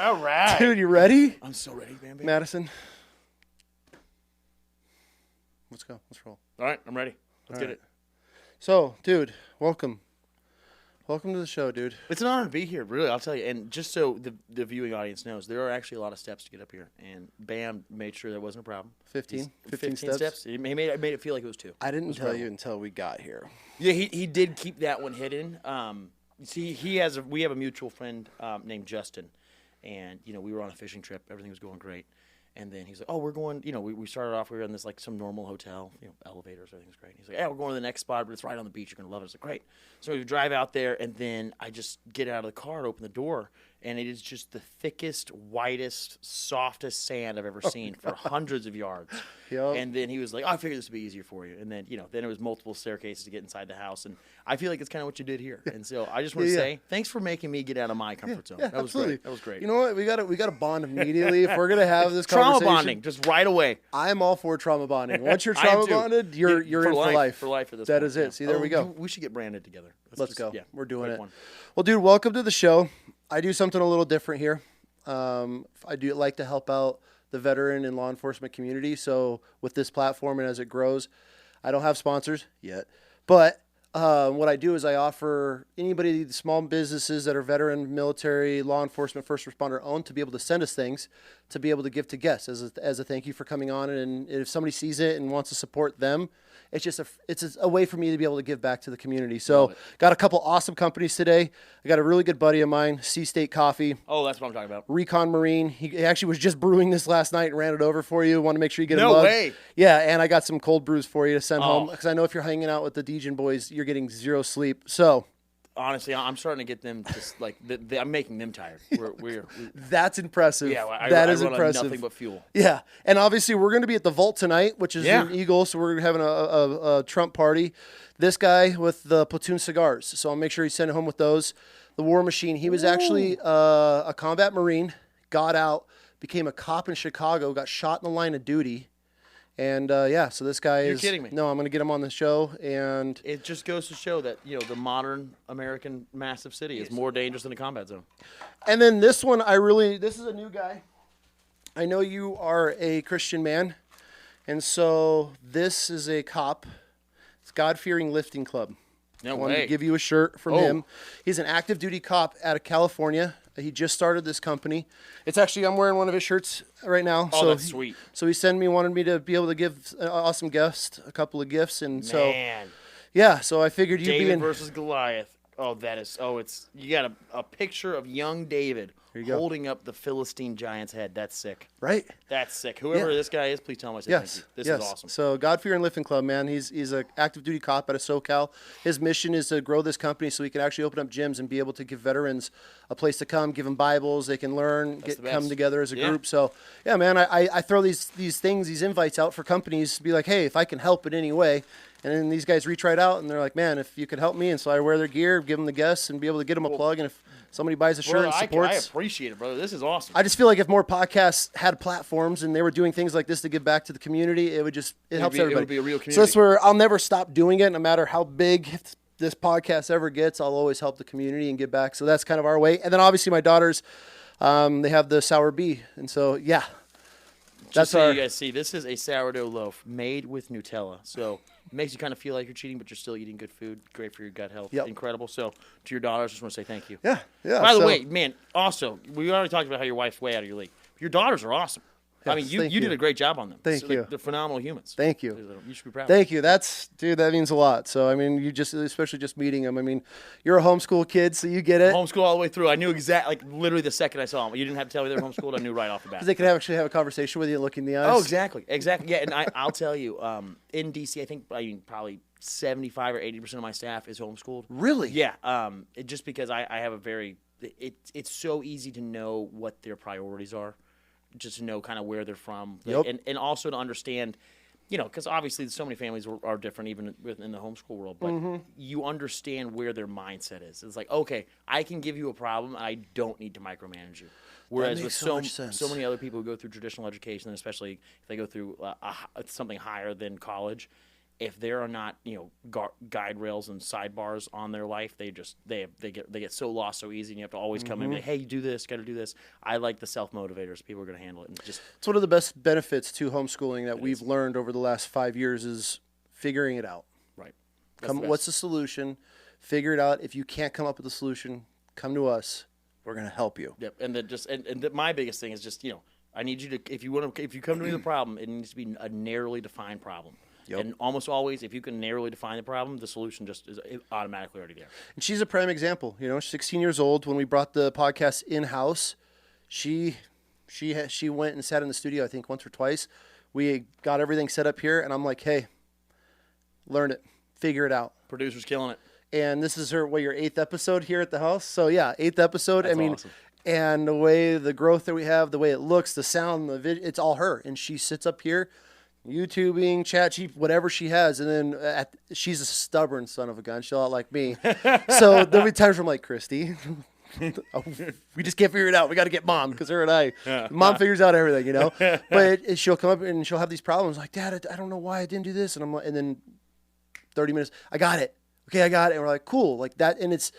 All right. Dude, you ready? I'm so ready, man. Madison. Let's go. Let's roll. All right, I'm ready. Let's get it. So, dude, welcome. Welcome to the show, dude. It's an honor to be here, really, I'll tell you. And just so the viewing audience knows, there are actually a lot of steps to get up here. And Bam made sure there wasn't a problem. 15 steps. He made it feel like it was 2. I didn't tell you until we got here. Yeah, he did keep that one hidden. See, we have a mutual friend named Justin. And, we were on a fishing trip. Everything was going great. And then he's like, oh, we're going, we started off, we were in this, some normal hotel, elevators, everything's great. He's like, yeah, we're going to the next spot, but it's right on the beach. You're going to love it. It's like, great. So we drive out there, and then I just get out of the car and open the door, and it is just the thickest, whitest, softest sand I've ever seen for hundreds of yards. Yep. And then he was like, oh, I figured this would be easier for you. And then, then it was multiple staircases to get inside the house. And I feel like it's kind of what you did here. And so I just want to say, thanks for making me get out of my comfort zone. Yeah, that was absolutely. great. That was great. You know what? We got to bond immediately if we're going to have this conversation. Trauma bonding, just right away. I'm all for trauma bonding. Once you're trauma bonded, you're in for life. For life at this That point. is it. See, there we go. We should get branded together. Let's go. Yeah, we're doing it. one. Well, dude, welcome to the show. I do something a little different here. I do like to help out the veteran and law enforcement community. So with this platform and as it grows, I don't have sponsors yet, but what I do is I offer anybody, small businesses that are veteran, military, law enforcement, first responder owned, to be able to send us things to be able to give to guests as a thank you for coming on. And if somebody sees it and wants to support them, it's just a way for me to be able to give back to the community. So got a couple awesome companies today. I got a really good buddy of mine, Sea State Coffee. Oh, that's what I'm talking about. Recon Marine. He actually was just brewing this last night and ran it over for you. Want to make sure you get a No mug. way. Yeah, and I got some cold brews for you to send home, because I know if you're hanging out with the Dejan boys, you're getting zero sleep. So honestly, I'm starting to get them just I'm making them tired. We're that's impressive. Yeah, that I is run impressive. On nothing but fuel. Yeah, and obviously we're going to be at the Vault tonight, which is in Eagle. So we're having a Trump party. This guy with the Platoon cigars. So I'll make sure he's sending home with those. The War Machine. He was actually a combat Marine. Got out, became a cop in Chicago. Got shot in the line of duty. And, so this guy is... You're kidding me. No, I'm going to get him on the show, and... It just goes to show that, the modern American massive city is more dangerous than a combat zone. And then this one, this is a new guy. I know you are a Christian man, and so this is a cop. It's God-Fearing Lifting Club. No I wanted way. to give you a shirt from him. He's an active duty cop out of California. He just started this company. It's actually, I'm wearing one of his shirts right now. Oh, that's sweet. So he wanted me to be able to give an awesome guest a couple of gifts. And so, Man. yeah, so I figured you'd David be in. versus Goliath. Oh, you got a picture of young David holding up the Philistine giant's head. That's sick. Right? That's sick. Whoever this guy is, please tell him I said thank you. This is awesome. So God-Fearing Lifting Club, man, he's an active duty cop out of SoCal. His mission is to grow this company so he can actually open up gyms and be able to give veterans a place to come, give them Bibles, they can learn, come together as a group. So, yeah, man, I throw these invites out for companies to be like, hey, if I can help in any way. And then these guys reach right out, and they're like, man, if you could help me. And so I wear their gear, give them the guests, and be able to get them a plug. And if somebody buys a shirt and supports. I appreciate it, brother. This is awesome. I just feel like if more podcasts had platforms and they were doing things like this to give back to the community, it helps everybody. It would be a real community. So that's where I'll never stop doing it, no matter how big this podcast ever gets. I'll always help the community and give back. So that's kind of our way. And then obviously my daughters, they have the Sour Bee. And so, yeah. Just so you guys see, this is a sourdough loaf made with Nutella. So it makes you kind of feel like you're cheating, but you're still eating good food. Great for your gut health. Yep. Incredible. So to your daughters, I just want to say thank you. Yeah. By the way, man, also, we already talked about how your wife's way out of your league. Your daughters are awesome. Yes, I mean, you did a great job on them. Thank you. They're phenomenal humans. Thank you. You should be proud. Thank you. Dude, that means a lot. So, I mean, especially just meeting them. I mean, you're a homeschool kid, so you get it. Homeschool all the way through. I knew literally the second I saw them. You didn't have to tell me they were homeschooled. I knew right off the bat. Because they could actually have a conversation with you and look in the eyes. Oh, exactly. Yeah, and I'll tell you, in D.C., I think probably 75 or 80% of my staff is homeschooled. Really? Yeah. Just because I have a very it's so easy to know what their priorities are, just to know kind of where they're from, and also to understand, because obviously so many families are different even within the homeschool world, but you understand where their mindset is. It's like, okay, I can give you a problem, I don't need to micromanage you. Whereas with so many other people who go through traditional education, and especially if they go through something higher than college, if there are not, guide rails and sidebars on their life, they get so lost so easy, and you have to always come in and be like, hey, you do this, got to do this. I like the self motivators. People are going to handle it, and just it's one of the best benefits to homeschooling that we've learned over the last 5 years is figuring it out. Right. What's the solution? Figure it out. If you can't come up with a solution, come to us. We're going to help you. Yep. And then my biggest thing is just, I need you to, if you come to me with a problem, it needs to be a narrowly defined problem. Yep. And almost always, if you can narrowly define the problem, the solution just is automatically already there. And she's a prime example. 16 years old. When we brought the podcast in-house, she went and sat in the studio, I think, once or twice. We got everything set up here, and I'm like, hey, learn it. Figure it out. Producer's killing it. And this is your 8th episode here at the house. So, yeah, 8th episode. That's awesome. And the way the growth that we have, the way it looks, the sound, the video, it's all her. And she sits up here, YouTubing, whatever she has. And then she's a stubborn son of a gun. She's a lot like me. So there'll be times where I'm like, Christy, we just can't figure it out. We got to get mom, because her and I, mom figures out everything, But she'll come up and she'll have these problems like, Dad, I don't know why I didn't do this. And I'm like, and then 30 minutes, I got it. Okay, I got it. And we're like, cool, like that. And it's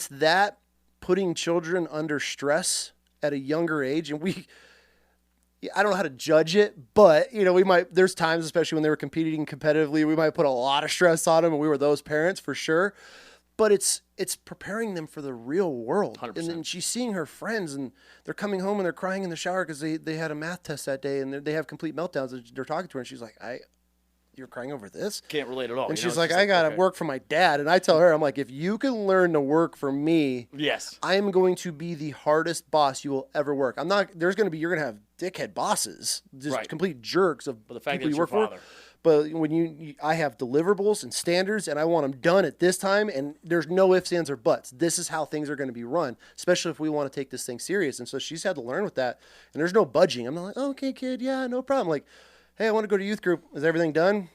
that putting children under stress at a younger age. And I don't know how to judge it, but there's times, especially when they were competing competitively, we might put a lot of stress on them, and we were those parents for sure. But it's preparing them for the real world. 100%. And then she's seeing her friends, and they're coming home and they're crying in the shower because they had a math test that day, and they have complete meltdowns. And they're talking to her, and she's like, you're crying over this? Can't relate at all. And she's like, I got to work for my dad. And I tell her, I'm like, if you can learn to work for me, yes, I am going to be the hardest boss you will ever work. You're going to have dickhead bosses, just complete jerks of but the fact people that you work father. for. But when I have deliverables and standards, and I want them done at this time, and there's no ifs, ands, or buts. This is how things are going to be run, especially if we want to take this thing serious. And so she's had to learn with that, and there's no budging. I'm not like, oh, okay, kid, yeah, no problem. Like, hey, I want to go to youth group. Is everything done?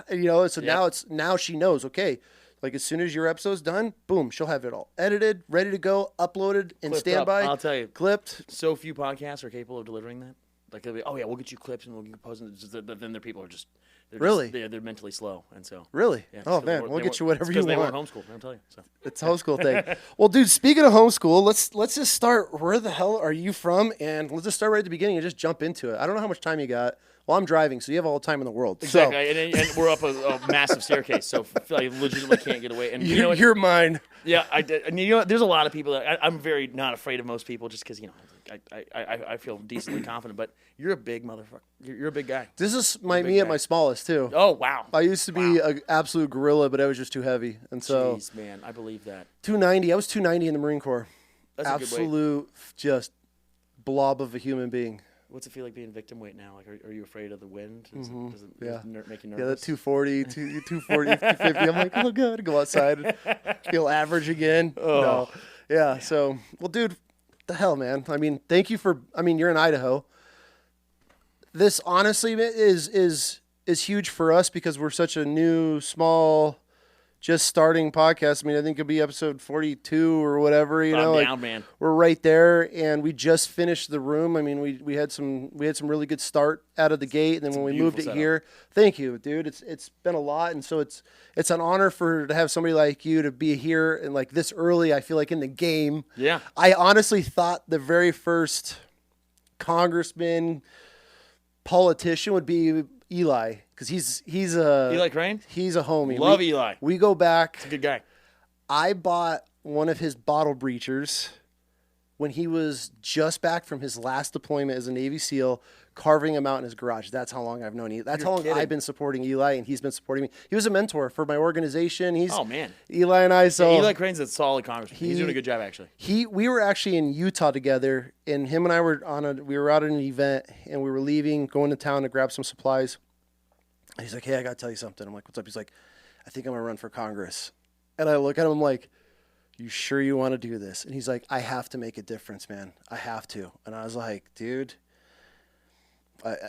So now she knows, okay, like as soon as your episode's done, boom, she'll have it all edited, ready to go, uploaded, and standby. I'll tell you, clipped. So few podcasts are capable of delivering that. Like they'll be, oh yeah, we'll get you clips and we'll get you posts. But then their people are just they're mentally slow, and so really, yeah, oh man, we'll get you whatever you want. Because they weren't homeschooled. I'm telling you, so it's a homeschool thing. Well, dude, speaking of homeschool, let's just start. Where the hell are you from? And let's just start right at the beginning and just jump into it. I don't know how much time you got. Well, I'm driving, so you have all the time in the world. Exactly, and we're up a massive staircase, so I legitimately can't get away. And you're mine. Yeah, I did. And there's a lot of people that I'm very not afraid of most people, just because I feel decently confident. But you're a big motherfucker. You're a big guy. This is me at my smallest too. Oh wow! I used to be an absolute gorilla, but I was just too heavy, and so. Jeez, man, I believe that. 290. I was 290 in the Marine Corps. That's absolute just blob of a human being. What's it feel like being victim weight now? Like, are you afraid of the wind? Does it make you nervous? Yeah, that 240, 240, 250. I'm like, oh, God, go outside and feel average again. Oh. No. Yeah, so, well, dude, what the hell, man? I mean, thank you you're in Idaho. This, honestly, is huge for us because we're such a new, small, just starting podcast. I mean, I think it'll be episode 42 or whatever, man. We're right there, and we just finished the room. I mean, we had some really good start out of the gate, and then when we moved it here, thank you, dude. It's been a lot, and so it's an honor to have somebody like you to be here and like this early. I feel like in the game. Yeah. I honestly thought the very first congressman, politician would be Eli, because he's Eli Crane? He's a homie. Love Eli. We go back. He's a good guy. I bought one of his bottle breachers when he was just back from his last deployment as a Navy SEAL, carving him out in his garage. That's how long I've known Eli. That's how long I've been supporting Eli, and he's been supporting me. He was a mentor for my organization. Oh man, Eli and I. So Eli Crane's a solid congressman. He's doing a good job, actually. We were actually in Utah together, and him and I were we were out at an event, and we were leaving, going to town to grab some supplies. And he's like, hey, I got to tell you something. I'm like, what's up? He's like, I think I'm going to run for Congress. And I look at him, I'm like, you sure you want to do this? And he's like, I have to make a difference, man. I have to. And I was like, dude.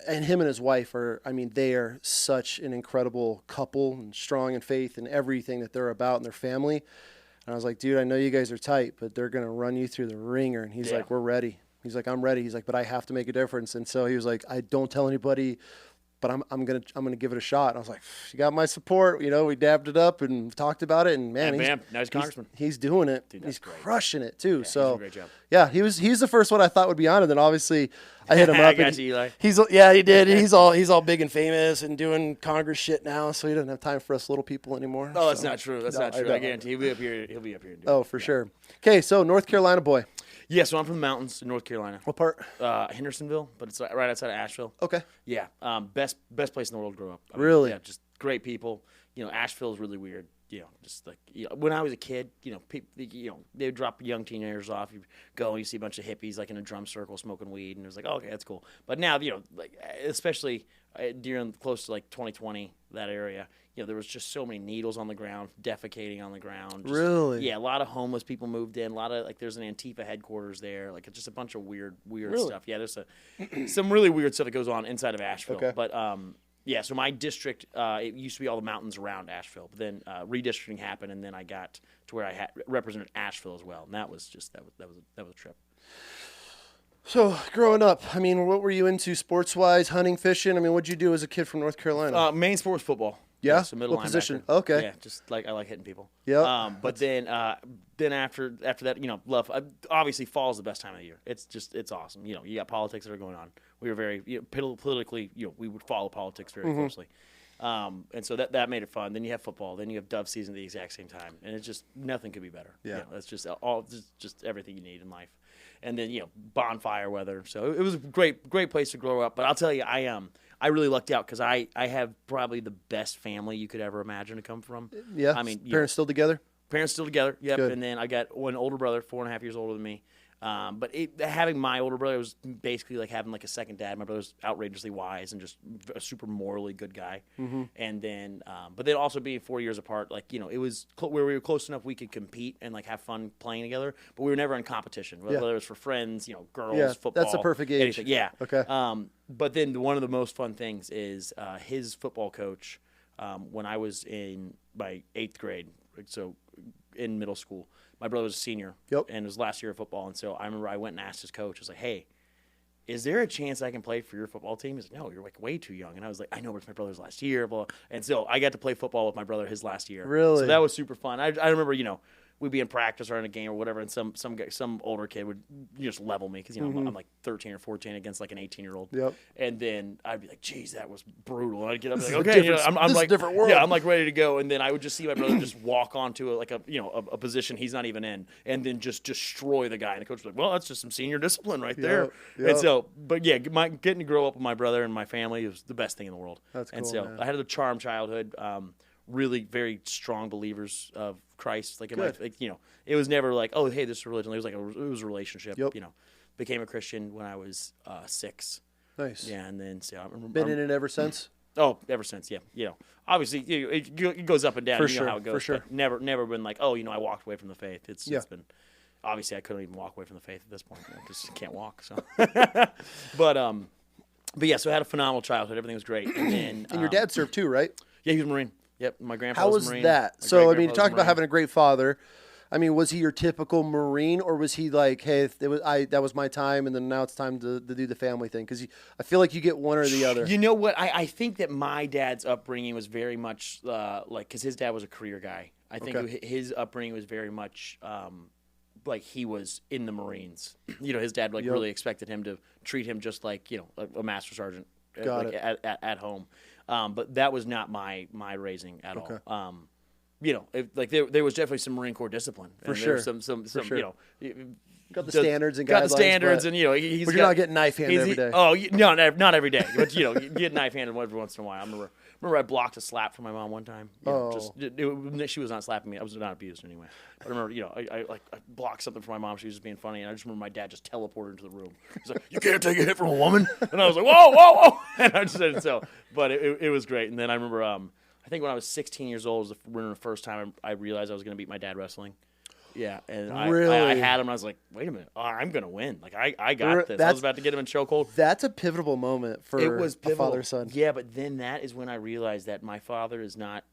And him and his wife they are such an incredible couple and strong in faith and everything that they're about and their family. And I was like, dude, I know you guys are tight, but they're going to run you through the ringer. And he's like, we're ready. He's like, I'm ready. He's like, but I have to make a difference. And so he was like, I don't tell anybody but I'm gonna give it a shot. And I was like, you got my support. You know, we dabbed it up and talked about it, and man, now he's congressman. He's doing it. Dude, he's great. crushing it too. Yeah, so he's doing a great job. yeah, he's the first one I thought would be on, and then obviously I hit him up. I got you, Eli. He did. He's all big and famous and doing Congress shit now, so he doesn't have time for us little people anymore. Oh, that's not true. That's not true. I guarantee he'll be up here. He'll be up here. Oh, for sure. Okay, so North Carolina boy. Yeah, so I'm from the mountains in North Carolina. What part? Hendersonville, but it's right outside of Asheville. Okay. Yeah, best place in the world to grow up. I mean, Really? Yeah, just great people. You know, Asheville is really weird. You know, just like when I was a kid, they would drop young teenagers off. You go and you see a bunch of hippies like in a drum circle smoking weed, and it was like, oh, okay, that's cool. But now, like especially during close to like 2020, that area, there was just so many needles on the ground, defecating on the ground. Just, really? Yeah, a lot of homeless people moved in. A lot of there's an Antifa headquarters there. Like it's just a bunch of weird really? stuff. Yeah, there's some really weird stuff that goes on inside of Asheville. Okay. But yeah, so my district, it used to be all the mountains around Asheville. But then redistricting happened, and then I got to where I represented Asheville as well, and that was a trip. So growing up, I mean, what were you into sports-wise, hunting, fishing? I mean, what'd you do as a kid from North Carolina? Main sport was football. Yeah? So middle What linebacker. position? Okay. Yeah, just like I like hitting people. Yeah. But then after that, love. Obviously, fall is the best time of the year. It's awesome. You got politics that are going on. We were very politically. We would follow politics very closely. And so that made it fun. Then you have football. Then you have dove season at the exact same time, and it's just nothing could be better. Yeah. That's just just everything you need in life. And then bonfire weather. So it was a great place to grow up. But I'll tell you, I really lucked out because I have probably the best family you could ever imagine to come from. Yeah. I mean, parents still together? Parents still together. Yep. Good. And then I got one older brother, 4.5 years older than me. But having my older brother was basically like having like a second dad. My brother's outrageously wise and just a super morally good guy. Mm-hmm. And then, but then also being 4 years apart, like it was where we were close enough we could compete and like have fun playing together. But we were never in competition, whether it was for friends, girls, football. That's the perfect age. Anything. Yeah. Okay. But then one of the most fun things is his football coach. When I was in my 8th grade, so in middle school. My brother was a senior, and it was last year of football. And so I remember I went and asked his coach, I was like, hey, is there a chance I can play for your football team? He's like, no, you're like way too young. And I was like, I know, but it's my brother's last year. Blah. And so I got to play football with my brother his last year. Really? So that was super fun. I remember, we'd be in practice or in a game or whatever, and some older kid would just level me because I'm like 13 or 14 against like an 18-year-old. Yep. And then I'd be like, "Geez, that was brutal." And I'd get up and be This like, is a "Okay, different- I'm this is like a different world." Yeah, I'm like ready to go." And then I would just see my brother just walk onto a position he's not even in, and then just destroy the guy. And the coach was like, "Well, that's just some senior discipline right there." Yep. And so, but yeah, getting to grow up with my brother and my family was the best thing in the world. That's cool, and so man. I had a charmed childhood. Really very strong believers of Christ. Like in my, it was never like, oh, hey, this is a religion. It was like it was a relationship. Yep. Became a Christian when I was 6. Nice. Yeah, and then so I remember Been in it ever since? Oh, ever since, yeah. Obviously, it goes up and down. For you sure, know how it goes. for sure. But never been like, oh, I walked away from the faith. It's Yeah. been obviously I couldn't even walk away from the faith at this point. I just can't walk. So, but yeah. So I had a phenomenal childhood. Everything was great. And then And your dad served too, right? yeah, he was a Marine. Yep, my grandfather How was was a Marine. that? My So, I mean, you great-grandfather was talked a about Marine. having a great father. I mean, was he your typical Marine, or was he like, hey, that was my time, and then now it's time to do the family thing? Because I feel like you get one or the other. You know what? I think that my dad's upbringing was very much like, because his dad was a career guy. I think Okay. his upbringing was very much like he was in the Marines. His dad Yep. really expected him to treat him just like a master sergeant Got like it. at home. But that was not my raising at Okay. all. There was definitely some Marine Corps discipline. For And there sure. was some sure. Got the does- standards and got guidelines. the standards, but, and he's but you're got, not getting knife handed every day. Oh no, not every day, but you get knife handed every once in a while. I remember I blocked a slap from my mom one time. She was not slapping me. I was not abused anyway. But I remember, I blocked something from my mom. She was just being funny, and I just remember my dad just teleported into the room. He's like, "You can't take a hit from a woman," and I was like, "Whoa!" And I just said so. But it was great. And then I remember, I think when I was 16 years old was the first time I realized I was going to beat my dad wrestling. Yeah, and I had him, and I was like, wait a minute, I'm going to win. Like, I got this. I was about to get him in chokehold. That's a pivotal moment for It was a pivotal. father-son. Yeah, but then that is when I realized that my father is not,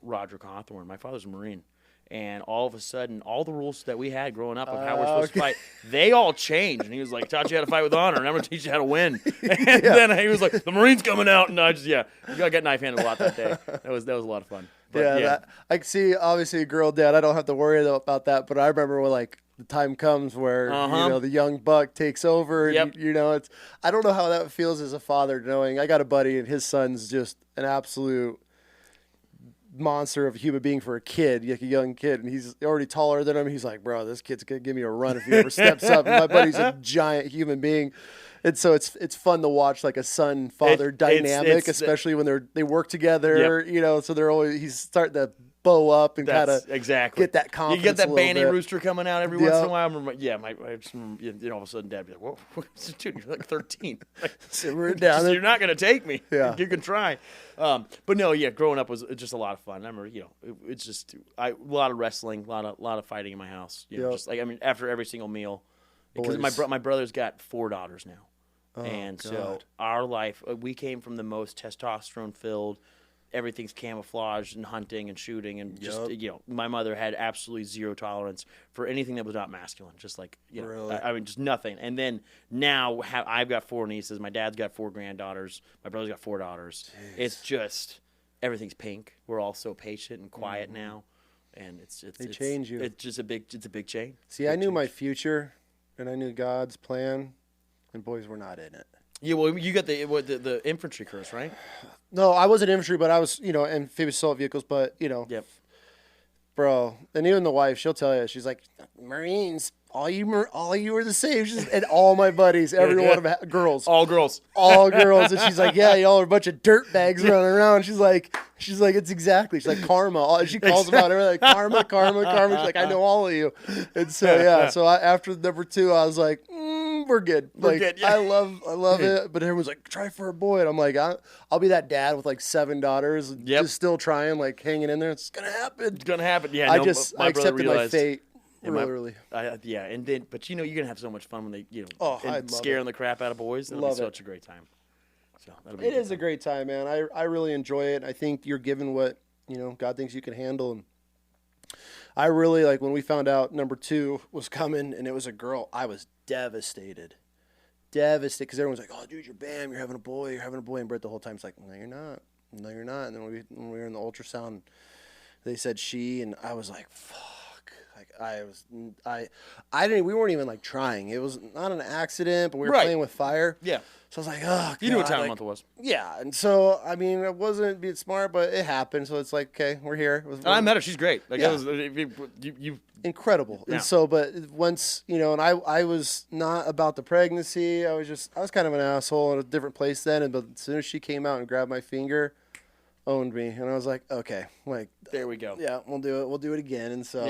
Roger Cawthorn. My father's a Marine. And all of a sudden, all the rules that we had growing up of how we're supposed to fight, they all changed. And he was like, taught you how to fight with honor, and I'm going to teach you how to win. And then he was like, the Marine's coming out. And I got knife handed a lot that day. That was a lot of fun. But, I see, obviously, a girl dad, I don't have to worry about that. But I remember when, like, the time comes where, the young buck takes over. And, I don't know how that feels as a father, knowing I got a buddy and his son's just an absolute monster of a human being for a kid, like a young kid, and he's already taller than him. He's like, bro, this kid's gonna give me a run if he ever steps up. And my buddy's a giant human being, and so it's fun to watch like a son father dynamic, especially when they work together. So they're always he's starting to bow up and kind of get that confidence. You get that banty rooster coming out every once in a while. I remember, all of a sudden, Dad be like, "Whoa, dude, you're like 13. We're down. You're not gonna take me. Yeah, you can try." But no, growing up was just a lot of fun. I remember, it's just a lot of wrestling, a lot of fighting in my house. Just like after every single meal, because my brother's got 4 daughters now, so our life, we came from the most testosterone filled. Everything's camouflaged and hunting and shooting and just my mother had absolutely zero tolerance for anything that was not masculine. Just like really? Just nothing. And then now I've got 4 nieces. My dad's got 4 granddaughters. My brother's got 4 daughters. Jeez. It's just everything's pink. We're all so patient and quiet now, and they change you. It's just a big change. See, I knew my future, and I knew God's plan, and boys were not in it. Yeah, well, you got the infantry course, right? No, I wasn't infantry, but I was, amphibious assault vehicles, but, Yep. Bro, and even the wife, she'll tell you, she's like, Marines, all you were the same. And all my buddies, every one of them, girls. All girls. All girls. And she's like, yeah, y'all are a bunch of dirt bags running around. She's like, it's exactly. She's like, karma. She calls them out. Everything like, karma. She's like, I know all of you. And so, after number 2, I was like, we're good. We're good. Yeah. I love it. But everyone's like, try for a boy. And I'm like, I'll be that dad with like 7 daughters, just still trying, like hanging in there. It's going to happen. It's going to happen. Yeah. I accepted my fate. Really. But you're gonna have so much fun when they, and scaring the crap out of boys. It'll be such a great time. So it is a great time, man. I really enjoy it. I think you're given what God thinks you can handle, and I really like when we found out number 2 was coming and it was a girl. I was devastated, because everyone's like, "Oh, dude, you're bam, you're having a boy, and Brett the whole time it's like, "No, you're not. And then when we were in the ultrasound, they said she, and I was like, fuck. We weren't even like trying. It was not an accident, but we were playing with fire. Yeah. So I was like, oh, you knew what time of month it was. Yeah. And so, it wasn't being smart, but it happened. So it's like, okay, we're here. I met her. She's great. Like, yeah. you incredible. Yeah. And so, but once, and I was not about the pregnancy. I was kind of an asshole in a different place then. But as soon as she came out and grabbed my finger, owned me, and I was like, okay, like there we go. Yeah, we'll do it again. And so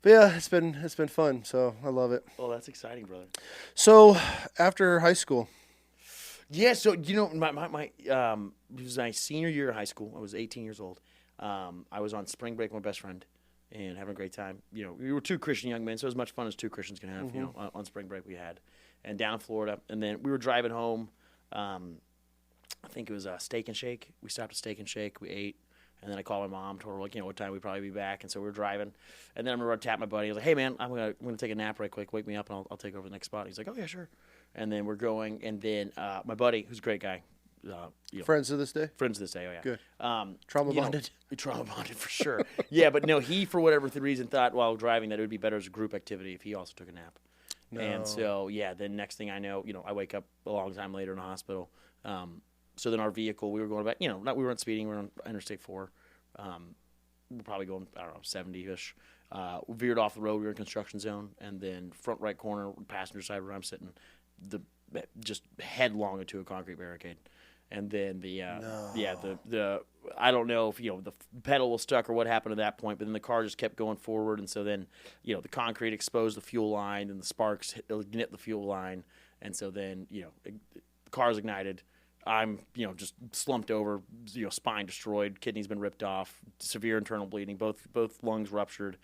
but it's been fun, so I love it. Well, that's exciting, brother. So after high school, so my it was my senior year of high school. I was 18 years old. I was on spring break with my best friend and having a great time. We were 2 Christian young men, so as much fun as 2 Christians can have. Mm-hmm. On spring break we had, and down in Florida, and then we were driving home. I think it was Steak and Shake. We stopped at Steak and Shake. We ate, and then I called my mom, told her what time we'd probably be back, and so we were driving. And then I remember I tapped my buddy. I was like, "Hey man, I'm gonna take a nap right quick. Wake me up, and I'll take over the next spot." He's like, "Oh yeah, sure." And then we're going, and then my buddy, who's a great guy, friends to this day. Friends to this day. Oh yeah. Good. Trauma bonded. Trauma bonded for sure. Yeah, but no, he for whatever reason thought while driving that it would be better as a group activity if he also took a nap. No. And so then next thing I know, I wake up a long time later in the hospital. So then our vehicle, we were going back, we weren't speeding, we were on Interstate 4. We're probably going, 70-ish. We veered off the road, we were in construction zone, and then front right corner, passenger side where I'm sitting, just headlong into a concrete barricade. And then I don't know if, the pedal was stuck or what happened at that point, but then the car just kept going forward, and so then, the concrete exposed the fuel line, and the sparks hit the fuel line, and so then, the car's ignited. I'm, just slumped over, spine destroyed, kidney's been ripped off, severe internal bleeding, both lungs ruptured.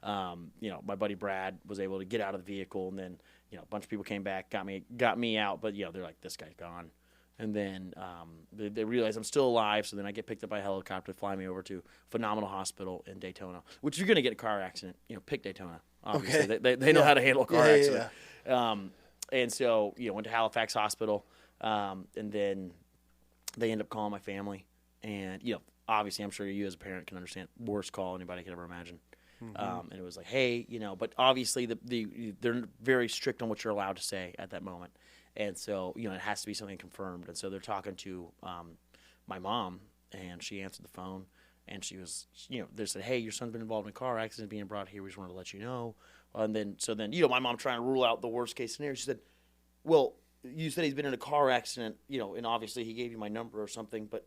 My buddy Brad was able to get out of the vehicle, and then, a bunch of people came back, got me out, but they're like, this guy's gone. And then they realize I'm still alive, so then I get picked up by a helicopter, fly me over to Phenomenal Hospital in Daytona, which if you're going to get in a car accident, pick Daytona. Obviously. Okay. They know how to handle a car accident. Yeah. And so, went to Halifax Hospital, and then they end up calling my family. And, obviously I'm sure you as a parent can understand, worst call anybody could ever imagine. And it was like, hey, but obviously they're very strict on what you're allowed to say at that moment. And so, it has to be something confirmed. And so they're talking to my mom, and she answered the phone, and she was, they said, hey, your son's been involved in a car accident being brought here. We just wanted to let you know. And then, my mom trying to rule out the worst case scenario. She said, well, you said he's been in a car accident, and obviously he gave you my number or something, but,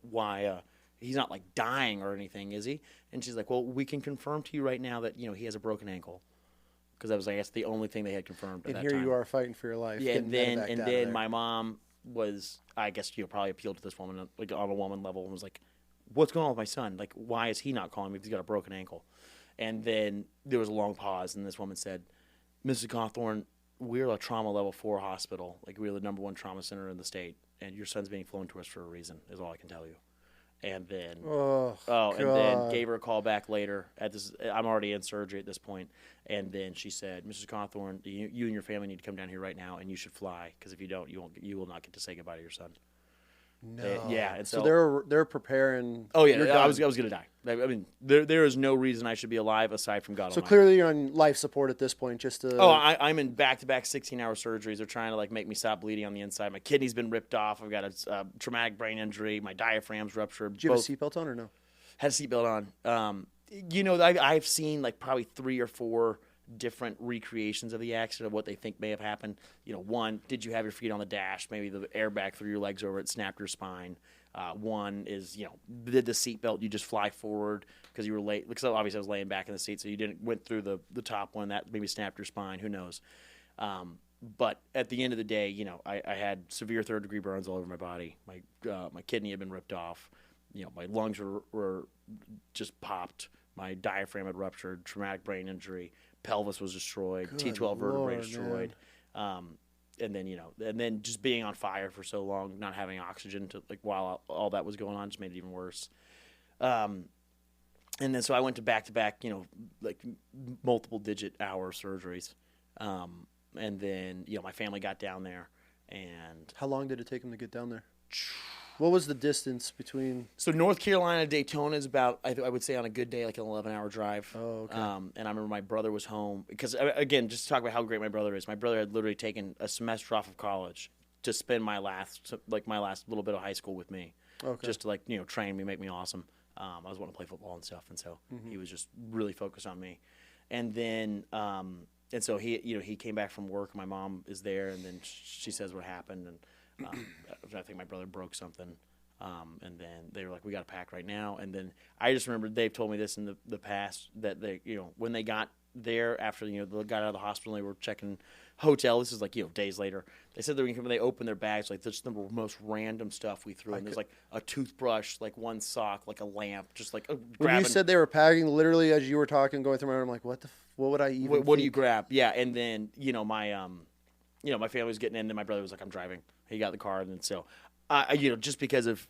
why, he's not like dying or anything, is he? And she's like, well, we can confirm to you right now that, he has a broken ankle. Because that was, I guess, the only thing they had confirmed at that time. And here you are fighting for your life. Yeah, and then my mom was, I guess, probably appealed to this woman, like on a woman level, and was like, what's going on with my son? Like, why is he not calling me if he's got a broken ankle? And then there was a long pause, and this woman said, Mrs. Cawthorn, we're a trauma level 4 hospital. Like, we're the #1 trauma center in the state, and your son's being flown to us for a reason, is all I can tell you. And then, and then gave her a call back later. I'm already in surgery at this point. And then she said, Mrs. Cawthorn, you and your family need to come down here right now, and you should fly, because if you don't, you will not get to say goodbye to your son. No. Yeah. And so they're preparing. Oh yeah, I was gonna die. I mean, there is no reason I should be alive aside from God. So clearly you're on life support at this point, just to. Oh, I'm in back-to-back 16-hour surgeries. They're trying to make me stop bleeding on the inside. My kidney's been ripped off. I've got a traumatic brain injury. My diaphragm's ruptured. Did you have a seatbelt on or no? Had a seatbelt on. I've seen probably 3 or 4 different recreations of the accident of what they think may have happened. One, did you have your feet on the dash? Maybe the airbag threw your legs over it, snapped your spine. One is, did the seatbelt, you just fly forward because you were late. Because obviously I was laying back in the seat, so you went through the top one. That maybe snapped your spine. Who knows? But at the end of the day, I had severe 3rd-degree burns all over my body. My kidney had been ripped off. My lungs were just popped. My diaphragm had ruptured, traumatic brain injury. Pelvis was destroyed, Good T12 vertebrae Lord, destroyed, and then just being on fire for so long, not having oxygen while all that was going on, just made it even worse. And then so I went to back, multiple digit hour surgeries, and then my family got down there, and how long did it take them to get down there? What was the distance between? So North Carolina, Daytona is about, I would say on a good day, like an 11-hour drive. Oh, okay. And I remember my brother was home. Because, again, just to talk about how great my brother is, my brother had literally taken a semester off of college to spend my last little bit of high school with me. Okay. Just to, train me, make me awesome. I was wanting to play football and stuff, and so he was just really focused on me. And then, and so he came back from work. My mom is there, and then she says what happened, and I think my brother broke something, and then they were like, we got to pack right now. And then I just remember they've told me this in the past, that they, when they got there after, they got out of the hospital, and they were checking hotel. This is days later. They said when they opened their bags, this the most random stuff we threw in. There's a toothbrush, one sock, a lamp, just When you said they were packing, literally as you were talking, going through my mind, I'm like, what would I even what do you grab? Yeah. And then, my family was getting in, and my brother was like, I'm driving. He got the car, and then so, just because of,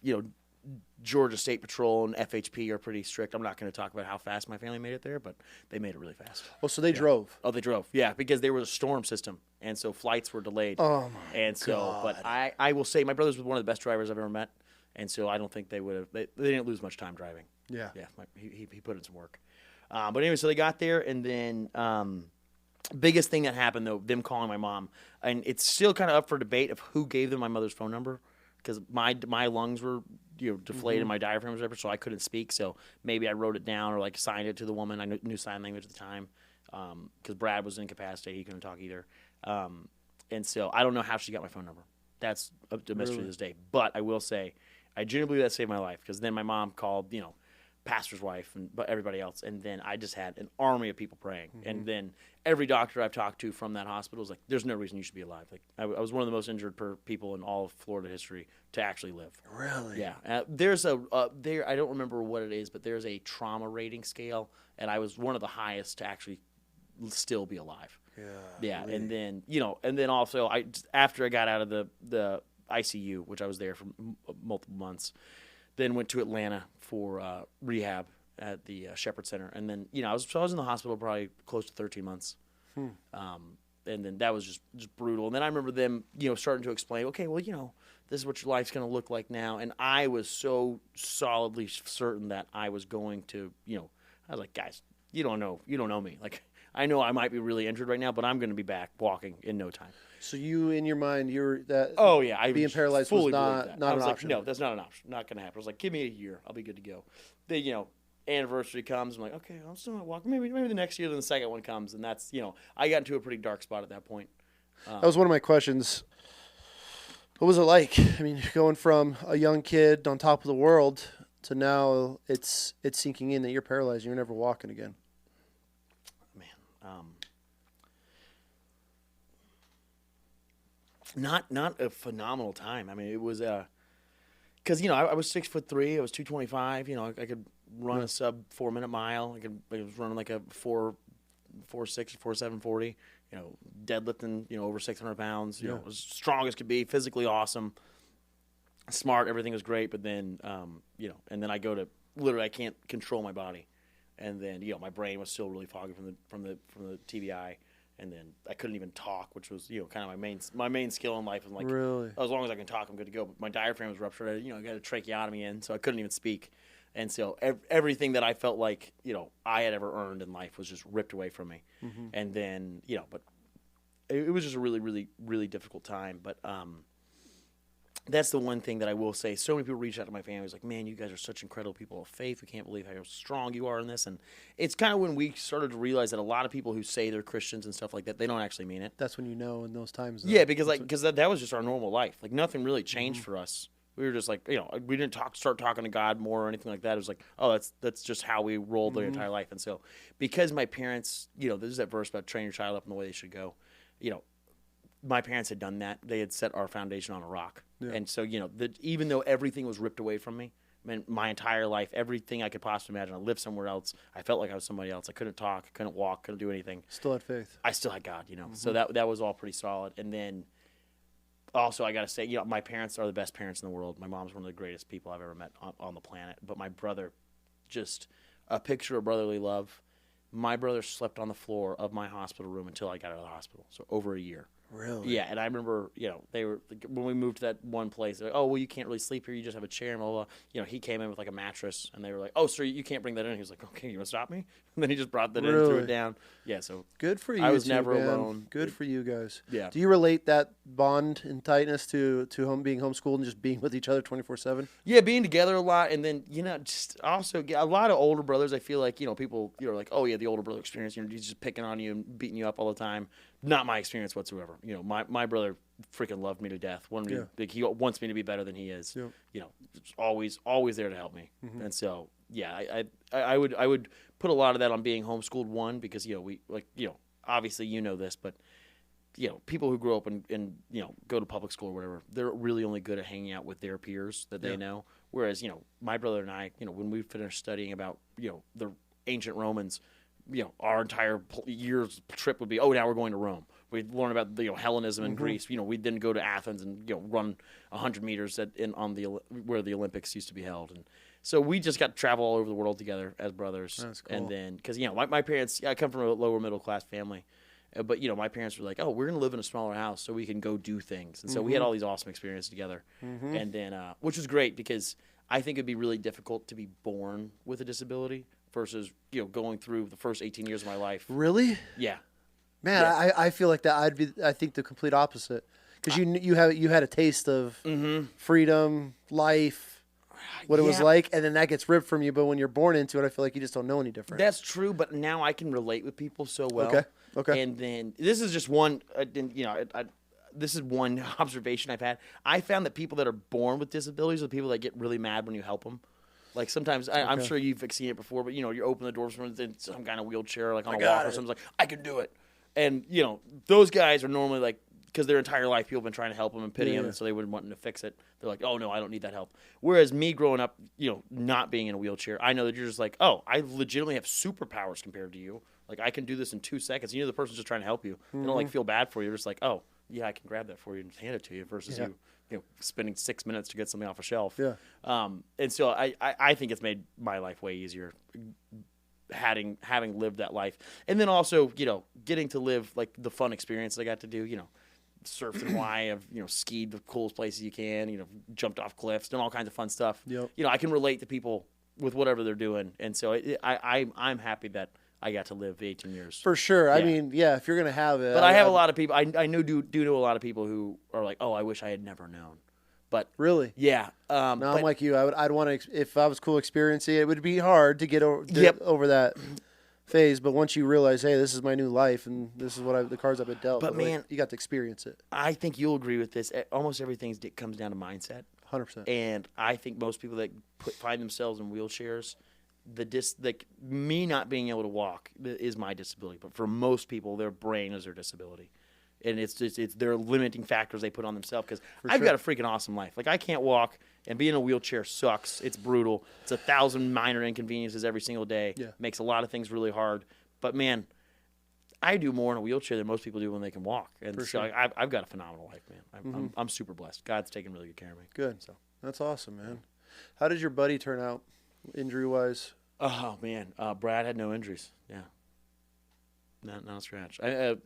Georgia State Patrol and FHP are pretty strict. I'm not going to talk about how fast my family made it there, but they made it really fast. Oh, so they drove? Oh, they drove. Yeah, because there was a storm system, and so flights were delayed. Oh, my And so, God. but I will say my brother's was one of the best drivers I've ever met, and so I don't think they would have. They didn't lose much time driving. Yeah. Yeah, he put in some work. But anyway, so they got there, and then biggest thing that happened, though, them calling my mom, and it's still kind of up for debate of who gave them my mother's phone number, because my lungs were deflated, my diaphragm was ripped, so I couldn't speak. So maybe I wrote it down or signed it to the woman. I knew sign language at the time, because Brad was incapacitated; he couldn't talk either. And so I don't know how she got my phone number. That's a mystery to this day. But I will say, I genuinely believe that saved my life, because then my mom called, pastor's wife but everybody else, and then I just had an army of people praying. And then every doctor I've talked to from that hospital was like, there's no reason you should be alive. I was one of the most injured people in all of Florida history to actually live. Really? Yeah. There's I don't remember what it is, but there's a trauma rating scale, and I was one of the highest to actually still be alive. Yeah. Yeah. Really? And then also after I got out of the ICU, which I was there for multiple months. Then went to Atlanta for rehab at the Shepherd Center, and then I was in the hospital probably close to 13 months. And then that was just brutal. And then I remember them, starting to explain, okay, well, this is what your life's going to look like now. And I was so solidly certain that I was going to, I was like, guys, you don't know me. Like, I know I might be really injured right now, but I'm going to be back walking in no time. So you, in your mind, you're that. Oh yeah, being paralyzed was not an like, option. No, that's not an option. Not going to happen. I was like, give me a year, I'll be good to go. Then anniversary comes. I'm like, okay, I'm still not walking. Maybe the next year, then the second one comes, and that's I got into a pretty dark spot at that point. That was one of my questions. What was it like? I mean, going from a young kid on top of the world to now it's sinking in that you're paralyzed and you're never walking again. Man, not a phenomenal time. I mean, it was because I was 6'3", I was 225. I could run a sub 4 minute mile. I was running like a 4.6, 4.7 40. Deadlifting over 600 pounds. Was strong as could be, physically awesome, smart. Everything was great. But then and then I go to literally I can't control my body, and then my brain was still really foggy from the TBI. And then I couldn't even talk, which was kind of my main skill in life. I'm like, really? As long as I can talk, I'm good to go. But my diaphragm was ruptured. I got a tracheotomy in, so I couldn't even speak. And so everything that I felt like I had ever earned in life was just ripped away from me. Mm-hmm. And then but it was just a really, really, really difficult time. But that's the one thing that I will say. So many people reach out to my family. It's like, man, you guys are such incredible people of faith. We can't believe how strong you are in this. And it's kind of when we started to realize that a lot of people who say they're Christians and stuff like that, they don't actually mean it. That's when in those times. Yeah, because that was just our normal life. Like nothing really changed for us. We were just like, we didn't start talking to God more or anything like that. It was like, oh, that's just how we rolled the entire life. And so because my parents, there's that verse about train your child up in the way they should go. My parents had done that. They had set our foundation on a rock. Yeah. And so, even though everything was ripped away from me, my entire life, everything I could possibly imagine, I lived somewhere else. I felt like I was somebody else. I couldn't talk, couldn't walk, couldn't do anything. Still had faith. I still had God, Mm-hmm. So that was all pretty solid. And then also, I got to say, my parents are the best parents in the world. My mom's one of the greatest people I've ever met on the planet. But my brother, just a picture of brotherly love. My brother slept on the floor of my hospital room until I got out of the hospital. So over a year. Really? Yeah, and I remember, they were when we moved to that one place. They're like, oh, well, you can't really sleep here. You just have a chair and blah, blah, blah. He came in with like a mattress, and they were like, oh, sir, you can't bring that in. He was like, okay, you want to stop me? And then he just brought that in, threw it down. Yeah, so good for you. I was never alone. Good for you guys. Yeah. Do you relate that bond and tightness to being homeschooled and just being with each other 24/7? Yeah, being together a lot, and then just also a lot of older brothers. I feel like people like, oh yeah, the older brother experience. He's just picking on you and beating you up all the time. Not my experience whatsoever. My brother freaking loved me to death. He wants me to be better than he is. Yeah. Always there to help me. Mm-hmm. And so yeah, I would put a lot of that on being homeschooled. One, because we obviously this, but people who grow up and go to public school or whatever, they're really only good at hanging out with their peers that they know. Whereas my brother and I, when we finished studying about the ancient Romans, our entire year's trip would be, now we're going to Rome. We'd learn about Hellenism in Greece. We'd then go to Athens and run 100 meters where the Olympics used to be held. And so we just got to travel all over the world together as brothers. That's cool. And then because my parents, I come from a lower middle class family, but my parents were like, oh, we're gonna live in a smaller house so we can go do things. And so we had all these awesome experiences together. Mm-hmm. And then which was great because I think it'd be really difficult to be born with a disability versus going through the first 18 years of my life. Really? Yeah. Man, yeah. I feel like that I think the complete opposite, because you had a taste of freedom, life, what it was like, and then that gets ripped from you. But when you're born into it, I feel like you just don't know any different. That's true, but now I can relate with people so well. Okay. And then this is just one. This is one observation I've had. I found that people that are born with disabilities are the people that get really mad when you help them. Like sometimes, I'm sure you've seen it before, but you open the doors from some kind of wheelchair, like on a walk or something, like, I can do it. And, those guys are normally like, because their entire life people have been trying to help them and pity them, and so they wouldn't want them to fix it. They're like, oh no, I don't need that help. Whereas me growing up, not being in a wheelchair, I know that you're just like, oh, I legitimately have superpowers compared to you. Like I can do this in 2 seconds. The person's just trying to help you. They don't like feel bad for you. They're just like, oh, yeah, I can grab that for you and hand it to you versus you spending 6 minutes to get something off a shelf. Yeah. And so I think it's made my life way easier having lived that life. And then also, getting to live like the fun experience I got to do, surfed in Hawaii, I've, skied the coolest places you can, jumped off cliffs, done all kinds of fun stuff. Yep. I can relate to people with whatever they're doing. And so I'm happy that I got to live 18 years. For sure. Yeah. I mean, yeah, if you're going to have it. But I have a lot of people, I know do know a lot of people who are like, oh, I wish I had never known. But really? Yeah. No, I'm like you. I'd want to, if I was cool experiencing it, it would be hard to get over that phase. But once you realize, hey, this is my new life and this is what the cards I've been dealt. But man, you got to experience it. I think you'll agree with this. Almost everything comes down to mindset. 100%. And I think most people that find themselves in wheelchairs, me not being able to walk is my disability. But for most people, their brain is their disability. And it's their limiting factors they put on themselves. Because I've got a freaking awesome life. Like, I can't walk, and being in a wheelchair sucks. It's brutal. It's 1,000 minor inconveniences every single day. Yeah. Makes a lot of things really hard. But, man, I do more in a wheelchair than most people do when they can walk. And I've got a phenomenal life, man. I'm super blessed. God's taking really good care of me. Good. So that's awesome, man. How did your buddy turn out, injury-wise? Oh, man. Brad had no injuries. Yeah. Not a scratch. I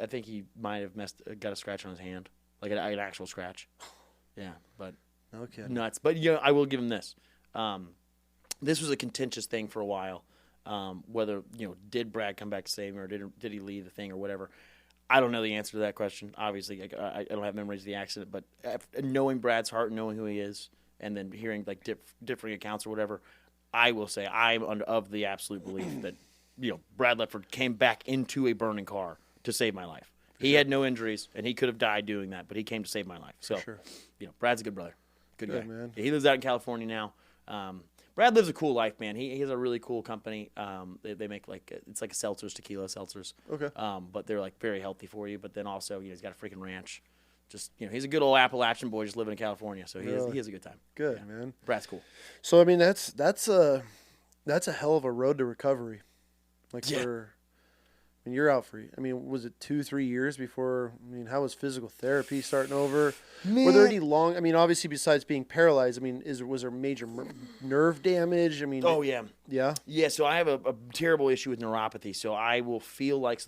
think he might have got a scratch on his hand, like an actual scratch. Yeah, but okay, nuts. But I will give him this. This was a contentious thing for a while. Whether did Brad come back to save him or did he leave the thing or whatever? I don't know the answer to that question. Obviously, I don't have memories of the accident, but knowing Brad's heart and knowing who he is, and then hearing like differing accounts or whatever, I will say I'm of the absolute belief that. Brad Ledford came back into a burning car to save my life. He had no injuries, and he could have died doing that, but he came to save my life. So, Brad's a good brother. Good guy. Man. Yeah, he lives out in California now. Brad lives a cool life, man. He has a really cool company. They make it's like seltzers, tequila seltzers. Okay. But they're like very healthy for you. But then also, he's got a freaking ranch. Just he's a good old Appalachian boy just living in California. So he has a good time. Good, man. Brad's cool. So I mean that's a hell of a road to recovery. You're out for, was it 2-3 years before, how was physical therapy starting over? Man. Were there any obviously besides being paralyzed, was there major nerve damage? Oh, yeah. Yeah? Yeah, so I have a terrible issue with neuropathy, so I will feel like,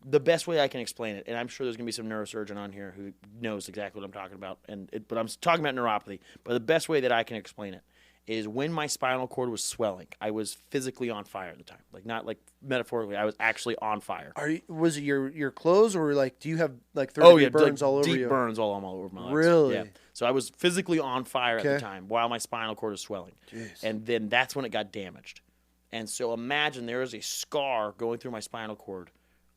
the best way I can explain it, and I'm sure there's going to be some neurosurgeon on here who knows exactly what I'm talking about, but I'm talking about neuropathy, but the best way that I can explain it is when my spinal cord was swelling, I was physically on fire at the time. Like, not like metaphorically, I was actually on fire. Was it your clothes, or do you have like third-degree burns all over you? Deep burns all over my legs. Really? Yeah. So I was physically on fire at the time while my spinal cord was swelling. Jeez. And then that's when it got damaged. And so imagine there is a scar going through my spinal cord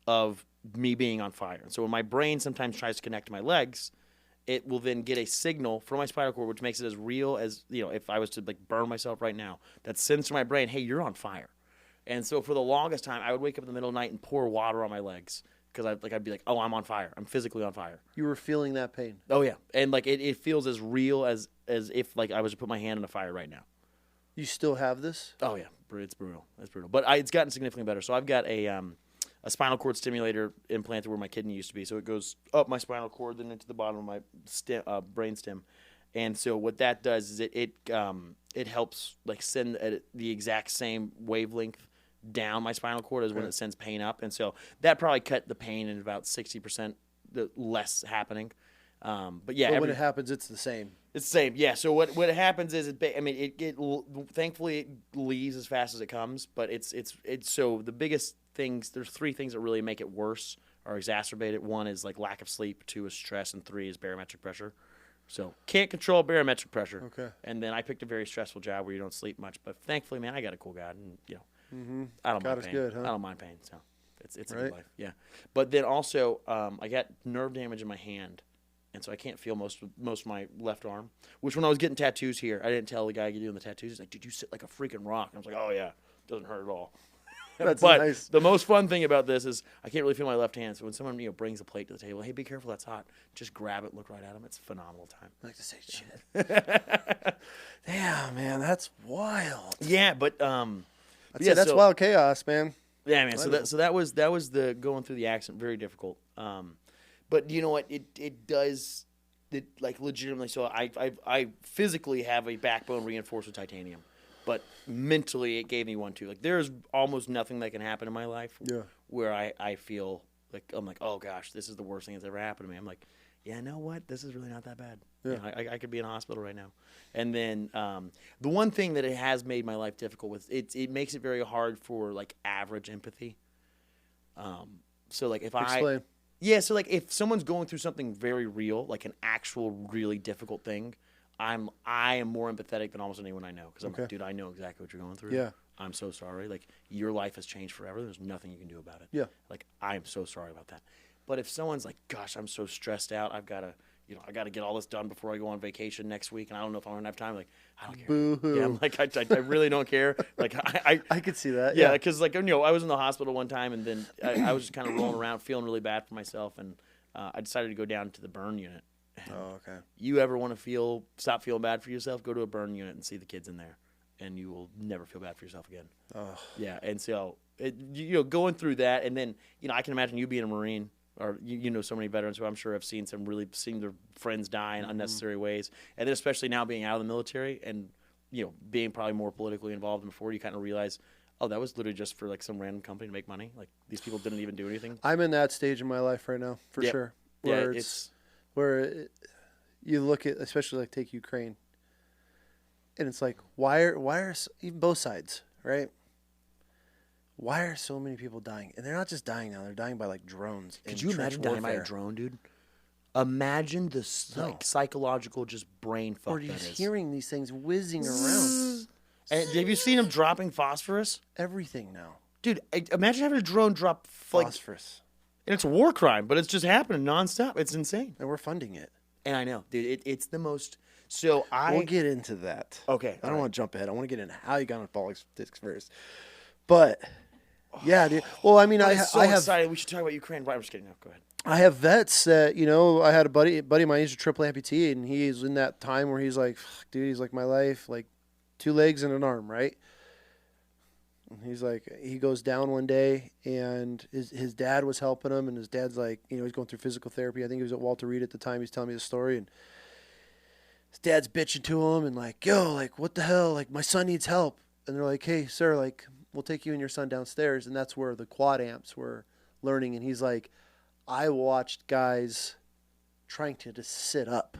of me being on fire. And so when my brain sometimes tries to connect to my legs, it will then get a signal from my spinal cord, which makes it as real as, if I was to burn myself right now, that sends to my brain, hey, you're on fire. And so for the longest time, I would wake up in the middle of the night and pour water on my legs because I'd be like, oh, I'm on fire. I'm physically on fire. You were feeling that pain. Oh, yeah. And it feels as real as if I was to put my hand in a fire right now. You still have this? Oh, yeah. It's brutal. It's brutal. But it's gotten significantly better. So I've got a spinal cord stimulator implanted where my kidney used to be. So it goes up my spinal cord, then into the bottom of my brain stem. And so what that does is it helps send the exact same wavelength down my spinal cord as when it sends pain up. And so that probably cut the pain in about 60% less happening. But when it happens, it's the same. It's the same, yeah. So what happens is thankfully it leaves as fast as it comes. But it's so the biggest things. There's 3 things that really make it worse or exacerbate it. 1 is lack of sleep. 2 is stress, and 3 is barometric pressure. So can't control barometric pressure. Okay. And then I picked a very stressful job where you don't sleep much. But thankfully, man, I got a cool God, and I don't mind pain. Good, huh? I don't mind pain. So it's a good life. Yeah. But then also I got nerve damage in my hand. And so I can't feel most of my left arm. Which when I was getting tattoos here, I didn't tell the guy doing the tattoos. He's like, "Dude, you sit like a freaking rock." And I was like, "Oh yeah, it doesn't hurt at all." That's but nice. The most fun thing about this is I can't really feel my left hand. So when someone brings a plate to the table, hey, be careful, that's hot. Just grab it, look right at them. It's a phenomenal time. I like to say shit. Damn, man, that's wild. Yeah, but that's wild chaos, man. Yeah, man. So that was the going through the accident very difficult. But you know what? It does it like legitimately. So I physically have a backbone reinforced with titanium, but mentally it gave me one too. Like there's almost nothing that can happen in my life where I feel like I'm like, oh gosh, this is the worst thing that's ever happened to me. I'm like, yeah, you know what? This is really not that bad. Yeah. You know, I could be in a hospital right now. And then the one thing that it has made my life difficult with it makes it very hard for like average empathy. So like if Explain. so like if someone's going through something very real, like an actual really difficult thing, I am more empathetic than almost anyone I know because I'm like, dude, I know exactly what you're going through. Yeah. I'm so sorry. Like your life has changed forever. There's nothing you can do about it. Yeah. Like I am so sorry about that. But if someone's like, gosh, I'm so stressed out, I got to get all this done before I go on vacation next week, and I don't know if I'm gonna have time. Like, I don't care. Boo-hoo. Yeah, I'm like, I really don't care. Like, I could see that. Yeah, because like I was in the hospital one time, and then I was just kind of rolling around, feeling really bad for myself, and I decided to go down to the burn unit. And okay. You ever want to stop feeling bad for yourself? Go to a burn unit and see the kids in there, and you will never feel bad for yourself again. Oh. Yeah, and so going through that, and then I can imagine you being a Marine. Or you know so many veterans who I'm sure have seen their friends die in unnecessary ways, and then especially now being out of the military and being probably more politically involved than before, you kind of realize, oh, that was literally just for like some random company to make money. Like these people didn't even do anything. I'm in that stage in my life right now for sure. Where you look at, especially like take Ukraine, and it's like why are even both sides, right? Why are so many people dying? And they're not just dying now; they're dying by like drones. Could you imagine dying by a drone, dude? Imagine the psychological just brain fuck. Or just hearing these things whizzing around. And have you seen them dropping phosphorus? Everything now, dude. Imagine having a drone drop phosphorus. And it's a war crime, but it's just happening nonstop. It's insane. And we're funding it. And I know, dude. It's the most. So we'll get into that. Okay. I don't want to jump ahead. I want to get into how you got on politics first, but. Yeah, dude. Well, I mean, I have. Excited. We should talk about Ukraine. Right, I'm just kidding. No, go ahead. I have vets that I had a buddy of mine. He's a triple amputee, and he's in that time where he's like, dude, he's like my life, like 2 legs and an arm, right? And he's like, he goes down one day, and his dad was helping him, and his dad's like, he's going through physical therapy. I think he was at Walter Reed at the time. He's telling me the story, and his dad's bitching to him, and like, yo, like what the hell, like my son needs help, and they're like, hey, sir, like. We'll take you and your son downstairs. And that's where the quad amps were learning. And he's like, I watched guys trying to just sit up.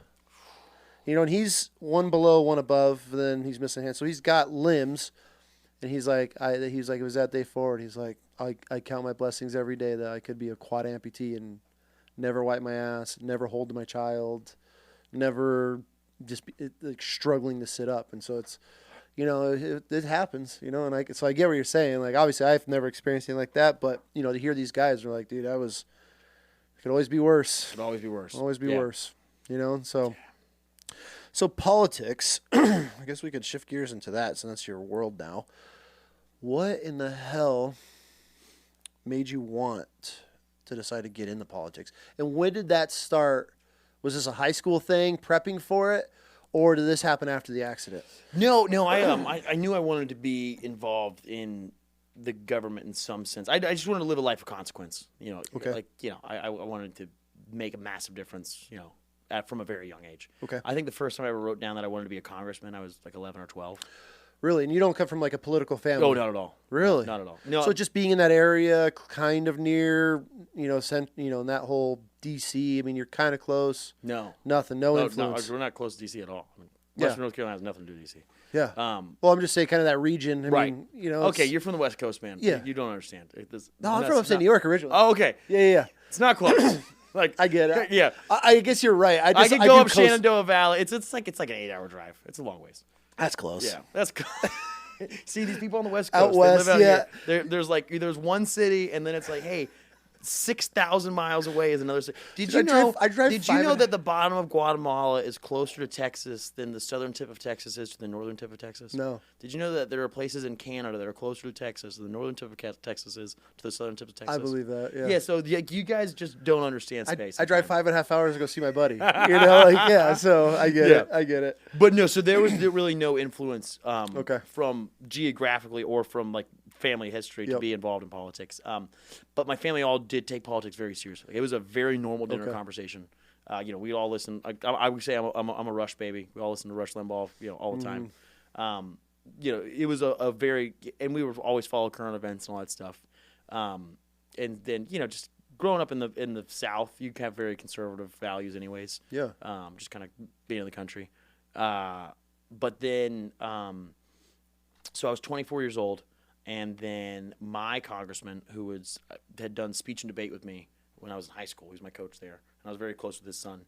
And he's one below, one above, then he's missing hands. So he's got limbs. And he's like, it was that day forward. He's like, I count my blessings every day that I could be a quad amputee and never wipe my ass, never hold my child, never just be like struggling to sit up. And so it's, it happens, and so I get what you're saying. Like, obviously, I've never experienced anything like that, but, to hear these guys are like, dude, it could always be worse. Could always be worse. Always be worse, So politics, I guess we could shift gears into that since that's your world now. What in the hell made you want to decide to get into politics? And when did that start? Was this a high school thing, prepping for it? Or did this happen after the accident? No. I knew I wanted to be involved in the government in some sense. I just wanted to live a life of consequence. Okay. Like I wanted to make a massive difference. From a very young age. Okay. I think the first time I ever wrote down that I wanted to be a congressman, I was like 11 or 12. Really? And you don't come from like a political family? No, not at all. Really? Not at all. No. So just being in that area, kind of near, in that whole D.C. I mean, you're kind of close. No. Nothing. No influence. No, we're not close to D.C. at all. Yeah. Western North Carolina has nothing to do with D.C. Yeah. Well, I'm just saying, kind of that region. I right. mean, Okay, you're from the West Coast, man. Yeah. You don't understand. No, I'm from upstate New York originally. Oh, okay. Yeah. It's not close. Like I get it. Yeah. I guess you're right. I could go up Shenandoah Valley. It's like an 8-hour drive. It's a long ways. That's close. Yeah. That's See, these people on the West Coast, out west, they live out here. There's one city, and then it's like, hey, 6,000 miles away is another city. Did you know that the bottom of Guatemala is closer to Texas than the southern tip of Texas is to the northern tip of Texas? No. Did you know that there are places in Canada that are closer to Texas than the northern tip of Texas is to the southern tip of Texas? I believe that, yeah. Yeah, so you guys just don't understand space. I drive 5.5 hours to go see my buddy. So I get it. I get it. But no, so there was really no influence from geographically or from like family history to be involved in politics. But my family all did take politics very seriously. It was a very normal dinner conversation. We all listen. I would say I'm a Rush baby. We all listen to Rush Limbaugh, all the time. It was a very, and we would always follow current events and all that stuff. And then just growing up in the South, you have very conservative values, anyways. Yeah. Just kind of being in the country. But then, so I was 24 years old, and then my congressman, who had done speech and debate with me when I was in high school, he was my coach there, and I was very close with his son.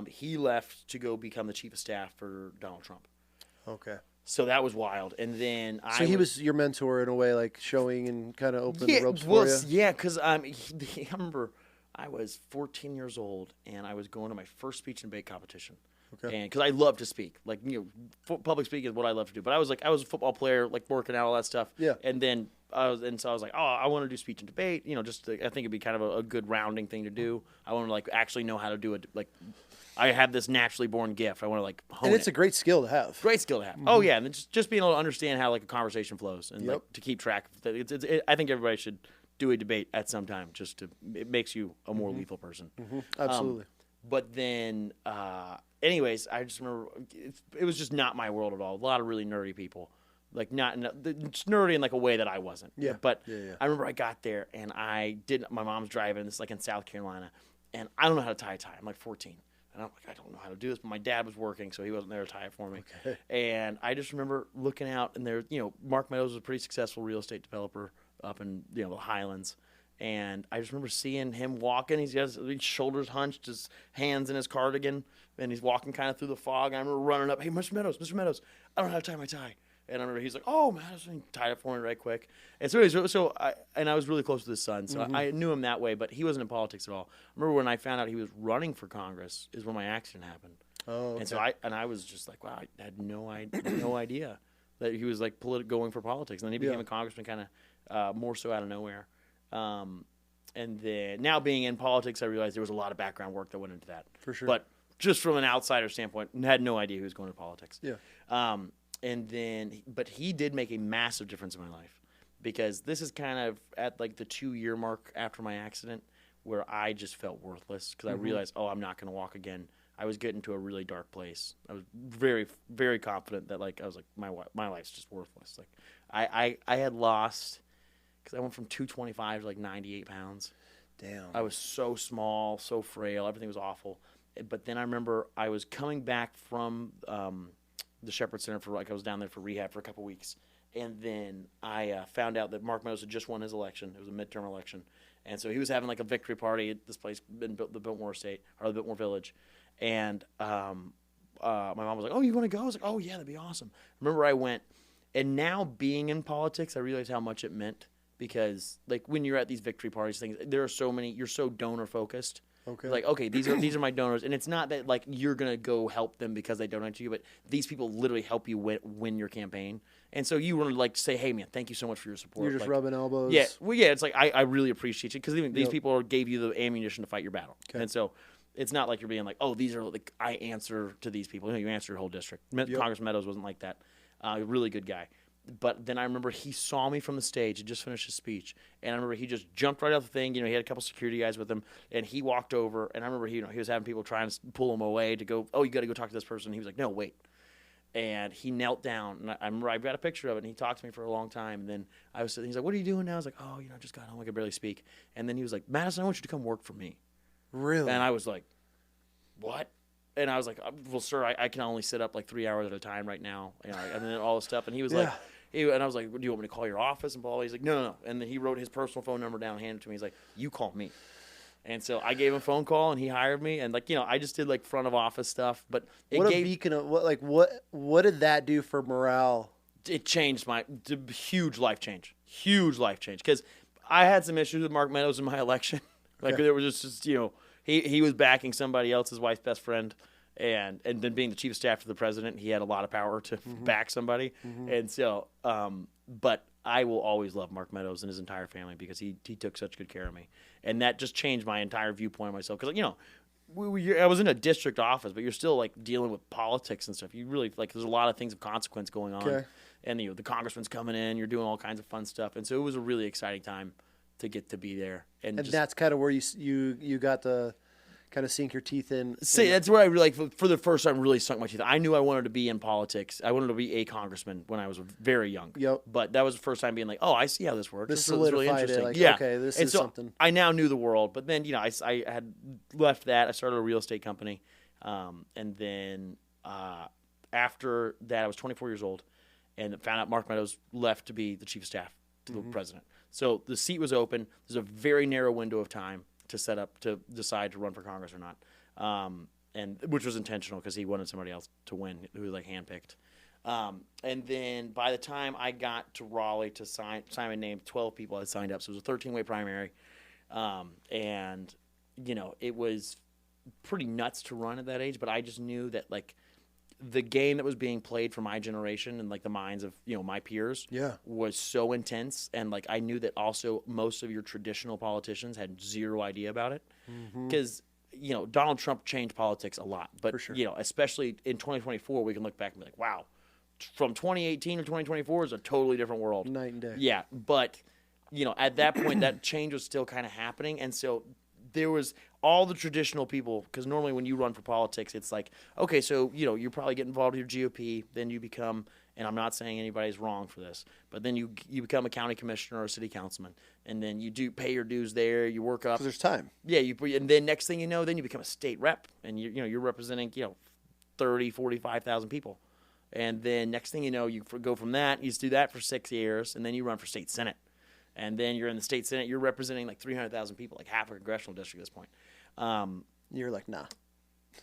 He left to go become the chief of staff for Donald Trump. Okay. So that was wild. And then he was your mentor in a way, like showing and kind of opening the ropes for you? Yeah, because I remember I was 14 years old, and I was going to my first speech and debate competition. Okay. And because I love to speak, public speaking is what I love to do. But I was a football player, working out, all that stuff. Yeah. And then so I was like, oh, I want to do speech and debate. I think it'd be kind of a good rounding thing to do. I want to actually know how to do it. I have this naturally born gift. I want to hone it. And it's a great skill to have. Great skill to have. Mm-hmm. Oh yeah, and then just being able to understand how a conversation flows and to keep track of it. I think everybody should do a debate at some time. It makes you a more lethal person. Mm-hmm. Absolutely. But then, anyways, I just remember it was just not my world at all. A lot of really nerdy people, just nerdy in a way that I wasn't. Yeah. But I remember I got there and my mom's driving. This is in South Carolina, and I don't know how to tie a tie. I'm 14. And I'm I don't know how to do this, but my dad was working, so he wasn't there to tie it for me. Okay. And I just remember looking out, and there, Mark Meadows was a pretty successful real estate developer up in, the Highlands. And I just remember seeing him walking. He's got his shoulders hunched, his hands in his cardigan, and he's walking kind of through the fog. And I remember running up, hey, Mr. Meadows, I don't know how to tie my tie. And I remember he's like, oh, Madison, he tied it for me right quick. And so I was really close to his son, so I knew him that way, but he wasn't in politics at all. I remember when I found out he was running for Congress is when my accident happened. Oh, okay. And so I was just like, wow, I had no idea that he was going for politics. And then he became a congressman kind of more so out of nowhere. And then now being in politics, I realized there was a lot of background work that went into that. For sure. But just from an outsider standpoint, had no idea he was going to politics. Yeah. But he did make a massive difference in my life, because this is kind of at the 2-year mark after my accident where I just felt worthless, because I realized, I'm not going to walk again. I was getting to a really dark place. I was very, very confident that I was my life's just worthless. I had lost, because I went from 225 to 98 pounds. Damn. I was so small, so frail. Everything was awful. But then I remember I was coming back from the Shepherd Center I was down there for rehab for a couple weeks. And then I found out that Mark Meadows had just won his election. It was a midterm election. And so he was having a victory party at this place in the Biltmore Estate, or the Biltmore Village. And my mom was like, oh, you want to go? I was like, oh, yeah, that'd be awesome. Remember I went. And now being in politics, I realized how much it meant. Because when you're at these victory parties, there are so many, you're so donor focused. Okay. Okay, these are my donors, and it's not that you're gonna go help them because they donate to you, but these people literally help you win your campaign, and so you want to say, hey man, thank you so much for your support. You're just rubbing elbows. Yeah, well, yeah, it's I really appreciate you, because these people gave you the ammunition to fight your battle, and so it's not like you're being oh, these are I answer to these people. You answer your whole district. Congressman Meadows wasn't like that. A really good guy. But then I remember he saw me from the stage. He just finished his speech. And I remember he just jumped right off the thing. He had a couple security guys with him. And he walked over. And I remember he was having people trying to pull him away to go, oh, you got to go talk to this person. He was like, no, wait. And he knelt down. And I remember I got a picture of it. And he talked to me for a long time. And then he's like, what are you doing now? I was like, oh, I just got home. I could barely speak. And then he was like, Madison, I want you to come work for me. Really? And I was like, what? And I was like, well, sir, I can only sit up 3 hours at a time right now. And then all this stuff. And he was like, and I was like, do you want me to call your office? And blah. He's like, no. And then he wrote his personal phone number down and handed it to me. He's like, you call me. And so I gave him a phone call, and he hired me. And I just did front of office stuff. But what did that do for morale? It changed huge life change. Because I had some issues with Mark Meadows in my election. There was just he was backing somebody else's wife's best friend. And then being the chief of staff to the president, he had a lot of power to back somebody. And so, but I will always love Mark Meadows and his entire family, because he took such good care of me. And that just changed my entire viewpoint of myself. Because, I was in a district office, but you're still dealing with politics and stuff. You really there's a lot of things of consequence going on. Okay. And the congressman's coming in, you're doing all kinds of fun stuff. And so it was a really exciting time to get to be there. And that's kind of where you got the kind of sink your teeth in. See, that's where I really, for the first time, really sunk my teeth. I knew I wanted to be in politics. I wanted to be a congressman when I was very young. Yep. But that was the first time being like, oh, I see how this works. This is really interesting. Like, yeah. okay, this and is so something. I now knew the world. But then, I had left that. I started a real estate company. And then after that, I was 24 years old and found out Mark Meadows left to be the chief of staff to the president. So the seat was open. There's a very narrow window of time to decide to run for Congress or not, and which was intentional because he wanted somebody else to win who was like handpicked. And then by the time I got to Raleigh to sign my name, 12 people had signed up, so it was a 13-way primary, and it was pretty nuts to run at that age. But I just knew that like the game that was being played for my generation and like the minds of my peers was so intense, and like I knew that also most of your traditional politicians had zero idea about it because Donald Trump changed politics a lot, but for sure. Especially in 2024 we can look back and be like, wow, from 2018 to 2024 is a totally different world, night and day. Yeah, but at that point that change was still kind of happening, and so there was all the traditional people, because normally when you run for politics, it's like, okay, so, you probably get involved with your GOP, then you become, and I'm not saying anybody's wrong for this, but then you become a county commissioner or a city councilman, and then you do pay your dues there, you work up. Because there's time. Yeah, and then next thing you know, then you become a state rep, and you're representing, 30, 45,000 people. And then next thing you know, you go from that, you do that for 6 years, and then you run for state senate. And then you're in the state senate. You're representing like 300,000 people, like half a congressional district at this point. You're like, nah.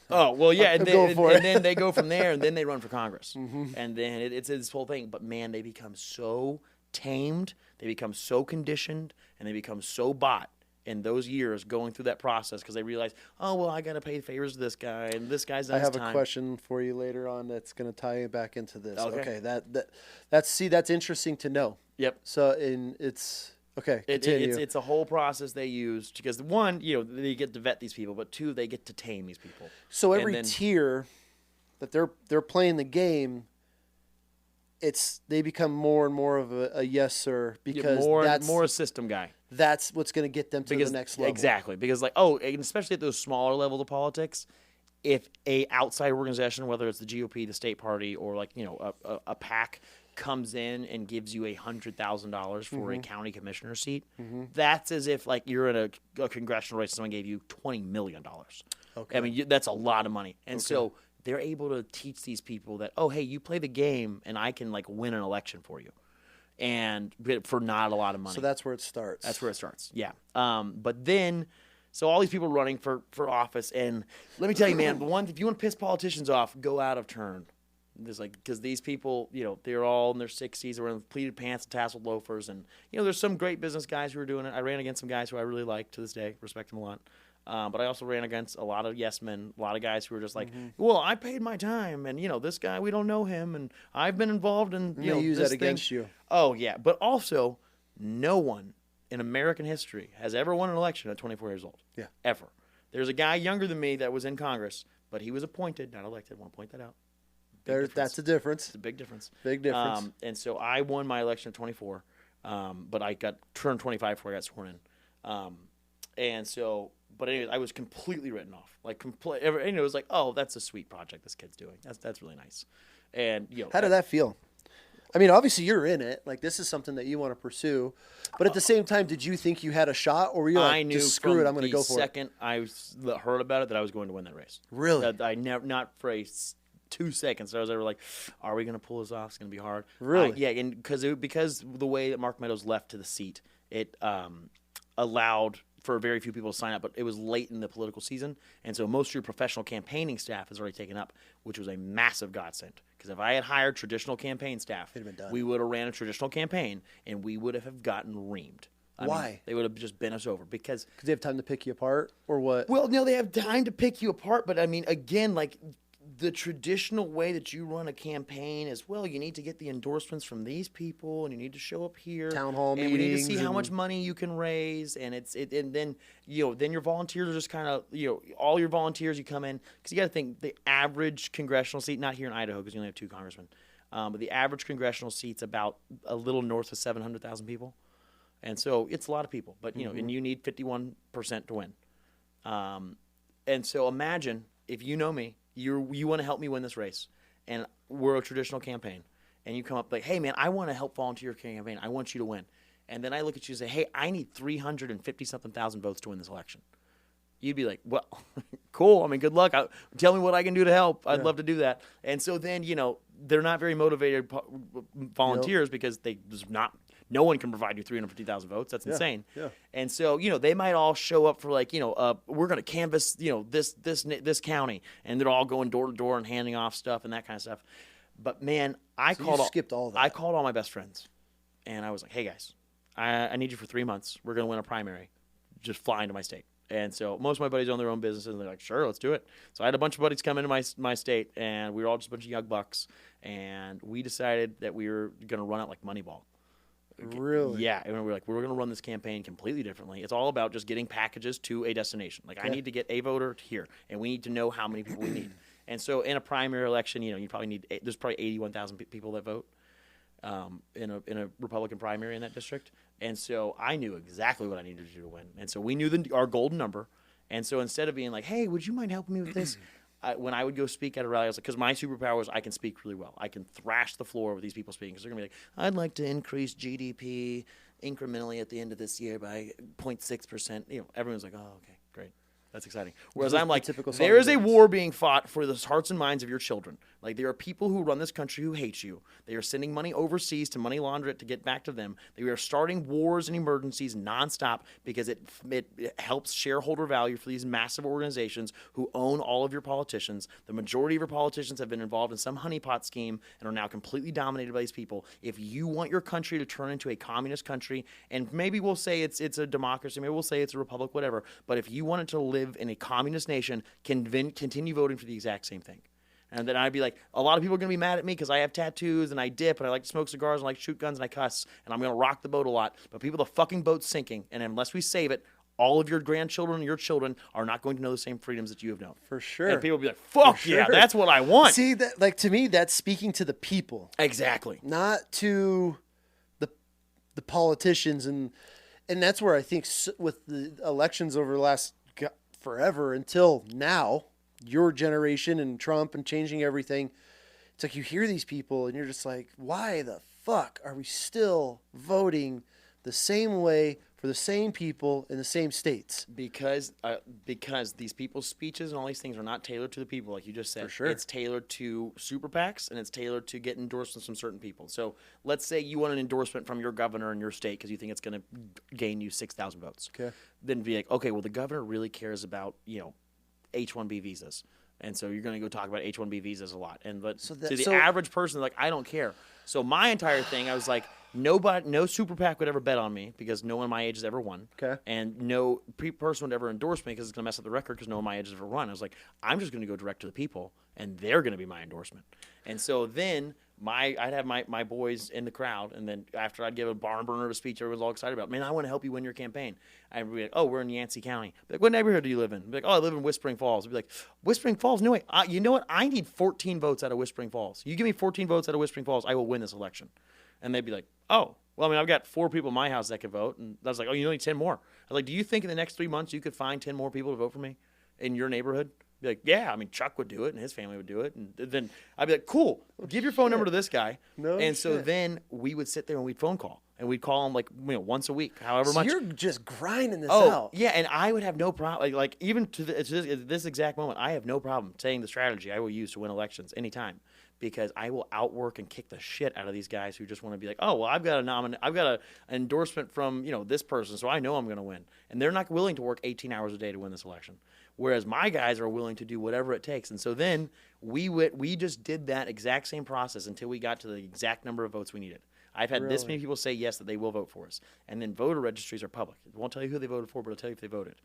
Oh well, yeah, and then they go from there, and then they run for Congress, and then it's this whole thing. But man, they become so tamed, they become so conditioned, and they become so bought in those years going through that process because they realize, oh well, I got to pay favors to this guy, and this guy's done his time. I have a question for you later on that's going to tie you back into this. Okay, that's interesting to know. Yep. So it's okay. It's a whole process they use because one, they get to vet these people, but two, they get to tame these people. So every tier that they're playing the game, they become more and more of a yes sir because more a system guy. That's what's going to get them to the next level. Exactly, because and especially at those smaller levels of politics, if a outside organization, whether it's the GOP, the state party, or like a PAC, comes in and gives you $100,000 for a county commissioner seat, that's as if like you're in a congressional race and someone gave you $20 million. Okay. I mean, that's a lot of money. And so they're able to teach these people that, oh, hey, you play the game and I can like win an election for you. And for not a lot of money. So that's where it starts. That's where it starts, yeah. But then, so all these people running for office, and let me tell you, man, if you want to piss politicians off, go out of turn. There's because these people, they're all in their 60s, they're in pleated pants and tasseled loafers, and there's some great business guys who are doing it. I ran against some guys who I really like to this day, respect them a lot. But I also ran against a lot of yes men, a lot of guys who were just like, well, I paid my time, and this guy, we don't know him, and I've been involved in they use that against you. Oh yeah, but also, no one in American history has ever won an election at 24 years old. Yeah, ever. There's a guy younger than me that was in Congress, but he was appointed, not elected. I want to point that out. That's a difference. It's a big difference. Big difference. And so I won my election at 24, but I turned 25 before I got sworn in. And so, but anyway, I was completely written off. It was like, oh, that's a sweet project this kid's doing. That's really nice. And how did that feel? I mean, obviously you're in it. Like this is something that you want to pursue, but at the same time, did you think you had a shot, or were you like, I knew just screw it, I'm going to go for it? The second I heard about it, that I was going to win that race. Really? I never, not for 2 seconds, I was ever like, are we going to pull this off? It's going to be hard. Really? Yeah, and because the way that Mark Meadows left to the seat, it allowed for very few people to sign up, but it was late in the political season, and so most of your professional campaigning staff is already taken up, which was a massive godsend. Because if I had hired traditional campaign staff, we would have ran a traditional campaign, and we would have gotten reamed. Why? They would have just bent us over because they have time to pick you apart, or what? Well, no, they have time to pick you apart, but I mean, again, like the traditional way that you run a campaign is, well, you need to get the endorsements from these people, and you need to show up here, town hall meetings, and we need to see how much money you can raise, and and then then your volunteers are just kind of all your volunteers, you come in because you got to think the average congressional seat, not here in Idaho because you only have 2 congressmen, but the average congressional seat's about a little north of 700,000 people, and so it's a lot of people, but and you need 51% to win. And so imagine if you know me, you want to help me win this race, and we're a traditional campaign, and you come up like, hey, man, I want to help volunteer your campaign. I want you to win. And then I look at you and say, hey, I need 350-something thousand votes to win this election. You'd be like, well, cool. I mean, good luck. Tell me what I can do to help. I'd love to do that. And so then, they're not very motivated volunteers because no one can provide you 350,000 votes. That's insane. Yeah. And so, they might all show up for like, we're going to canvass, this county, and they're all going door to door and handing off stuff and that kind of stuff. But man, skipped all that. I called all my best friends, and I was like, hey guys, I need you for 3 months. We're going to win a primary. Just fly into my state. And so most of my buddies own their own businesses, and they're like, sure, let's do it. So I had a bunch of buddies come into my state, and we were all just a bunch of young bucks, and we decided that we were going to run it like Moneyball. Really? Yeah, and we were like, we're going to run this campaign completely differently. It's all about just getting packages to a destination. Like, I need to get a voter here, and we need to know how many people we need. And so in a primary election, you probably need there's probably 81,000 people that vote in a Republican primary in that district. And so I knew exactly what I needed to do to win. And so we knew our golden number. And so instead of being like, hey, would you mind helping me with this? When I would go speak at a rally, I was like, because my superpower is I can speak really well. I can thrash the floor with these people speaking. Because they're going to be like, I'd like to increase GDP incrementally at the end of this year by 0.6%. Everyone's like, oh, okay, great. That's exciting. Whereas I'm like, there is a war being fought for the hearts and minds of your children. Like, there are people who run this country who hate you. They are sending money overseas to money launder it to get back to them. They are starting wars and emergencies nonstop because it helps shareholder value for these massive organizations who own all of your politicians. The majority of your politicians have been involved in some honeypot scheme and are now completely dominated by these people. If you want your country to turn into a communist country, and maybe we'll say it's a democracy, maybe we'll say it's a republic, whatever, but if you want it to live in a communist nation, continue voting for the exact same thing. And then I'd be like, a lot of people are going to be mad at me because I have tattoos and I dip and I like to smoke cigars and I like to shoot guns and I cuss and I'm going to rock the boat a lot. But people, the fucking boat's sinking. And unless we save it, all of your grandchildren and your children are not going to know the same freedoms that you have known. For sure. And people will be like, fuck yeah, that's what I want. See, to me, that's speaking to the people. Exactly. Not to the politicians. And that's where I think with the elections over the last forever until now, your generation and Trump and changing everything, it's like you hear these people and you're just like, why the fuck are we still voting the same way for the same people in the same states? Because these people's speeches and all these things are not tailored to the people, like you just said. For sure. It's tailored to super PACs and it's tailored to get endorsements from certain people. So let's say you want an endorsement from your governor in your state because you think it's going to gain you 6,000 votes. Okay. Then be like, okay, well, the governor really cares about, H-1B visas. And so you're going to go talk about H-1B visas a lot. But to the average person, like, I don't care. So my entire thing, I was like, no super PAC would ever bet on me because no one my age has ever won. Okay. And no person would ever endorse me because it's going to mess up the record because no one my age has ever won. I was like, I'm just going to go direct to the people, and they're going to be my endorsement. And so then I'd have my boys in the crowd, and then after I'd give a barn burner of a speech, everyone's all excited about, man, I want to help you win your campaign. I'd be like, oh, we're in Yancey County. I'd be like, what neighborhood do you live in? I'd be like, oh, I live in Whispering Falls. I'd be like, Whispering Falls? No way. You know what? I need 14 votes out of Whispering Falls. You give me 14 votes out of Whispering Falls, I will win this election. And they'd be like, oh, well, I mean, I've got 4 people in my house that could vote. And I was like, oh, you need 10 more. I was like, do you think in the next 3 months you could find 10 more people to vote for me in your neighborhood? Be like, yeah, I mean, Chuck would do it and his family would do it. And then I'd be like, cool, give your phone number to this guy. So then we would sit there and we'd phone call. And we'd call him like once a week, however much. You're just grinding this out. Yeah, and I would have no problem. Like even to this exact moment, I have no problem saying the strategy I will use to win elections anytime. Because I will outwork and kick the shit out of these guys who just want to be like, oh, well, I've got an endorsement from this person, so I know I'm going to win. And they're not willing to work 18 hours a day to win this election. Whereas my guys are willing to do whatever it takes. And so then we just did that exact same process until we got to the exact number of votes we needed. I've had this many people say yes that they will vote for us. And then voter registries are public. It won't tell you who they voted for, but it'll tell you if they voted.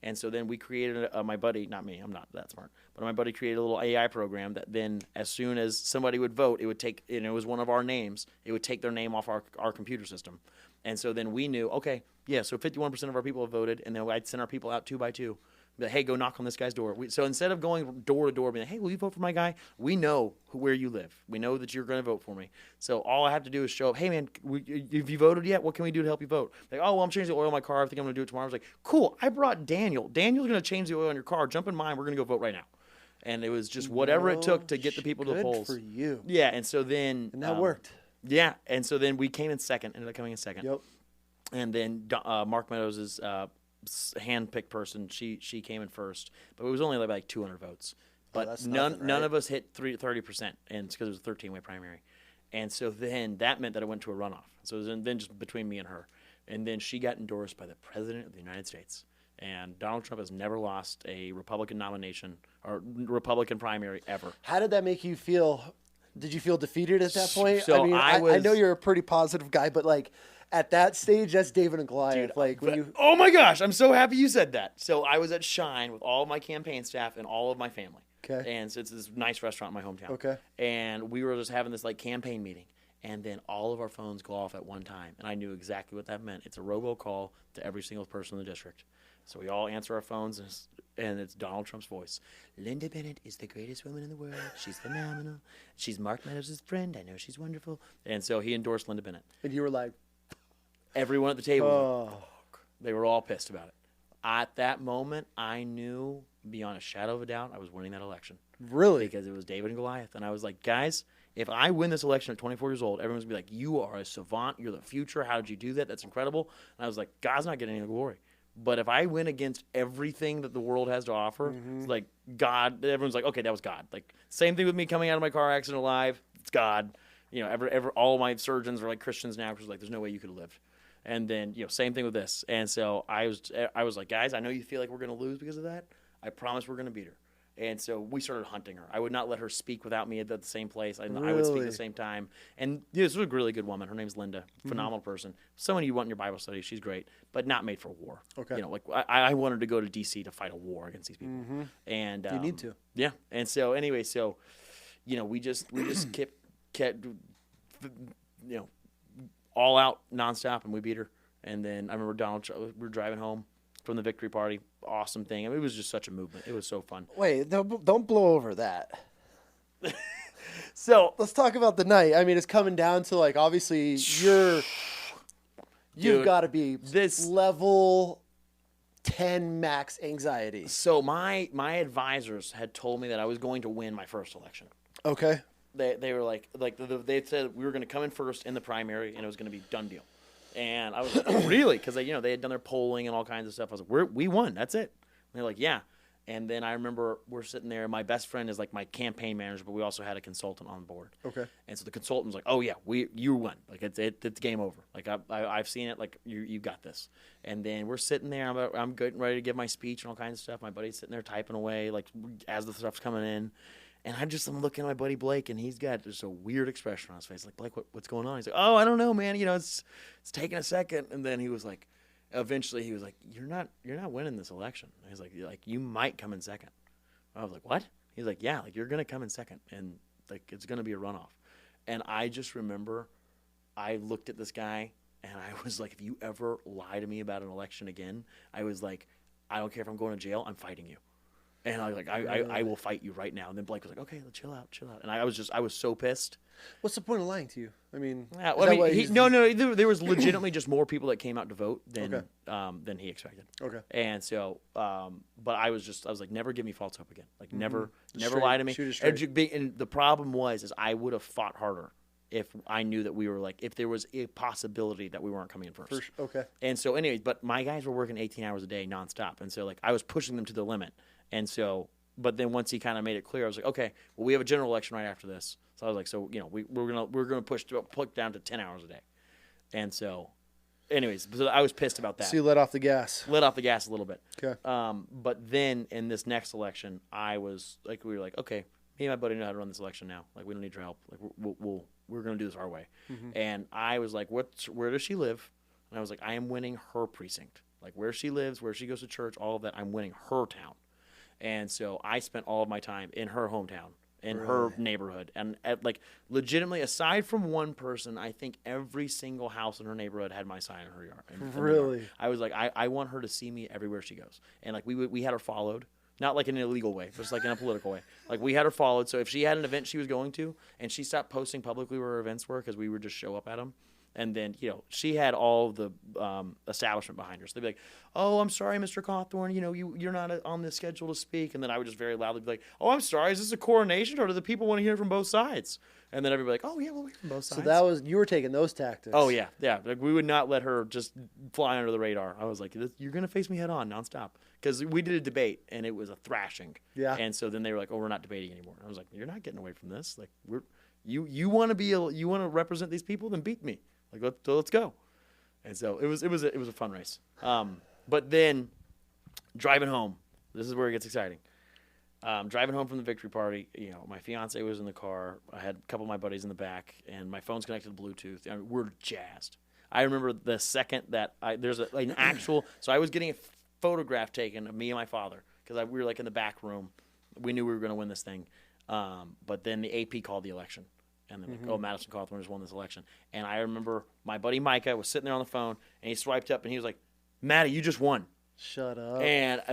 And so then we created my buddy, not me, I'm not that smart, but my buddy created a little AI program that then as soon as somebody would vote, it would take, and it was one of our names, it would take their name off our computer system. And so then we knew, okay, yeah, so 51% of our people have voted, and then I'd send our people out 2 by 2 Be like, hey, go knock on this guy's door. So instead of going door to door, being like, hey, will you vote for my guy? We know where you live. We know that you're going to vote for me. So all I have to do is show up. Hey, man, have you voted yet? What can we do to help you vote? Like, oh, well, I'm changing the oil in my car. I think I'm going to do it tomorrow. I was like, cool. I brought Daniel. Daniel's going to change the oil in your car. Jump in mine. We're going to go vote right now. And it was just whatever it took to get the people to the polls. Good for you. Yeah, and so then... And that worked. Yeah, and so then we came in second, ended up coming in second. Yep. And then Mark Meadows' hand-picked person, she came in first, but it was only like 200 votes. But that's nothing, none right? of us hit 30%, and it's because it was a 13-way primary. And so then that meant that it went to a runoff. So it was then just between me and her. And then she got endorsed by the President of the United States. And Donald Trump has never lost a Republican nomination or Republican primary ever. How did that make you feel? Did you feel defeated at that point? So I mean, I I know you're a pretty positive guy, but like at that stage, that's David and Goliath. Dude, like when you, oh my gosh, I'm so happy you said that. So I was at Shine with all of my campaign staff and all of my family. Okay. And so it's this nice restaurant in my hometown. Okay. And we were just having this like campaign meeting. And then all of our phones go off at one time. And I knew exactly what that meant. It's a robocall to every single person in the district. So we all answer our phones, and it's Donald Trump's voice. Linda Bennett is the greatest woman in the world. She's phenomenal. She's Mark Meadows' friend. I know she's wonderful. And so he endorsed Linda Bennett. and you were like, Everyone at the table, oh, they were all pissed about it. At that moment, I knew beyond a shadow of a doubt I was winning that election. really? Because it was David and Goliath. And I was like, guys, if I win this election at 24 years old, everyone's going to be like, you are a savant. You're the future. How did you do that? That's incredible. And I was like, God's not getting any glory. But if I win against everything that the world has to offer, it's like God, everyone's like, okay, that was God. Like, same thing with me coming out of my car accident alive. It's God. You know, all my surgeons are like Christians now because like, there's no way you could have lived. And then, same thing with this. And so I was like, guys, I know you feel like we're going to lose because of that. I promise we're going to beat her. And so we started hunting her. I would not let her speak without me at the same place. I would speak at the same time. And this was a really good woman. Her name's Linda. Phenomenal person. Someone you want in your Bible study. She's great, but not made for war. Okay. Like I wanted to go to D.C. to fight a war against these people. And You need to. Yeah. And so anyway, we just kept all out nonstop, and we beat her. And then I remember we were driving home from the victory party. Awesome thing. I mean, it was just such a movement. It was so fun. Wait, don't blow over that. So Let's talk about the night. I mean, it's coming down to like obviously you've Dude, got to be this level 10 max anxiety. So my advisors had told me that I was going to win my first election. Okay. They were like they said we were going to come in first in the primary and it was going to be done deal. And I was like, oh, really? Because they had done their polling and all kinds of stuff. I was like, we won. That's it. And they're like, yeah. And then I remember we're sitting there. My best friend is like my campaign manager, but we also had a consultant on board. Okay. And so the consultant was like, oh yeah, you won. Like it's game over. Like I've seen it. Like you got this. And then we're sitting there. I'm getting ready to give my speech and all kinds of stuff. My buddy's sitting there typing away like as the stuff's coming in. And I'm looking at my buddy Blake, and he's got just a weird expression on his face. Like, Blake, what's going on? He's like, oh, I don't know, man. It's taking a second. And then he was like, eventually he was like, you're not winning this election. And he's like, you might come in second. I was like, what? He's like, yeah, like you're gonna come in second, and like it's gonna be a runoff. And I just remember, I looked at this guy, and I was like, if you ever lie to me about an election again, I was like, I don't care if I'm going to jail, I'm fighting you. And I was like, I will fight you right now. And then Blake was like, okay, let's chill out. And I was so pissed. What's the point of lying to you? I mean, Yeah, well, no. There was legitimately just more people that came out to vote than he expected. Okay. And so, but I was like, never give me false hope again. Like never Straight, lie to me. shoot it straight. And the problem is I would have fought harder if I knew that we were like, if there was a possibility that we weren't coming in first. Okay. And so, anyways, but my guys were working 18 hours a day nonstop, and so like I was pushing them to the limit. And so, but then once he kind of made it clear, I was like, okay, well, we have a general election right after this. So I was like, so we're gonna push down to 10 hours a day. And so, anyways, so I was pissed about that. So you let off the gas. Let off the gas a little bit. Okay. But then in this next election, I was like, we were like, okay, me and my buddy know how to run this election now. Like, we don't need your help. Like, we're gonna do this our way. And I was like, where does she live? And I was like, I am winning her precinct. Like, where she lives, where she goes to church, all of that, I'm winning her town. And so I spent all of my time in her hometown in her neighborhood. And like legitimately, aside from one person, I think every single house in her neighborhood had my sign in her yard. In the yard. I was like, I want her to see me everywhere she goes. And like we had her followed. Not like in an illegal way, just like in a political way. Like we had her followed. So if she had an event she was going to, and she stopped posting publicly where her events were because we would just show up at them. And then, she had all the establishment behind her. So they'd be like, "Oh, I'm sorry, Mr. Cawthorn. You're not on the schedule to speak." And then I would just very loudly be like, "Oh, I'm sorry. Is this a coronation, or do the people want to hear from both sides?" And then everybody like, "Oh, yeah, we'll hear from both sides." So you were taking those tactics. Oh yeah. Like we would not let her just fly under the radar. I was like, "You're gonna face me head on, nonstop." Because we did a debate and it was a thrashing. Yeah. And so then they were like, "Oh, we're not debating anymore." And I was like, "You're not getting away from this. Like you want to represent these people, then beat me. Like let's go." And so it was a fun race. But then driving home, this is where it gets exciting. Driving home from the victory party, my fiance was in the car. I had a couple of my buddies in the back, and my phone's connected to Bluetooth. I mean, we're jazzed. I remember the second that there's an actual. So I was getting a photograph taken of me and my father because we were like in the back room. We knew we were going to win this thing, but then the AP called the election. And they're like, "Oh, Madison Cawthorn just won this election." And I remember my buddy Micah was sitting there on the phone, and he swiped up, and he was like, "Maddie, you just won." Shut up.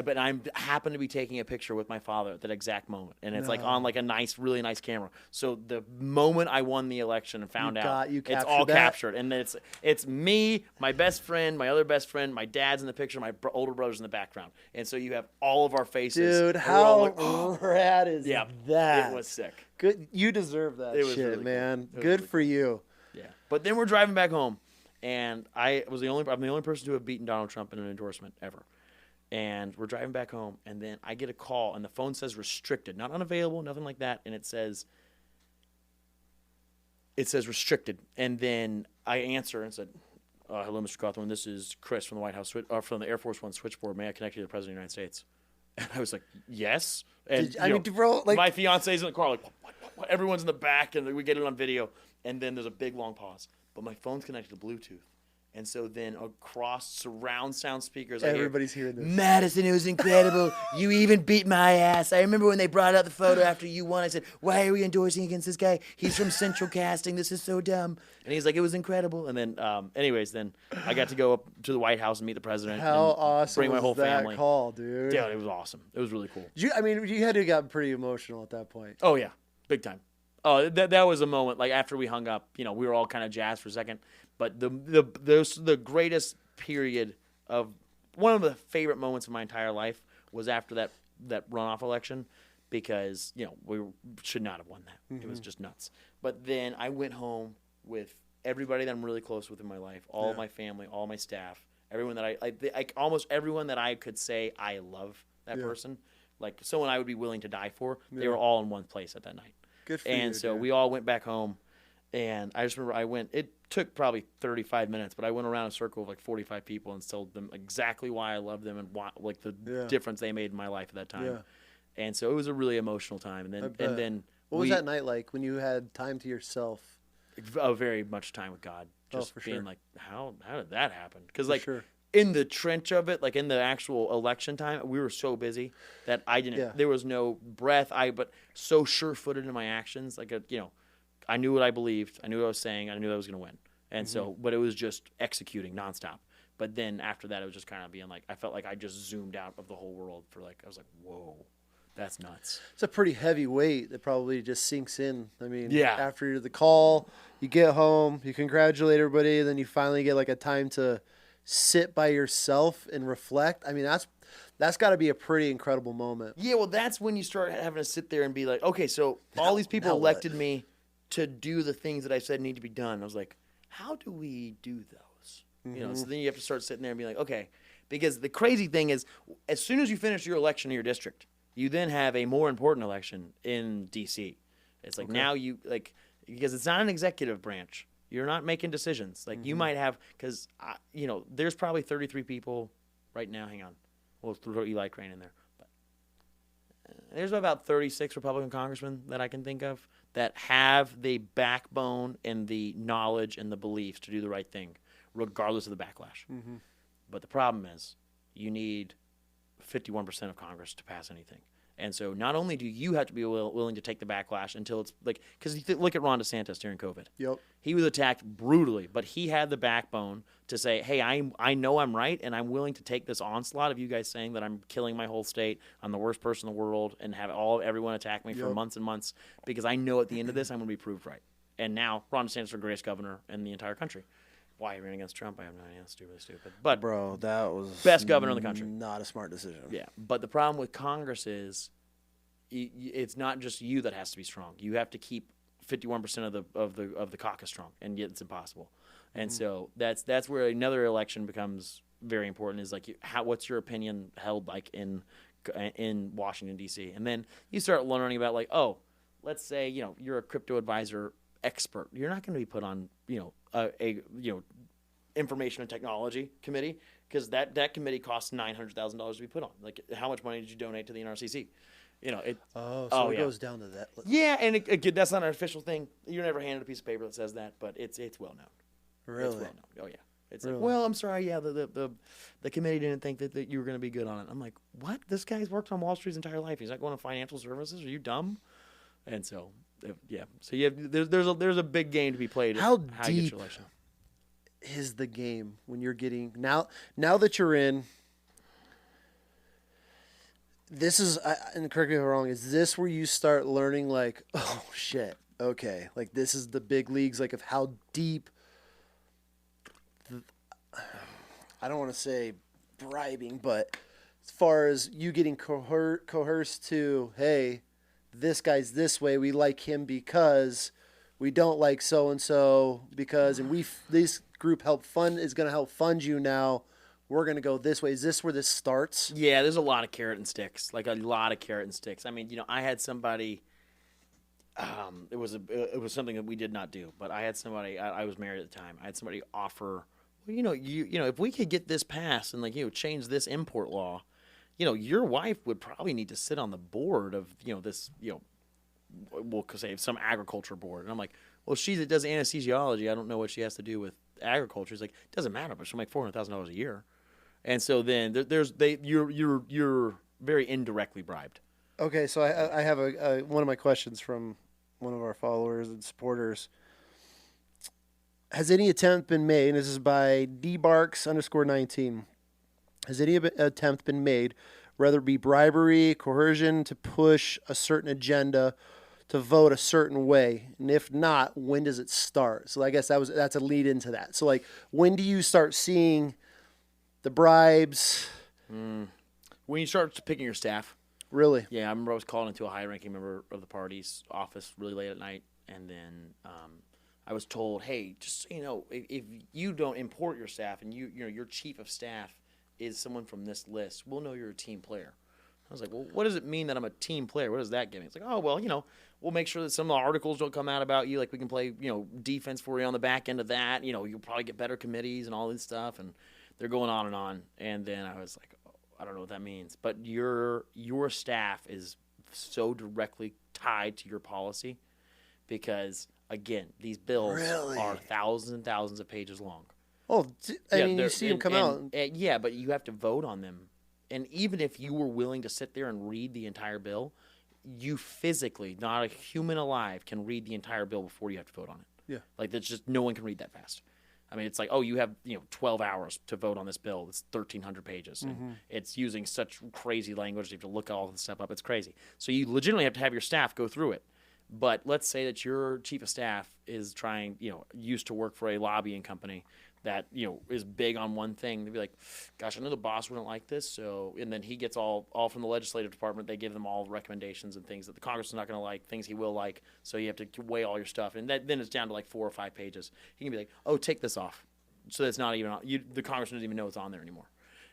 But I happened to be taking a picture with my father at that exact moment, and it's like on like a really nice camera. So the moment I won the election and found out, it's all captured, and it's me, my best friend, my other best friend, my dad's in the picture, my older brother's in the background, and so you have all of our faces. Dude, how rad is that? It was sick. Good, you deserve that shit, really man. Cool. Good for you. Yeah, but then we're driving back home, and I'm the only person to have beaten Donald Trump in an endorsement ever. And we're driving back home, and then I get a call, and the phone says restricted, not unavailable, nothing like that, and it says restricted. And then I answer and said, "Hello, Mr. Cawthorn. This is Chris from the White House, from the Air Force One switchboard. May I connect you to the President of the United States?" And I was like, "Yes." And my fiance's in the car, like, what? Everyone's in the back, and we get it on video. And then there's a big long pause, but my phone's connected to Bluetooth. And so then across surround sound speakers, everybody's hearing this. "Madison, it was incredible. You even beat my ass. I remember when they brought out the photo after you won. I said, 'Why are we endorsing against this guy? He's from Central Casting. This is so dumb.'" And he's like, "It was incredible." And then, then I got to go up to the White House and meet the president. How awesome! Bring my whole family. Call, dude. Yeah, it was awesome. It was really cool. You had to have gotten pretty emotional at that point. Oh yeah, big time. Oh, that was a moment. Like after we hung up, we were all kind of jazzed for a second. But the greatest period of one of the favorite moments of my entire life was after that runoff election, because we should not have won that. Mm-hmm. It was just nuts. But then I went home with everybody that I'm really close with in my life, all of my family, all my staff, everyone that I almost everyone that I could say I love that person, like someone I would be willing to die for. They were all in one place at that night. Good for you. And so we all went back home, and I just remember it took probably 35 minutes, but I went around a circle of like 45 people and told them exactly why I love them and why, like the difference they made in my life at that time. Yeah. And so it was a really emotional time. And then what was that night like when you had time to yourself? Very much time with God. Just being like, how did that happen? Because in the trench of it, like in the actual election time, we were so busy that I didn't. There was no breath. But so sure-footed in my actions, like I knew what I believed. I knew what I was saying. I knew I was going to win. And but it was just executing nonstop. But then after that, it was just kind of being like, I felt like I just zoomed out of the whole world for I was like, whoa, that's nuts. It's a pretty heavy weight that probably just sinks in. I mean, after the call, you get home, you congratulate everybody, then you finally get like a time to sit by yourself and reflect. I mean, that's got to be a pretty incredible moment. Yeah, well, that's when you start having to sit there and be like, okay, so all these people elected me to do the things that I said need to be done. I was like, how do we do those? Mm-hmm. So then you have to start sitting there and be like, okay, because the crazy thing is, as soon as you finish your election in your district, you then have a more important election in D.C. It's like now because it's not an executive branch. You're not making decisions. Like you might have, because there's probably 33 people right now. Hang on, we'll throw Eli Crane in there. But there's about 36 Republican congressmen that I can think of that have the backbone and the knowledge and the beliefs to do the right thing, regardless of the backlash. Mm-hmm. But the problem is, you need 51% of Congress to pass anything. And so not only do you have to be willing to take the backlash until it's like, because look at Ron DeSantis during COVID. Yep. He was attacked brutally, but he had the backbone to say, hey, I know I'm right, and I'm willing to take this onslaught of you guys saying that I'm killing my whole state, I'm the worst person in the world, and have everyone attack me for months and months, because I know at the end of this I'm going to be proved right. And now Ron DeSantis is the greatest governor in the entire country. Why he ran against Trump, I have no idea. That's stupid. But bro, that was best governor in the country. Not a smart decision. Yeah, but the problem with Congress is it's not just you that has to be strong. You have to keep 51% of the caucus strong, and yet it's impossible. And so that's where another election becomes very important. Is like what's your opinion held like in Washington D.C. And then you start learning about like, oh, let's say you're a crypto advisor expert. You're not going to be put on a information and technology committee, because that committee costs $900,000 to be put on. Like, how much money did you donate to the NRCC? It goes down to that. Yeah, and that's not an official thing. You're never handed a piece of paper that says that, but it's well known. Really? It's well known. Oh yeah. It's really? Like, well, I'm sorry. Yeah, the committee didn't think that you were going to be good on it. I'm like, what? This guy's worked on Wall Street his entire life. He's not going to financial services. Are you dumb? And so, yeah. So there's a big game to be played. How you get deep your election. is the game when you're getting now that you're in? This is, and correct me if I'm wrong, is this where you start learning like, oh shit, okay, like this is the big leagues, like of how deep, I don't want to say bribing, but as far as you getting coerced to, hey, this guy's this way, we like him because we don't like so-and-so because, and this group is going to help fund you now. We're going to go this way. Is this where this starts? Yeah, there's a lot of carrot and sticks. Like a lot of carrot and sticks. I mean, I had somebody. It was something that we did not do, but I had somebody. I was married at the time. I had somebody offer. Well, if we could get this passed and change this import law, your wife would probably need to sit on the board of this we'll say some agriculture board. And I'm like, well, she that does anesthesiology, I don't know what she has to do with agriculture. It's like, it doesn't matter, but she'll make $400,000 a year. And so then you're very indirectly bribed. Okay, so I have one of my questions from one of our followers and supporters. Has any attempt been made, and this is by dbarks_19, has any attempt been made, whether it be bribery, coercion, to push a certain agenda, to vote a certain way? And if not, when does it start? So I guess that's a lead into that. So like, when do you start seeing the bribes? When you start picking your staff. Really? Yeah, I remember I was called into a high-ranking member of the party's office really late at night, and then I was told, hey, just so you know, if you don't import your staff and your chief of staff is someone from this list, we'll know you're a team player. I was like, well, what does it mean that I'm a team player? What does that give me? It's like, oh, well, we'll make sure that some of the articles don't come out about you. Like, we can play, defense for you on the back end of that. You'll probably get better committees and all this stuff. And they're going on and on. And then I was like, oh, I don't know what that means. But your staff is so directly tied to your policy because, again, these bills are thousands and thousands of pages long. Oh, I mean, you see them come out. Yeah, but you have to vote on them. And even if you were willing to sit there and read the entire bill, you physically, not a human alive, can read the entire bill before you have to vote on it. Yeah. Like, that's just, no one can read that fast. I mean, it's like, oh, you have 12 hours to vote on this bill. It's 1,300 pages. And it's using such crazy language. You have to look all the stuff up. It's crazy. So you legitimately have to have your staff go through it. But let's say that your chief of staff is used to work for a lobbying company that is big on one thing. They'd be like, gosh, I know the boss wouldn't like this, so, and then he gets all from the legislative department. They give them all recommendations and things that the Congress is not going to like, things he will like, so you have to weigh all your stuff, and then it's down to like 4 or 5 pages. He can be like, oh, take this off, so it's not even on, the Congress doesn't even know it's on there anymore.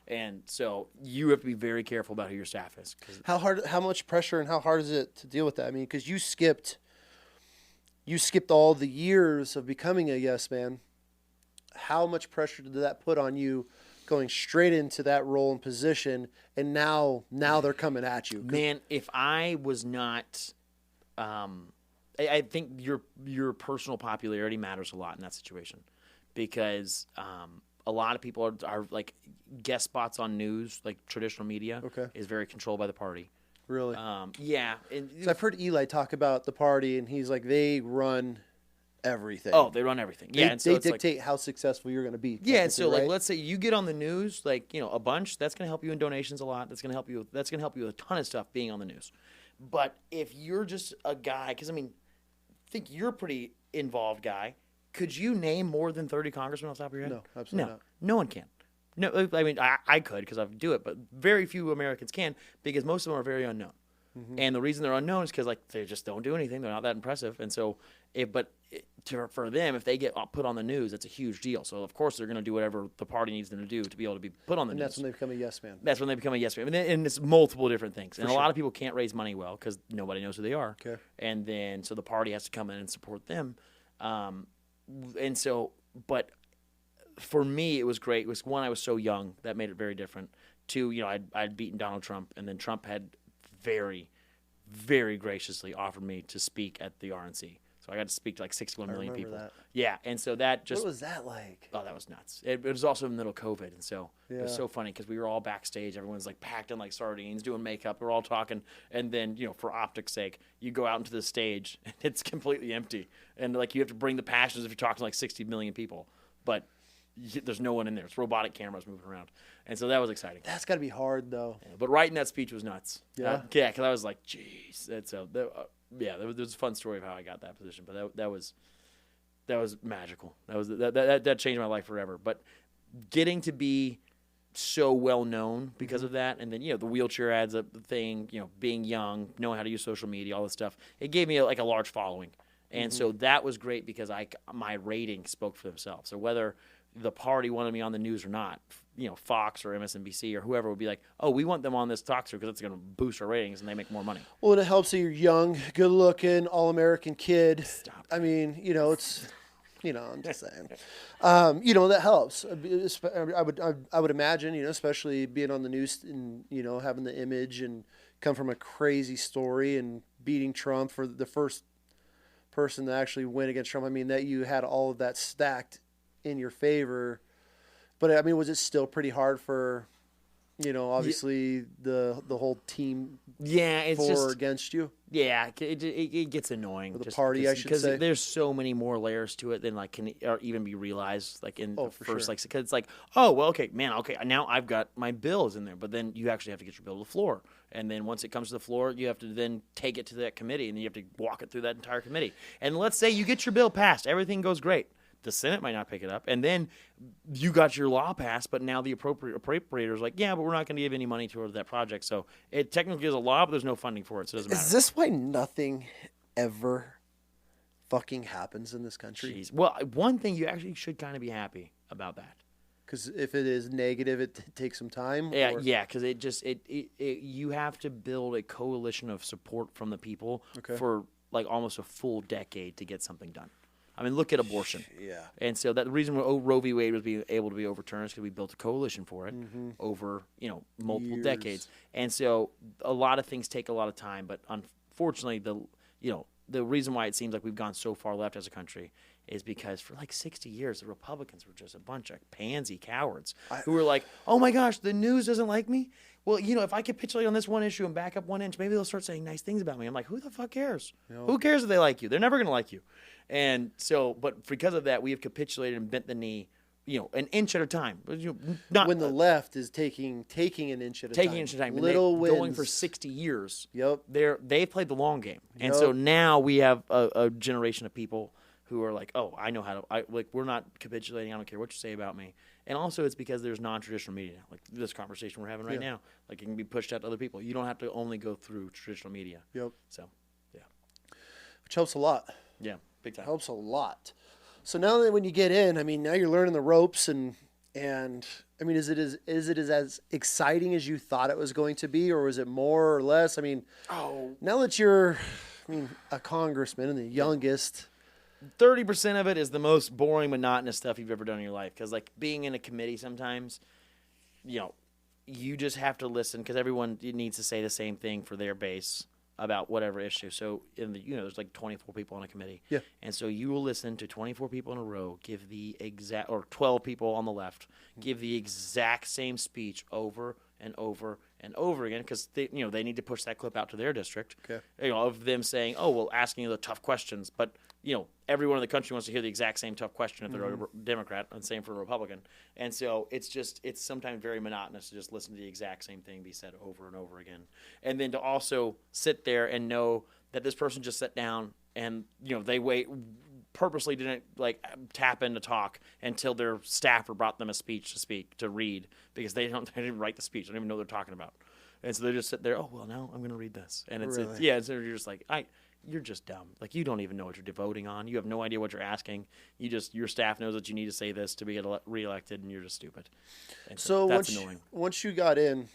And so you have to be very careful about who your staff is. How much pressure and how hard is it to deal with that? I mean, because you skipped all the years of becoming a yes man. How much pressure did that put on you going straight into that role and position, and now they're coming at you? Man, if I was not I think your personal popularity matters a lot in that situation, because a lot of people are like guest spots on news, like traditional media is very controlled by the party. Really? Yeah. And, So I've heard Eli talk about the party, and he's like, they run everything. oh, they run everything. Yeah, and so they it's like, dictate how successful you're going to be. yeah, and so technically, like right? let's say you get on the news, like, you know, a bunch, that's going to help you in donations a lot. That's going to help you with a ton of stuff being on the news. But if you're just a guy, cuz I mean, I think you're a pretty involved guy. Could you name more than 30 congressmen off the top of your head? No, absolutely not. No one can. No, I mean, I could because I do it, but very few Americans can because most of them are very unknown. And the reason they're unknown is because like they just don't do anything. They're not that impressive. And so, for them, if they get put on the news, it's a huge deal. So of course they're going to do whatever the party needs them to do to be able to be put on the And news. that's when they become a yes man. That's when they become a yes man. And it's multiple different things. And a lot of people can't raise money well because nobody knows who they are. Okay. And then so the party has to come in and support them. And so, but for me, it was great. It was, one, I was so young. That made it very different. Two, you know, I'd beaten Donald Trump, and then Trump had very, very graciously offered me to speak at the RNC. So I got to speak to like 61 million remember people. that. Yeah, and so that just... What was that like? Oh, that was nuts. It was also in the middle of COVID, and so it was Yeah. so funny because we were all backstage. Everyone's like packed in like sardines, doing makeup. We're all talking, and then, you know, for optics' sake, you go out into the stage, and it's completely empty. And like you have to bring the passions if you're talking to like 60 million people, but there's no one in there. It's robotic cameras moving around, and so that was exciting. That's got to be hard, though. Yeah, but writing that speech was nuts. Yeah? Yeah, because I was like, jeez. There was a fun story of how I got that position, but that was magical. That changed my life forever. But getting to be so well known because of that, and then, you know, the wheelchair ads up thing, you know, being young, knowing how to use social media, all this stuff, it gave me like a large following, and so that was great because my ratings spoke for themselves. So whether the party wanted me on the news or not, you know, Fox or MSNBC or whoever would be like, oh, we want them on this talk show because it's going to boost our ratings and they make more money. Well, and it helps that you're young, good-looking, all-American kid. Stop. I mean, you know, it's, you know, I'm just saying. You know, that helps. I would imagine, you know, especially being on the news and, you know, having the image and come from a crazy story and beating Trump for the first person to actually win against Trump. I mean, that you had all of that stacked in your favor. But I mean, was it still pretty hard for, you know, obviously the whole team Yeah, it's just against you? Yeah, it gets annoying. The party, I should say. Because there's so many more layers to it than like can or even be realized like in the for first sure. like because it's like, oh well, okay, man, okay, now I've got my bills in there, but then you actually have to get your bill to the floor, and then once it comes to the floor, you have to then take it to that committee, and then you have to walk it through that entire committee. And let's say you get your bill passed, everything goes great. The Senate might not pick it up, and then you got your law passed, but now the appropriator's like, yeah, but we're not going to give any money towards that project. So it technically is a law, but there's no funding for it, so it doesn't matter. Is this why nothing ever fucking happens in this country? Jeez. Well, one thing you actually should kind of be happy about that. Because if it is negative, it takes some time. Yeah, or- yeah, because it just you have to build a coalition of support from the people for like almost a full decade to get something done. I mean, look at abortion. Yeah. And so that the reason Roe v. Wade was being able to be overturned is because we built a coalition for it over, you know, multiple Years. decades. And so a lot of things take a lot of time, but unfortunately, the reason why it seems like we've gone so far left as a country is because for like 60 years, the Republicans were just a bunch of pansy cowards who were like, oh my gosh, the news doesn't like me. Well, you know, if I capitulate on this one issue and back up 1 inch, maybe they'll start saying nice things about me. I'm like, who the fuck cares? Who cares if they like you? They're never going to like you. And so, but because of that, we have capitulated and bent the knee, you know, an inch at a time. You know, not When the left is taking an inch at a time. taking an inch at a time, Little wins. going for 60 years. Yep. They've played the long game, and Yep. so now we have a generation of people who are like, oh, I know how to. Like we're not capitulating. I don't care what you say about me. And also, it's because there's non-traditional media, like this conversation we're having right now. Like it can be pushed out to other people. You don't have to only go through traditional media. Yep. So, yeah, Which helps a lot. yeah, big time. Helps a lot. So now that when you get in, I mean, now you're learning the ropes and I mean, is it as exciting as you thought it was going to be, or was it more or less? I mean, now that you're, a congressman and the youngest. 30% of it is the most boring, monotonous stuff you've ever done in your life. Because, like, being in a committee sometimes, you know, you just have to listen because everyone needs to say the same thing for their base about whatever issue. So, there's like 24 people on a committee. Yeah. And so you will listen to 24 people in a row or 12 people on the left give the exact same speech over and over and over again because they need to push that clip out to their district. Okay. Of them saying, "Oh, well, asking you the tough questions," but everyone in the country wants to hear the exact same tough question if they're a Democrat, and same for a Republican. And so it's sometimes very monotonous to just listen to the exact same thing be said over and over again. And then to also sit there and know that this person just sat down and, they purposely didn't tap in to talk until their staffer brought them a speech to read because they didn't write the speech. They don't even know what they're talking about. And so they just sit there, oh, well, now I'm going to read this. And it's so you're just like, you're just dumb. Like, you don't even know what you're devoting on. You have no idea what you're asking. Your staff knows that you need to say this to be reelected, and you're just stupid. And so that's annoying. Once you got in,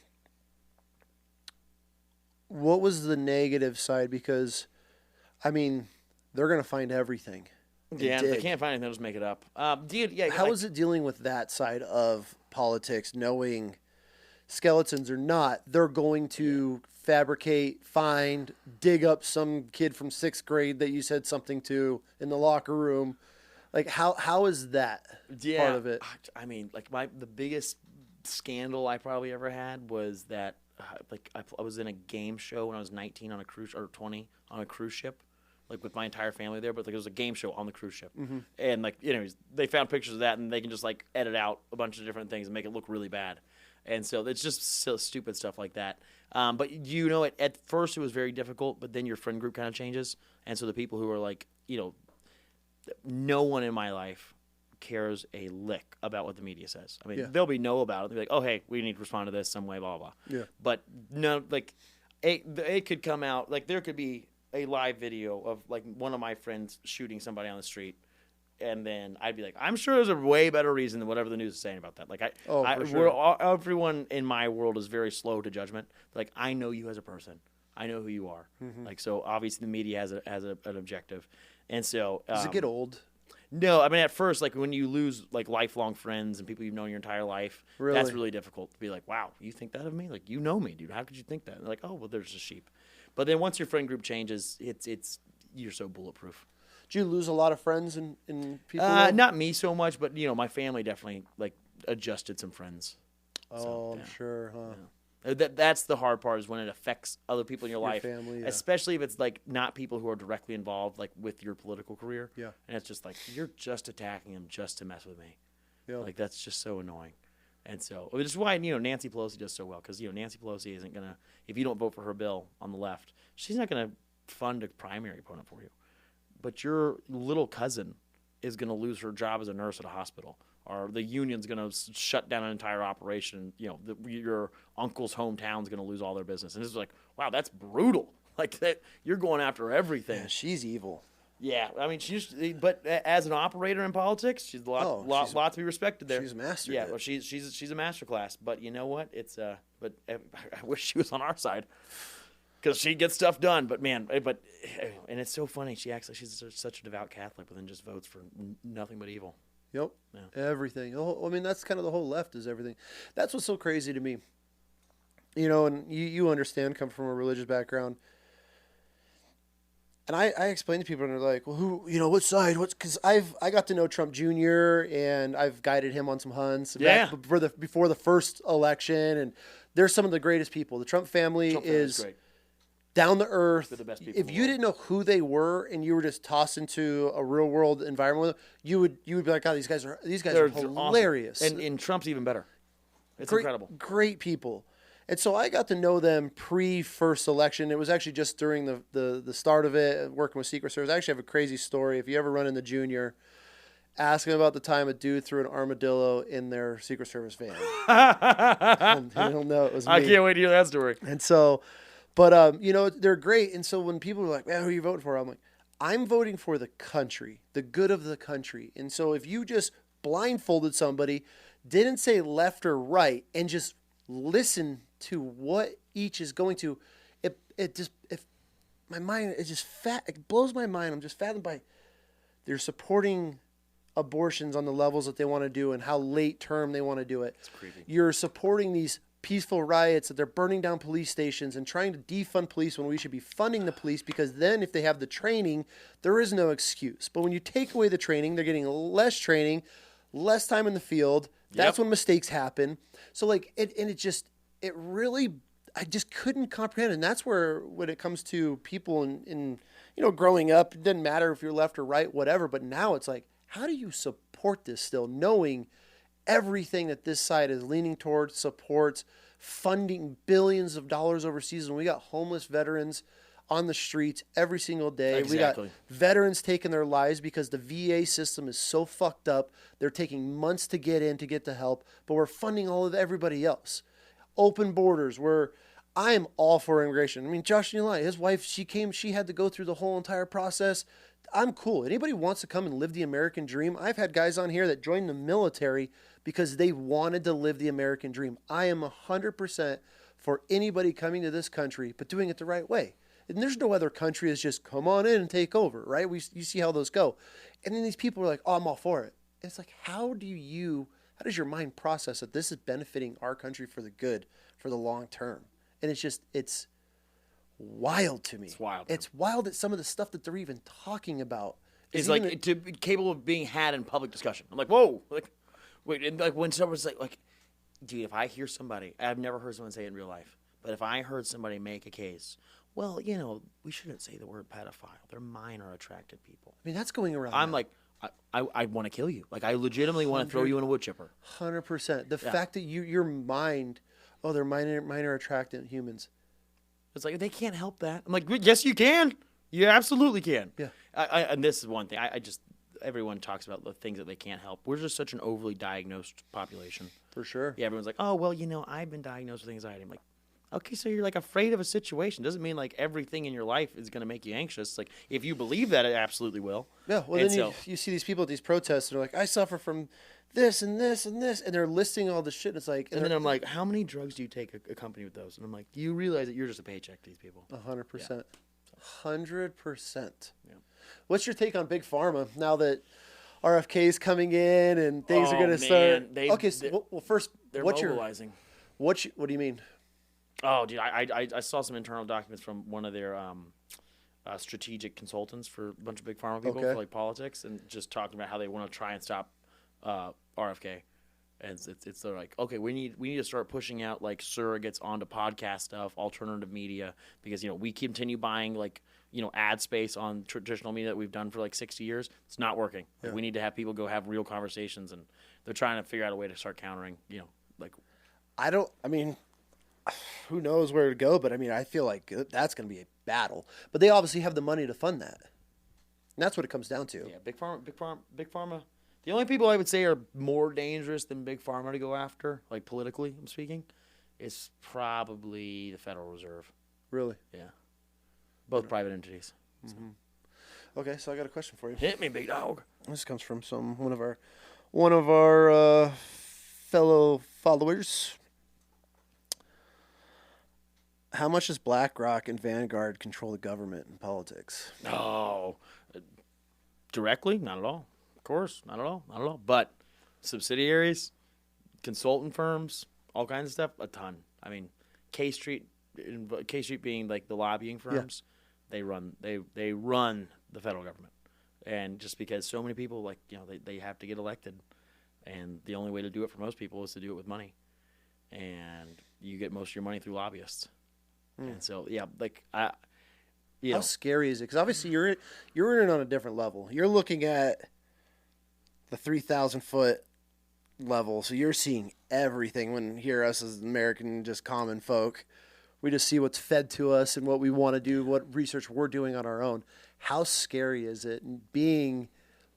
what was the negative side? Because, they're going to find everything. Yeah, if they can't find anything, they'll just make it up. How is it dealing with that side of politics, knowing skeletons or not, they're going to fabricate, find, dig up some kid from 6th grade that you said something to in the locker room? How is that part of it? The biggest scandal I probably ever had was that I was in a game show when I was 19 on a cruise, or 20 on a cruise ship, with my entire family there, but it was a game show on the cruise ship. Mm-hmm. And anyways, they found pictures of that, and they can just edit out a bunch of different things and make it look really bad. And so it's just so stupid stuff like that. But at first it was very difficult, but then your friend group kind of changes. And so the people who are no one in my life cares a lick about what the media says. They'll be about it. They'll be like, oh, hey, we need to respond to this some way, blah, blah, blah. Yeah. But no, it could come out, there could be a live video of one of my friends shooting somebody on the street. And then I'd be like, I'm sure there's a way better reason than whatever the news is saying about that. For sure. Everyone in my world is very slow to judgment. I know you as a person. I know who you are. Mm-hmm. So obviously the media has an objective. And so does it get old? No, at first, when you lose lifelong friends and people you've known your entire life, that's really difficult to be like, wow, you think that of me? You know me, dude. How could you think that? And they're like, oh, well, there's a sheep. But then once your friend group changes, you're so bulletproof. Did you lose a lot of friends and people? Not me so much, but my family definitely adjusted some friends. Oh, I'm sure, huh? Yeah. That's the hard part, is when it affects other people in your life, family, especially if it's not people who are directly involved with your political career. Yeah, and it's just you're just attacking them just to mess with me. Yeah, that's just so annoying. And so, which is why Nancy Pelosi does so well, because Nancy Pelosi isn't gonna, if you don't vote for her bill on the left, she's not gonna fund a primary opponent for you. But your little cousin is gonna lose her job as a nurse at a hospital, or the union's gonna shut down an entire operation. Your uncle's hometown's gonna lose all their business, and it's wow, that's brutal. That, you're going after everything. Yeah, she's evil. Yeah, but as an operator in politics, she's a lot to be respected there. She's a master. Yeah, well, she's a master class. But you know what? But I wish she was on our side, because she gets stuff done. But man, and it's so funny. She's such a devout Catholic, but then just votes for nothing but evil. Yep. Yeah. Everything. That's kind of the whole left, is everything. That's what's so crazy to me. And you understand, come from a religious background. And I explain to people, and they're like, well, who, what side? Because I got to know Trump Jr., and I've guided him on some hunts before the first election. And they're some of the greatest people. The Trump family is great. Down to earth. They're the best people. If you didn't know who they were and you were just tossed into a real world environment with them, you would be like, oh, these guys are hilarious. Awesome. And Trump's even better. It's incredible. Great people. And so I got to know them pre-first election. It was actually just during the start of it, working with Secret Service. I actually have a crazy story. If you ever run into Junior, ask him about the time a dude threw an armadillo in their Secret Service van. And he'll know it was me. I can't wait to hear that story. And so, but, they're great. And so when people are like, man, who are you voting for? I'm like, I'm voting for the country, the good of the country. And so if you just blindfolded somebody, didn't say left or right, and just listen to what each is going to, my mind is just it blows my mind. I'm just fathomed by, they're supporting abortions on the levels that they want to do and how late term they want to do it. It's creepy. You're supporting these peaceful riots that they're burning down police stations and trying to defund police when we should be funding the police, because then if they have the training, there is no excuse. But when you take away the training, they're getting less training, less time in the field. That's when mistakes happen. So it really, I just couldn't comprehend. And that's where, when it comes to people in growing up, it didn't matter if you're left or right, whatever. But now it's like, how do you support this still, knowing everything that this side is leaning towards, supports, funding billions of dollars overseas, and we got homeless veterans on the streets every single day. Exactly. We got veterans taking their lives because the VA system is so fucked up. They're taking months to get in to get the help, but we're funding all of everybody else. Open borders. I am all for immigration. I mean, Josh Nilai, his wife, she had to go through the whole entire process. I'm cool. Anybody wants to come and live the American dream? I've had guys on here that joined the military because they wanted to live the American dream. I am 100% for anybody coming to this country, but doing it the right way. And there's no other country that's just come on in and take over, right? You see how those go. And then these people are like, oh, I'm all for it. And it's like, how does your mind process that this is benefiting our country for the good, for the long term? And it's wild to me. It's wild. It's wild that some of the stuff that they're even talking about is like to be capable of being had in public discussion. I'm like, whoa, like, wait, and like when someone's like, dude, if I hear somebody, I've never heard someone say it in real life, but if I heard somebody make a case, well, we shouldn't say the word pedophile. They're minor attracted people. I mean, that's going around. I'm like, I want to kill you. Like, I legitimately want to throw you in a wood chipper. 100%. The fact that your mind, they're minor attracted humans. It's like, they can't help that. I'm like, yes, you can. You absolutely can. Yeah. And this is one thing. Everyone talks about the things that they can't help. We're just such an overly diagnosed population. For sure. Yeah, everyone's like, oh, well, I've been diagnosed with anxiety. I'm like, okay, so you're like afraid of a situation. Doesn't mean like everything in your life is going to make you anxious. Like, if you believe that, it absolutely will. Yeah, well, and then you see these people at these protests, and they're like, I suffer from this and this and this, and they're listing all this shit. And it's like, and then I'm like, how many drugs do you take accompanied with those? And I'm like, do you realize that you're just a paycheck to these people? 100%. 100%. Yeah. What's your take on Big Pharma now that RFK is coming in and things are going to start? Well, first, they're mobilizing. What do you mean? Oh, dude, I saw some internal documents from one of their strategic consultants for a bunch of big pharma people for like politics, and just talking about how they want to try and stop RFK. And it's they're like, okay, we need to start pushing out like surrogates onto podcast stuff, alternative media, because we continue buying like ad space on traditional media that we've done for like 60 years. It's not working. Like, we need to have people go have real conversations, and they're trying to figure out a way to start countering. Who knows where to go? But I mean, I feel like that's going to be a battle. But they obviously have the money to fund that. And that's what it comes down to. Yeah, big pharma. The only people I would say are more dangerous than big pharma to go after, like politically, I'm speaking, is probably the Federal Reserve. Really? Yeah. Both private entities. Mm-hmm. Okay, so I got a question for you. Hit me, big dog. This comes from one of our fellow followers. How much does BlackRock and Vanguard control the government and politics? Oh, directly? Not at all. Of course, not at all. But subsidiaries, consultant firms, all kinds of stuff, a ton. I mean, K Street being like the lobbying firms, they run the federal government. And just because so many people they have to get elected, and the only way to do it for most people is to do it with money, and you get most of your money through lobbyists. And so, how scary is it? Because obviously you're in it on a different level. You're looking at the 3,000-foot level, so you're seeing everything. When here, us as American, just common folk, we just see what's fed to us and what we want to do, what research we're doing on our own. How scary is it being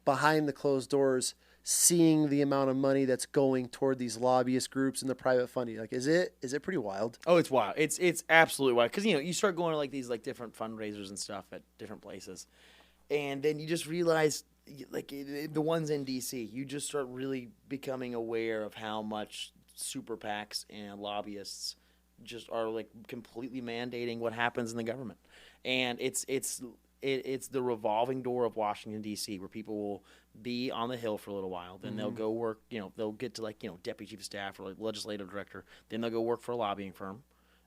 behind the closed doors, seeing the amount of money that's going toward these lobbyist groups and the private funding? Like, is it pretty wild? Oh, it's wild. It's absolutely wild. Because, you start going to like these like different fundraisers and stuff at different places. And then you just realize, like the ones in D.C., you just start really becoming aware of how much super PACs and lobbyists just are like completely mandating what happens in the government. And it's the revolving door of Washington, D.C., where people will be on the Hill for a little while. Then they'll go work, they'll get to deputy chief of staff or like legislative director. Then they'll go work for a lobbying firm,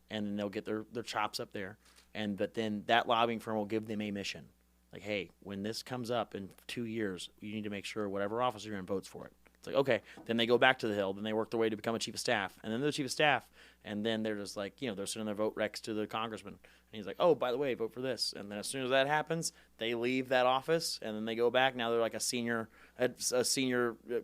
and then they'll get their chops up there. But then that lobbying firm will give them a mission. Like, hey, when this comes up in 2 years, you need to make sure whatever office you're in votes for it. It's like, okay. Then they go back to the Hill. Then they work their way to become a chief of staff. And then they're the chief of staff. And then they're just like, they're sending their vote recs to the congressman. And he's like, oh, by the way, vote for this. And then as soon as that happens, they leave that office. And then they go back. Now they're like a senior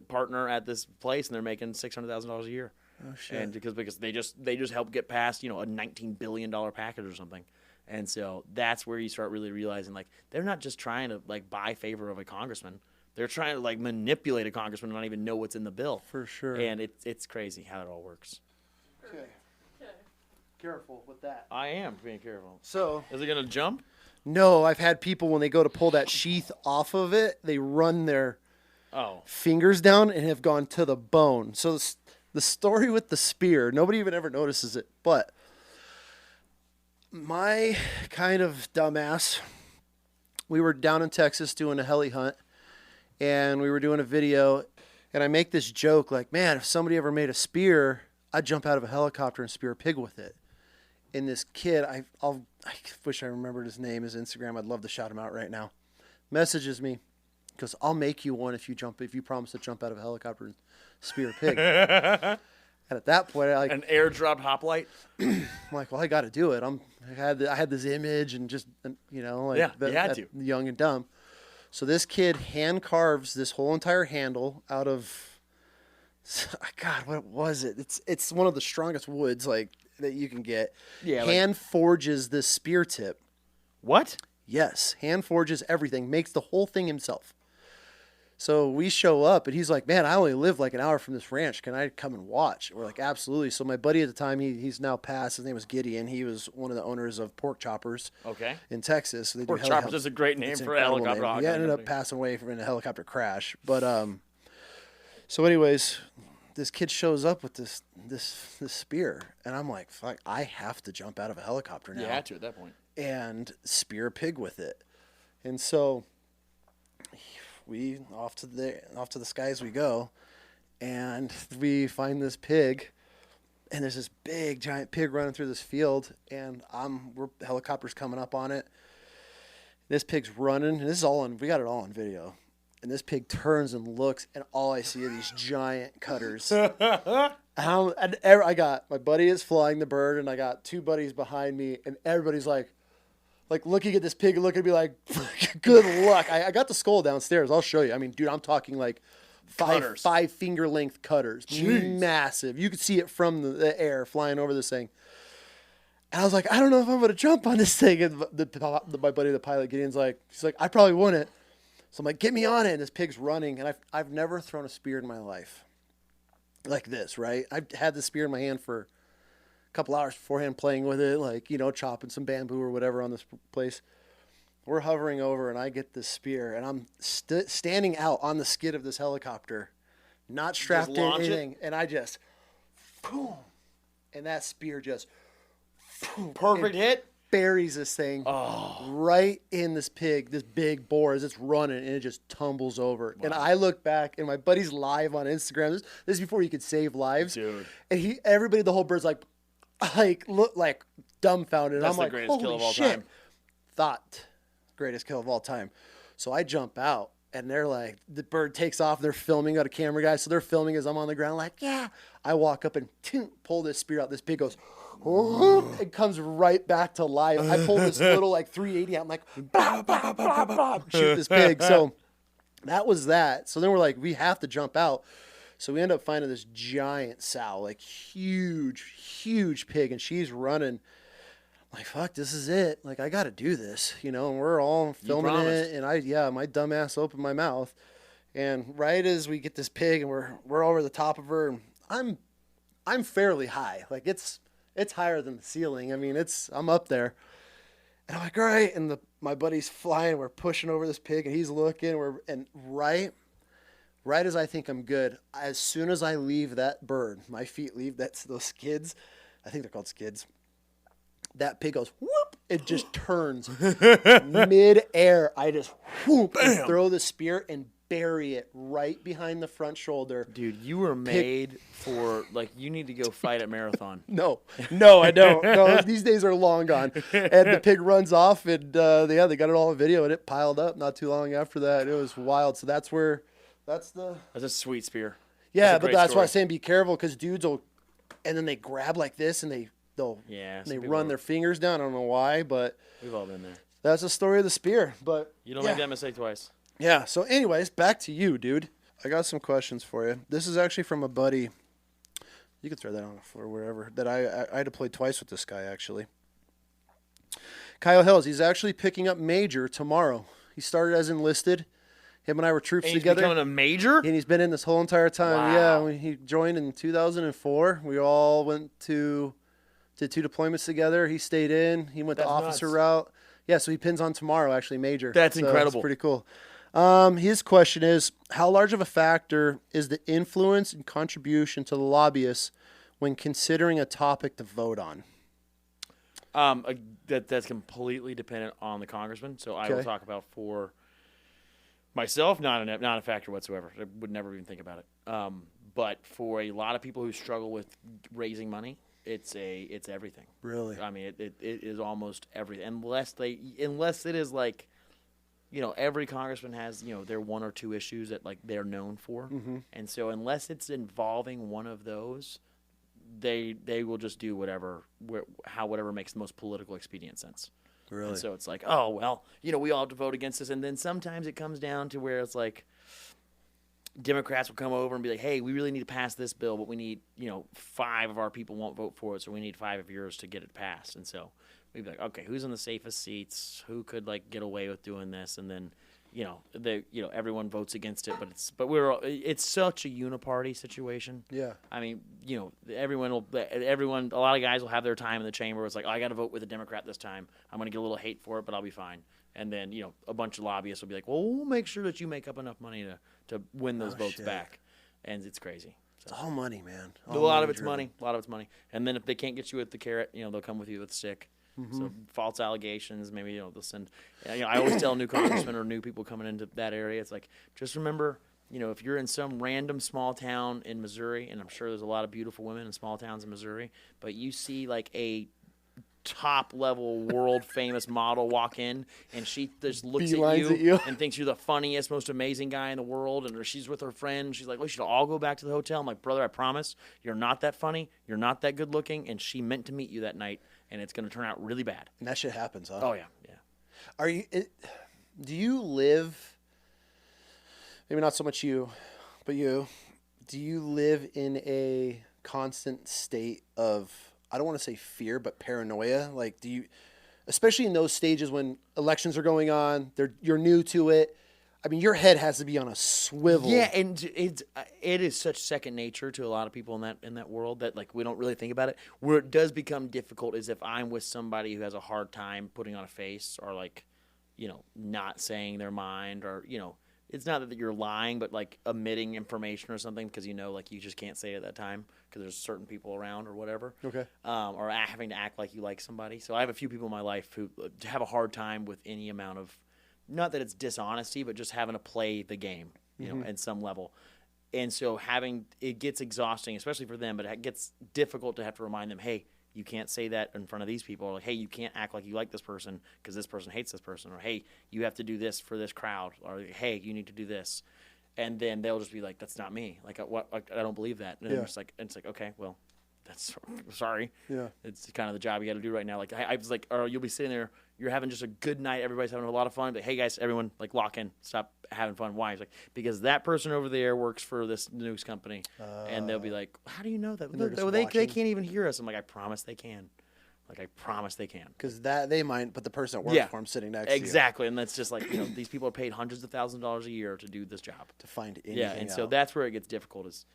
partner at this place. And they're making $600,000 a year. Oh, shit. And because they just help get past, a $19 billion package or something. And so that's where you start really realizing, like, they're not just trying to, like, buy favor of a congressman. They're trying to, like, manipulate a congressman and not even know what's in the bill. For sure. And it's crazy how it all works. Okay. Careful with that. I am being careful. So. Is it going to jump? No, I've had people, when they go to pull that sheath off of it, they run their fingers down and have gone to the bone. So the story with the spear, nobody even ever notices it, but my kind of dumbass, we were down in Texas doing a heli hunt, and we were doing a video, and I make this joke like, man, if somebody ever made a spear, I'd jump out of a helicopter and spear a pig with it. And this kid, I wish I remembered his name, his Instagram, I'd love to shout him out right now, messages me, goes, I'll make you one if you promise to jump out of a helicopter and spear a pig. And at that point, an airdrop hoplite. I'm like, well, I got to do it. I had this image and just, you had to. Young and dumb. So this kid hand carves this whole entire handle out of, God, what was it? It's one of the strongest woods like that you can get. Yeah. Hand forges this spear tip. What? Yes, hand forges everything. Makes the whole thing himself. So we show up, and he's like, man, I only live like an hour from this ranch. Can I come and watch? We're like, absolutely. So my buddy at the time, he's now passed. His name was Gideon. He was one of the owners of Pork Choppers in Texas. So Pork Choppers is a great name for a helicopter. He ended up passing away in a helicopter crash. But so anyways, this kid shows up with this spear, and I'm like, fuck, I have to jump out of a helicopter now. You had to at that point. And spear a pig with it. And so we off to the skies we go, and we find this pig, and there's this big giant pig running through this field, and helicopters coming up on it. This pig's running, and we got it all on video. And this pig turns and looks, and all I see are these giant cutters. I got my buddy is flying the bird, and I got two buddies behind me, and everybody's like looking at this pig and looking at me like, good luck. I got the skull downstairs. I'll show you. I mean, dude, I'm talking like five finger length cutters. Jeez. Massive. You could see it from the air flying over this thing. And I was like, I don't know if I'm going to jump on this thing. And my buddy, the pilot, Gideon's like, he's like, I probably wouldn't. So I'm like, get me on it. And this pig's running. And I've never thrown a spear in my life like this, right? I've had the spear in my hand for couple hours beforehand playing with it, like, chopping some bamboo or whatever on this place. We're hovering over, and I get this spear, and I'm standing out on the skid of this helicopter, not strapped in anything, and I just, boom, and that spear just, boom, perfect hit, buries this thing right in this pig, this big boar as it's running, and it just tumbles over. Wow. And I look back, and my buddy's live on Instagram. This is before you could save lives. Dude. And everybody, the whole bird's like look like dumbfounded. That's I'm like, the greatest kill of all shit. Time. Thought greatest kill of all time. So I jump out, and they're like, the bird takes off. They're filming, got a camera guy, so they're filming as I'm on the ground. Like, yeah. I walk up and pull this spear out. This pig goes, it comes right back to life. I pull this little 380 out. I'm like, bah, bah, bah, bah, shoot this pig. So that was that. So then we're like, we have to jump out. So we end up finding this giant sow, huge pig, and she's running. I'm like, fuck, this is it. Like, I got to do this, and we're all filming it. And my dumb ass opened my mouth. And right as we get this pig and we're over the top of her, and I'm fairly high. Like, it's higher than the ceiling. I mean, I'm up there. And I'm like, all right. And my buddy's flying. We're pushing over this pig, and he's looking. And right as I think I'm good, as soon as I leave that bird, my feet leave those skids. I think they're called skids. That pig goes whoop. It just turns mid-air. I just whoop and throw the spear and bury it right behind the front shoulder. Dude, you were made for, you need to go fight at marathon. No, I don't. No, these days are long gone. And the pig runs off, and they got it all on video, and it piled up not too long after that. It was wild. So that's a sweet spear. Yeah, a but great that's why story. I'm saying be careful because dudes will, and then they grab like this and they'll Yeah, they some run people their fingers down. I don't know why, but we've all been there. that's the story of the spear. But You don't yeah. make that mistake twice. Yeah. So, anyways, back to you, dude. I got some questions for you. This is actually from a buddy. You can throw that on the floor wherever. That I had to play twice with this guy actually. Kyle Hills. He's actually picking up major tomorrow. He started as enlisted. Him and I were troops And he's together. becoming a major? And he's been in this whole entire time. Wow. Yeah, when he joined in 2004. We all did 2 deployments together. He stayed in. He went That's the officer nuts. route. Yeah, so he pins on tomorrow, actually, major. That's So incredible. It's pretty cool. His question is, how large of a factor is the influence and contribution to the lobbyists when considering a topic to vote on? That's completely dependent on the congressman. So I will Okay. talk about for myself, not a factor whatsoever. I would never even think about it. But for a lot of people who struggle with raising money, it's everything. Really? I mean, it is almost everything, unless it is like, every congressman has their 1 or 2 issues that like they're known for, and so unless it's involving one of those, they will just do whatever makes the most political expedient sense. Really? And so it's like, oh well, we all have to vote against this, and then sometimes it comes down to where it's like Democrats will come over and be like, hey, we really need to pass this bill, but we need 5 of our people won't vote for it, so we need 5 of yours to get it passed. And so we'd be like, okay, who's in the safest seats? Who could like get away with doing this? And then everyone votes against it, it's such a uniparty situation. Yeah. I mean, everyone, a lot of guys will have their time in the chamber. It's like, oh, I got to vote with a Democrat this time. I'm going to get a little hate for it, but I'll be fine. And then, a bunch of lobbyists will be like, well, we'll make sure that you make up enough money to win those votes shit. back. And it's crazy. It's all money, man. A lot of it's money. A lot of it's money. And then if they can't get you with the carrot, they'll come with you with the stick. So false allegations, maybe they'll send. I always tell new congressmen or new people coming into that area, it's like, just remember, if you're in some random small town in Missouri, and I'm sure there's a lot of beautiful women in small towns in Missouri, but you see like a top level world famous model walk in, and she just looks at you and thinks you're the funniest, most amazing guy in the world, and she's with her friend, she's like, we should all go back to the hotel. I'm like, brother, I promise you're not that funny, you're not that good looking, and she meant to meet you that night, and it's going to turn out really bad. And that shit happens, huh? Oh yeah. Do you live, maybe not so much you, but do you live in a constant state of, I don't want to say fear, but paranoia? Like, do you, especially in those stages when elections are going on, you're new to it. I mean, your head has to be on a swivel. Yeah, and it is such second nature to a lot of people in that world that like we don't really think about it. Where it does become difficult is if I'm with somebody who has a hard time putting on a face or like, not saying their mind, or it's not that you're lying, but like omitting information or something because like you just can't say it at that time because there's certain people around or whatever. Okay. Or having to act like you like somebody. So I have a few people in my life who have a hard time with any amount of, not that it's dishonesty, but just having to play the game, at some level. And so it gets exhausting, especially for them, but it gets difficult to have to remind them, hey, you can't say that in front of these people. Or like, hey, you can't act like you like this person because this person hates this person. Or, hey, you have to do this for this crowd. Or, hey, you need to do this. And then they'll just be like, that's not me. Like, I don't believe that. And I'm just like, it's like, okay, well, that's sorry. Yeah. It's kind of the job you got to do right now. Like, I was like, or you'll be sitting there, you're having just a good night. Everybody's having a lot of fun. But hey, guys, everyone, like, lock in. Stop having fun. Why? It's like, because that person over there works for this news company. And they'll be like, how do you know that? They can't even hear us. I'm like, I promise they can. Like, I promise they can. Because they might, but the person that works for them sitting next to you. Exactly. And that's just like, these people are paid hundreds of thousands of dollars a year to do this job. To find anything Yeah, and so that's where it gets difficult is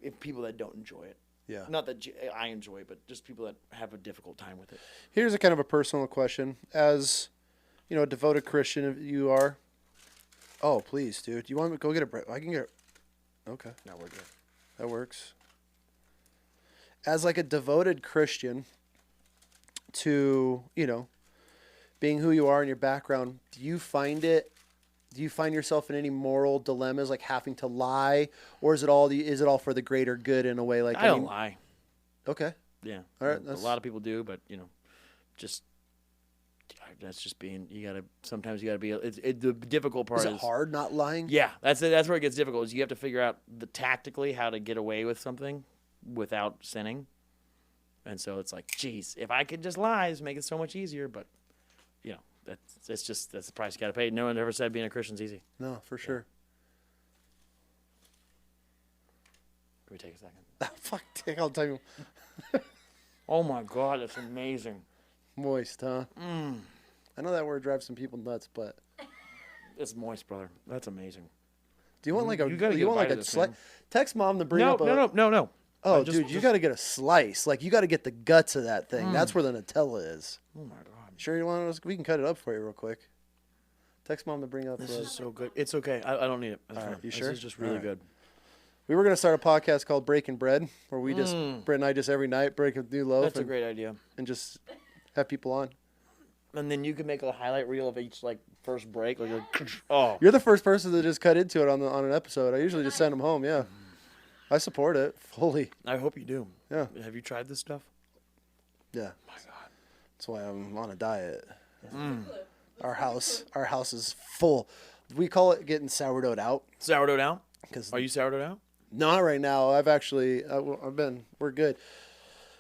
if people that don't enjoy it. Yeah. Not that I enjoy it, but just people that have a difficult time with it. Here's a kind of a personal question. As, a devoted Christian you are. Oh, please, dude. You want me to go get a break? I can get it. Okay. No, we're good. That works. As like a devoted Christian to, being who you are in your background, do you find yourself in any moral dilemmas, like having to lie, or is it all for the greater good in a way? Like I don't lie. Okay. Yeah. All right. A lot of people do, but just That's just being. Sometimes you gotta be. The difficult part Is it hard not lying? Yeah, that's where it gets difficult. Is you have to figure out tactically how to get away with something without sinning. And so it's like, geez, if I could just lie, it'd make it so much easier. But that's the price you got to pay. No one ever said being a Christian's easy. No, for sure. Can we take a second? Fuck, I'll tell you. Oh my God, that's amazing. Moist, huh? I know that word drives some people nuts, but It's moist, brother. That's amazing. do you want like a? You gotta do you get a want like bite a of this, slice? man. Text mom to bring No, up a. no. Oh, Just- dude, you got to get a slice. Like, you got to get the guts of that thing. That's where the Nutella is. Oh my God. Sure, you want us? We can cut it up for you real quick. Text mom to bring up. This is so good. It's okay. I don't need it. That's All right, fine. you sure? This is just really All right. good. We were gonna start a podcast called Breaking Bread, where we just Brett and I just every night break a new loaf That's a and, great idea. and just have people on. And then you can make a highlight reel of each first break. Oh, You're the first person to just cut into it on an episode. I usually just send them home. Yeah, I support it fully. I hope you do. Yeah, Have you tried this stuff? yeah. My God. That's why I'm on a diet. Our house is full. We call it getting sourdough'd out. Sourdough out? Because Are you sourdough out? not right now. We're good.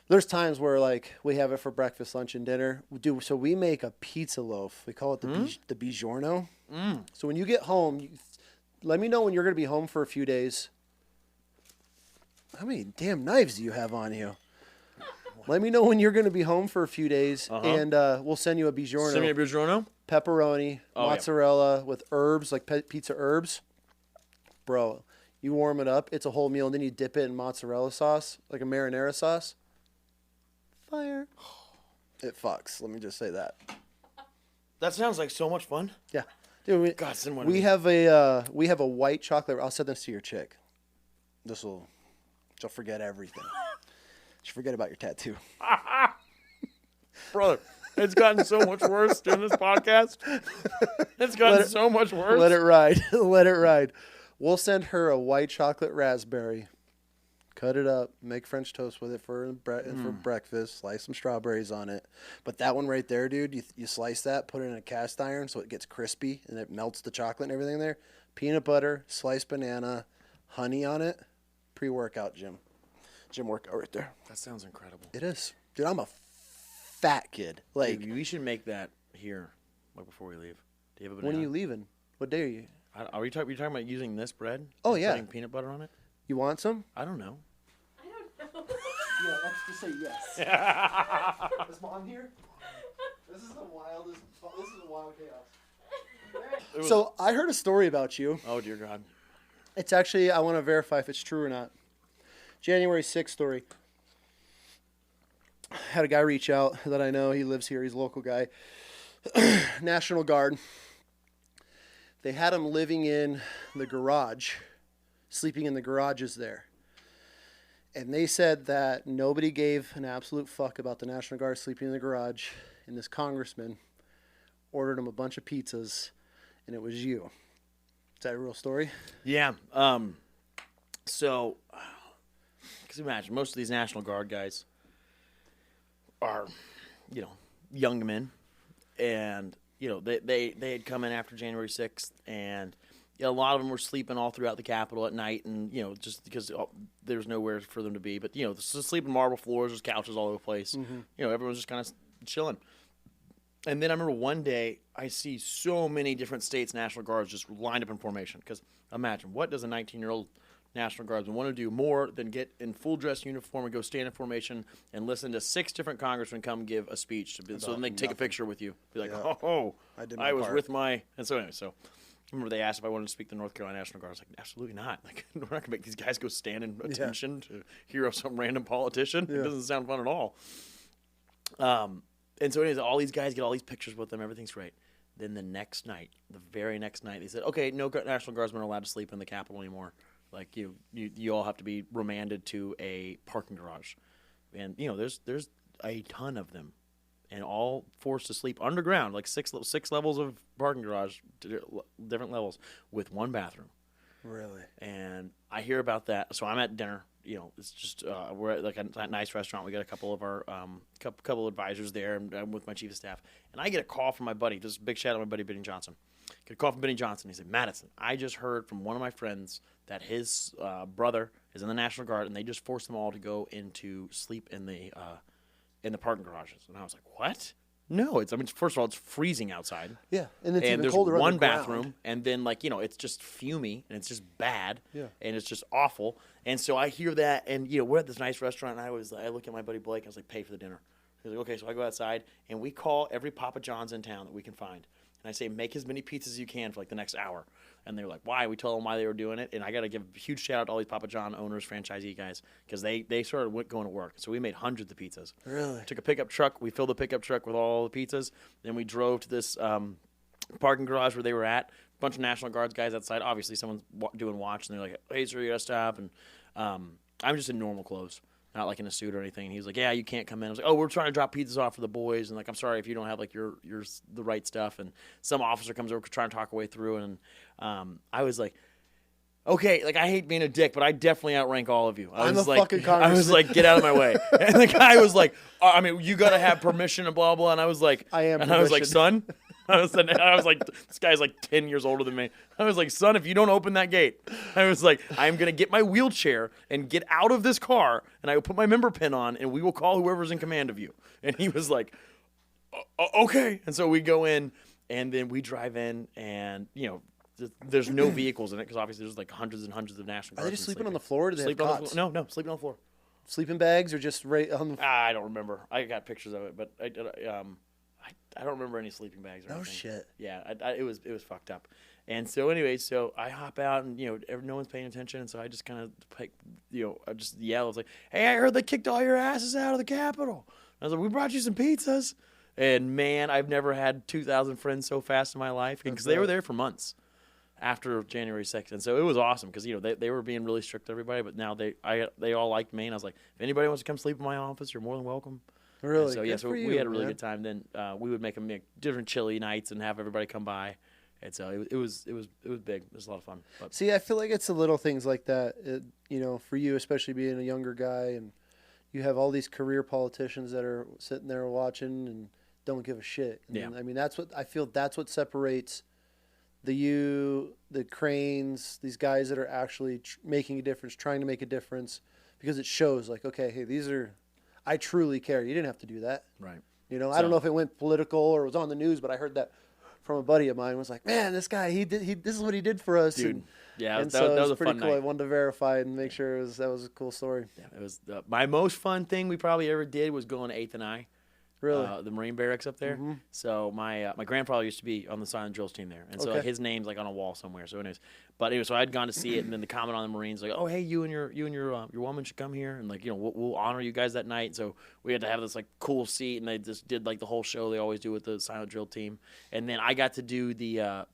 There's times where we have it for breakfast, lunch, and dinner. So we make a pizza loaf. We call it the Bigiorno. So when you get home, let me know when you're going to be home for a few days. How many damn knives do you have on you? Let me know when you're going to be home for a few days, and we'll send you a Bigiorno. Send me a Buongiorno? Pepperoni, Oh, yeah. mozzarella with herbs, like pizza herbs. Bro, you warm it up. It's a whole meal, and then you dip it in mozzarella sauce, like a marinara sauce. Fire. It fucks. Let me just say that. That sounds like so much fun. Yeah. Dude, God, send one. we have a white chocolate. I'll send this to your chick. She'll forget everything. She'll forget about your tattoo. Brother, it's gotten so much worse during this podcast. It's gotten so much worse. Let it ride. Let it ride. We'll send her a white chocolate raspberry. Cut it up. Make French toast with it for breakfast. Slice some strawberries on it. But that one right there, dude, you slice that, put it in a cast iron so it gets crispy and it melts the chocolate and everything there. Peanut butter, sliced banana, honey on it. Pre-workout, Jim. Gym workout right there. That sounds incredible. It is. Dude, I'm a fat kid. Dude, we should make that here, before we leave. Do you have a banana? When are you leaving? What day are you? Are you talking about using this bread? Oh, and yeah. Putting peanut butter on it? You want some? I don't know. Yeah, let's just say yes. Is Mom here? This is the wildest. This is a wild chaos. So I heard a story about you. Oh, dear God. It's actually, I want to verify if it's true or not. January 6th story. Had a guy reach out that I know. He lives here. He's a local guy. National Guard. They had him living in the garage, sleeping in the garages there. And they said that nobody gave an absolute fuck about the National Guard sleeping in the garage. And this congressman ordered him a bunch of pizzas, and it was you. Is that a real story? Yeah. So, because imagine, most of these National Guard guys are, young men. And, they had come in after January 6th, and a lot of them were sleeping all throughout the Capitol at night, and, just because there's nowhere for them to be. But, sleeping marble floors, there's couches all over the place. Mm-hmm. Everyone's just kind of chilling. And then I remember one day I see so many different states' National Guards just lined up in formation. Because imagine, what does a 19-year-old National Guardsman want to do more than get in full dress uniform and go stand in formation and listen to 6 different congressmen come give a speech? So then they take a picture with you. Be like, I was with my... And so anyway, I remember they asked if I wanted to speak to the North Carolina National Guard. I was like, absolutely not. We're not going to make these guys go stand in attention to hear of some random politician. It doesn't sound fun at all. And so anyways, all these guys get all these pictures with them. Everything's great. Then the very next night, they said, okay, no National Guardsmen are allowed to sleep in the Capitol anymore. You all have to be remanded to a parking garage. And, there's a ton of them. And all forced to sleep underground, like six levels of parking garage, different levels, with one bathroom. Really? And I hear about that. So I'm at dinner, it's just we're at like a nice restaurant. We got a couple of our couple advisors there, and I'm with my chief of staff. And I get a call from my buddy. Just a big shout out to my buddy Benny Johnson. Get a call from Benny Johnson. He said, Madison, I just heard from one of my friends that his brother is in the National Guard, and they just forced them all to go into sleep in the parking garages. And I was like, what? No, first of all, it's freezing outside. Yeah, and it's even there's colder one underground. bathroom, and then it's just fumey, and it's just bad, Yeah. and it's just awful. And so I hear that, and we're at this nice restaurant, and I look at my buddy Blake, and I was like, pay for the dinner. He's like, okay, so I go outside, and we call every Papa John's in town that we can find. And I say, make as many pizzas as you can for like the next hour. And they're like, why? We told them why they were doing it. And I got to give a huge shout out to all these Papa John owners, franchisee guys, because they started going to work. So we made hundreds of pizzas. Really? Took a pickup truck. We filled the pickup truck with all the pizzas. Then we drove to this parking garage where they were at. A bunch of National Guards guys outside. Obviously, someone's doing watch. And they're like, hey, sir, you got to stop. And I'm just in normal clothes. Not like in a suit or anything. And he was like, yeah, you can't come in. I was like, oh, we're trying to drop pizzas off for the boys. And like, I'm sorry if you don't have like the right stuff. And some officer comes over trying to talk our way through. And I was like, okay, like I hate being a dick, but I definitely outrank all of you. I'm a fucking congressman. I was like, get out of my way. And the guy was like, you got to have permission and blah, blah. And I was like, I was like, son. I was like, this guy's like 10 years older than me. I was like, son, if you don't open that gate, I was like, I'm going to get my wheelchair and get out of this car, and I will put my member pin on, and we will call whoever's in command of you. And he was like, okay. And so we go in, and then we drive in, and, there's no vehicles in it because obviously there's like hundreds and hundreds of National Guards. Are they just sleeping on the floor? Or do they have cots? No, sleeping on the floor. Sleeping bags or just right on the I don't remember. I got pictures of it, but I don't remember any sleeping bags or anything. No shit. Yeah, it was fucked up. And so anyway, so I hop out and no one's paying attention, and so I just kind of like I just yell. I was like, "Hey, I heard they kicked all your asses out of the Capitol." I was like, "We brought you some pizzas." And man, I've never had 2,000 friends so fast in my life because they were there for months after January 6th, and so it was awesome because they were being really strict to everybody, but now they all liked me, and I was like, if anybody wants to come sleep in my office, you're more than welcome. Really? And so yeah, so we had a really good time. Then we would make them different chili nights and have everybody come by, and so it was big. It was a lot of fun. But. See, I feel like it's the little things like that, for you, especially being a younger guy, and you have all these career politicians that are sitting there watching and don't give a shit. And, yeah. I mean, that's what separates the Cranes, these guys that are actually making a difference, trying to make a difference, because it shows like, okay, hey, I truly care. You didn't have to do that. Right. I don't know if it went political or was on the news, but I heard that from a buddy of mine. Was like, man, this guy, this is what he did for us. Dude. And, yeah, and that was a pretty fun cool. night. I wanted to verify and make sure that was a cool story. Yeah, it was my most fun thing we probably ever did was going to 8th and I. Really? The Marine barracks up there. Mm-hmm. So my grandfather used to be on the silent drills team there, and so like, his name's like on a wall somewhere. So anyways, so I'd gone to see it, and then the comment on the Marines like, oh hey, you and your woman should come here, and like we'll honor you guys that night. So we had to have this like cool seat, and they just did like the whole show they always do with the silent drill team, and then I got to do the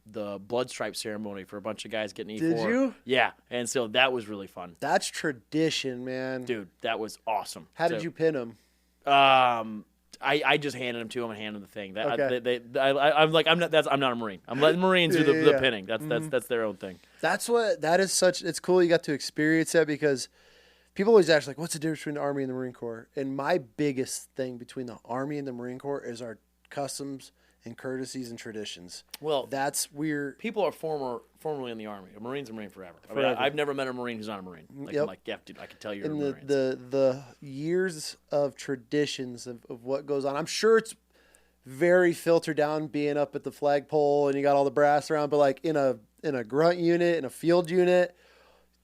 blood stripe ceremony for a bunch of guys getting E4. Did you? Yeah, and so that was really fun. That's tradition, man. Dude, that was awesome. How did you pin them? I just handed them to him and handed them the thing. Okay. I'm not a Marine. I'm letting Marines do the pinning. That's their own thing. It's cool you got to experience that, because people always ask like, what's the difference between the Army and the Marine Corps? And my biggest thing between the Army and the Marine Corps is our customs and courtesies and traditions. Well, that's weird. People are formerly in the Army. A Marine's a Marine forever. I mean, I've never met a Marine who's not a Marine. Like, yep. I'm like, yeah, dude, I can tell you're a Marine. The years of traditions of what goes on, I'm sure it's very filtered down being up at the flagpole and you got all the brass around, but like in a grunt unit, in a field unit,